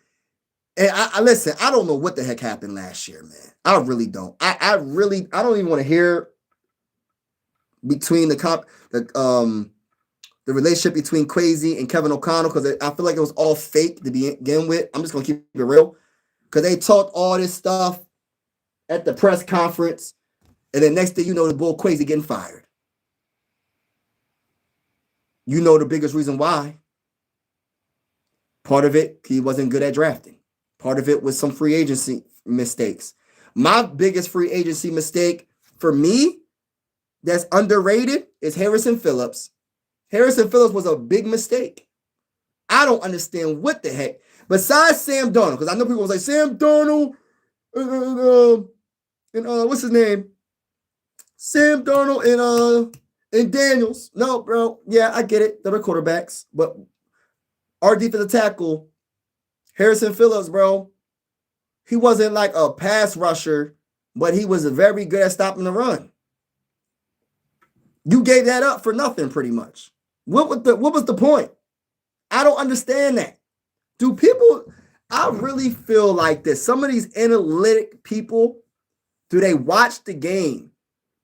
And I listen, I don't know what the heck happened last year, man. I really don't. I don't even want to hear between the relationship between Quasi and Kevin O'Connell, because I feel like it was all fake to begin with. I'm just gonna keep it real. Because they talked all this stuff at the press conference, and then next thing you know, the bull Quasi getting fired. You know the biggest reason why. Part of it, he wasn't good at drafting. Part of it was some free agency mistakes. My biggest free agency mistake for me that's underrated is Harrison Phillips. Harrison Phillips was a big mistake. I don't understand what the heck. Besides Sam Darnold, because I know people will say, Sam Darnold, and what's his name? Sam Darnold and Daniels. No, bro. Yeah, I get it. They're quarterbacks. But our defensive tackle, Harrison Phillips, bro, he wasn't like a pass rusher, but he was very good at stopping the run. You gave that up for nothing, pretty much. What was the point? I don't understand that. Do people, I really feel like this. Some of these analytic people, do they watch the game?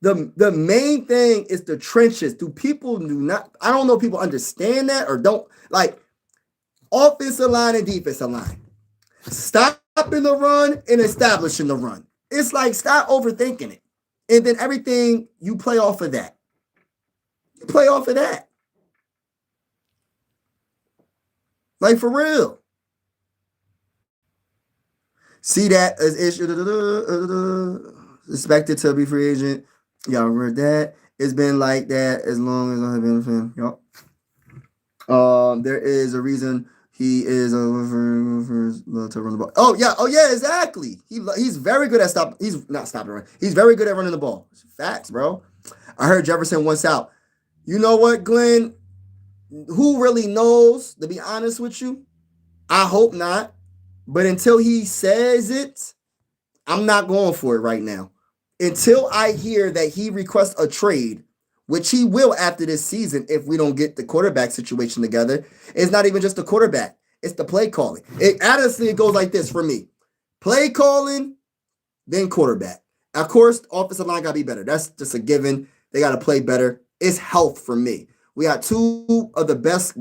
The main thing is the trenches. Do not, I don't know if people understand that or don't, like, offensive line and defensive line. Stopping the run and establishing the run. It's like, stop overthinking it. And then everything, you play off of that. You play off of that. Like, for real. See that as issue. Expected to be free agent. Y'all remember that? It's been like that as long as I have been a fan. Yup. There is a reason he is to run the ball. Oh yeah, exactly. He's very good at stop. He's not stopping run. He's very good at running the ball. Facts, bro. I heard Jefferson once out. You know what, Glenn? Who really knows? To be honest with you, I hope not. But until he says it, I'm not going for it right now. Until I hear that he requests a trade, which he will after this season if we don't get the quarterback situation together. It's not even just the quarterback. It's the play calling. It goes like this for me. Play calling, then quarterback. Of course, offensive line got to be better. That's just a given. They got to play better. It's health for me. We got two of the best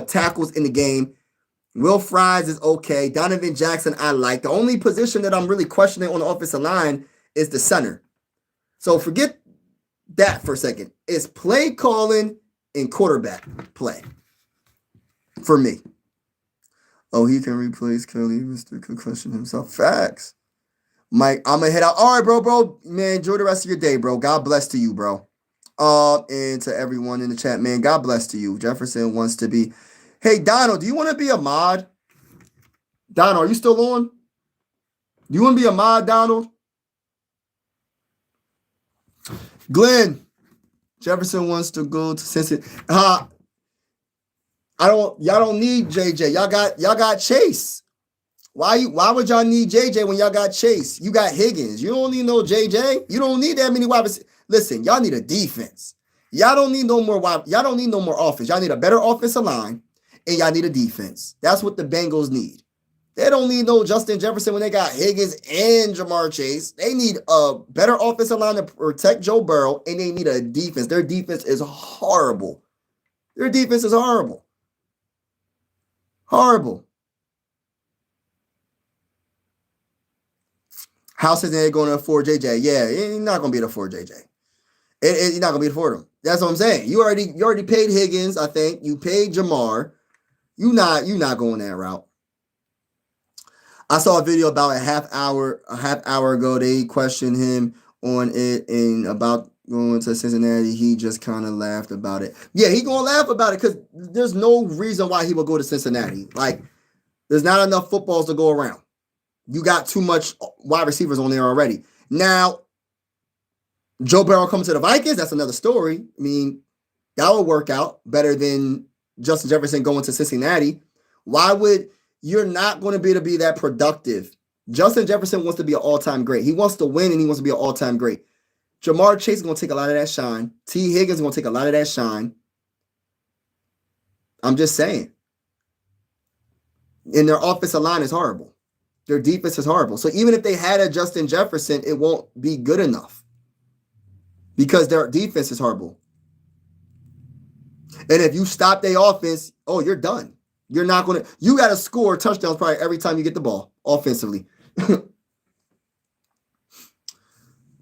tackles in the game. Will Fries is okay. Donovan Jackson, I like. The only position that I'm really questioning on the offensive line is the center. So forget that for a second. It's play calling and quarterback play for me. Oh, he can replace Kelly. Mr. Concussion himself. Facts. Mike, I'm going to head out. All right, bro. Man, enjoy the rest of your day, bro. God bless to you, bro. And to everyone in the chat, man, God bless to you. Jefferson wants to be. Hey, Donald, do you want to be a mod? Donald, are you still on? Do you want to be a mod, Donald? Glenn, Jefferson wants to go to Cincinnati. Y'all don't need JJ. Y'all got Chase. Why would y'all need JJ when y'all got Chase? You got Higgins. You don't need no JJ. You don't need that many wide receivers. Listen, y'all need a defense. Y'all don't need no more offense. Y'all need a better offensive line, and y'all need a defense. That's what the Bengals need. They don't need no Justin Jefferson when they got Higgins and Jamar Chase. They need a better offensive line to protect Joe Burrow, and they need a defense. Their defense is horrible. Horrible. How Cincinnati going to afford JJ? Yeah, you're not going to be able to afford JJ. You're not going to be able to afford him. That's what I'm saying. You already paid Higgins, I think. You paid Jamar. You're not going that route. I saw a video about a half hour ago. They questioned him on it and about going to Cincinnati. He just kind of laughed about it. Yeah, he gonna laugh about it because there's no reason why he would go to Cincinnati. Like, there's not enough footballs to go around. You got too much wide receivers on there already. Now, Joe Burrow coming to the Vikings, that's another story. I mean, that would work out better than Justin Jefferson going to Cincinnati. Why would you're not going to be able to be that productive? Justin Jefferson wants to be an all-time great. He wants to win, and he wants to be an all-time great. Jamar Chase is going to take a lot of that shine. T. Higgins is going to take a lot of that shine. I'm just saying. And their offensive line is horrible. Their defense is horrible. So even if they had a Justin Jefferson, it won't be good enough because their defense is horrible. And if you stop their offense, oh, you're done. You're not going to, you got to score touchdowns probably every time you get the ball offensively.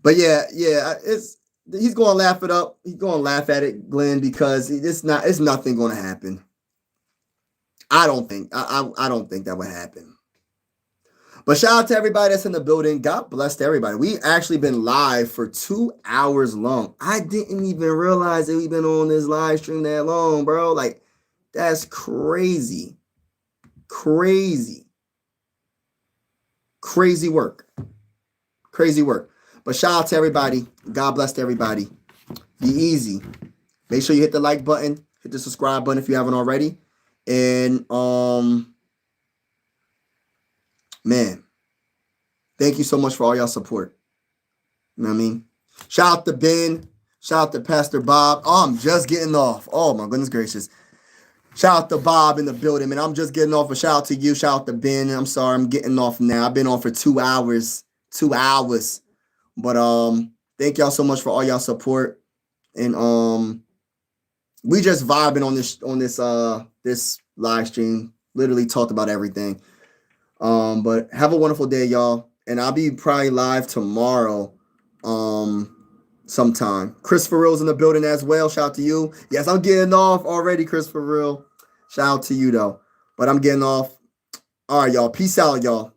But yeah, he's going to laugh it up. He's going to laugh at it, Glenn, because it's nothing going to happen. I don't think that would happen. But shout out to everybody that's in the building. God bless to everybody. We actually been live for 2 hours long. I didn't even realize that we've been on this live stream that long, bro. Like, that's crazy. Crazy work. Crazy work. But shout out to everybody. God bless to everybody. Be easy. Make sure you hit the like button. Hit the subscribe button if you haven't already. And man, thank you so much for all y'all support. You know what I mean? Shout out to Ben. Shout out to Pastor Bob. Oh, I'm just getting off. Oh my goodness gracious. Shout out to Bob in the building, man. I'm just getting off. A shout out to you. Shout out to Ben. I'm sorry, I'm getting off now. I've been on for 2 hours. 2 hours. But thank y'all so much for all y'all support. And we just vibing on this live stream. Literally talked about everything. But have a wonderful day, y'all. And I'll be probably live tomorrow sometime. Christopher Reel's in the building as well. Shout out to you. Yes, I'm getting off already, Christopher Reel. Shout out to you, though. But I'm getting off. All right, y'all. Peace out, y'all.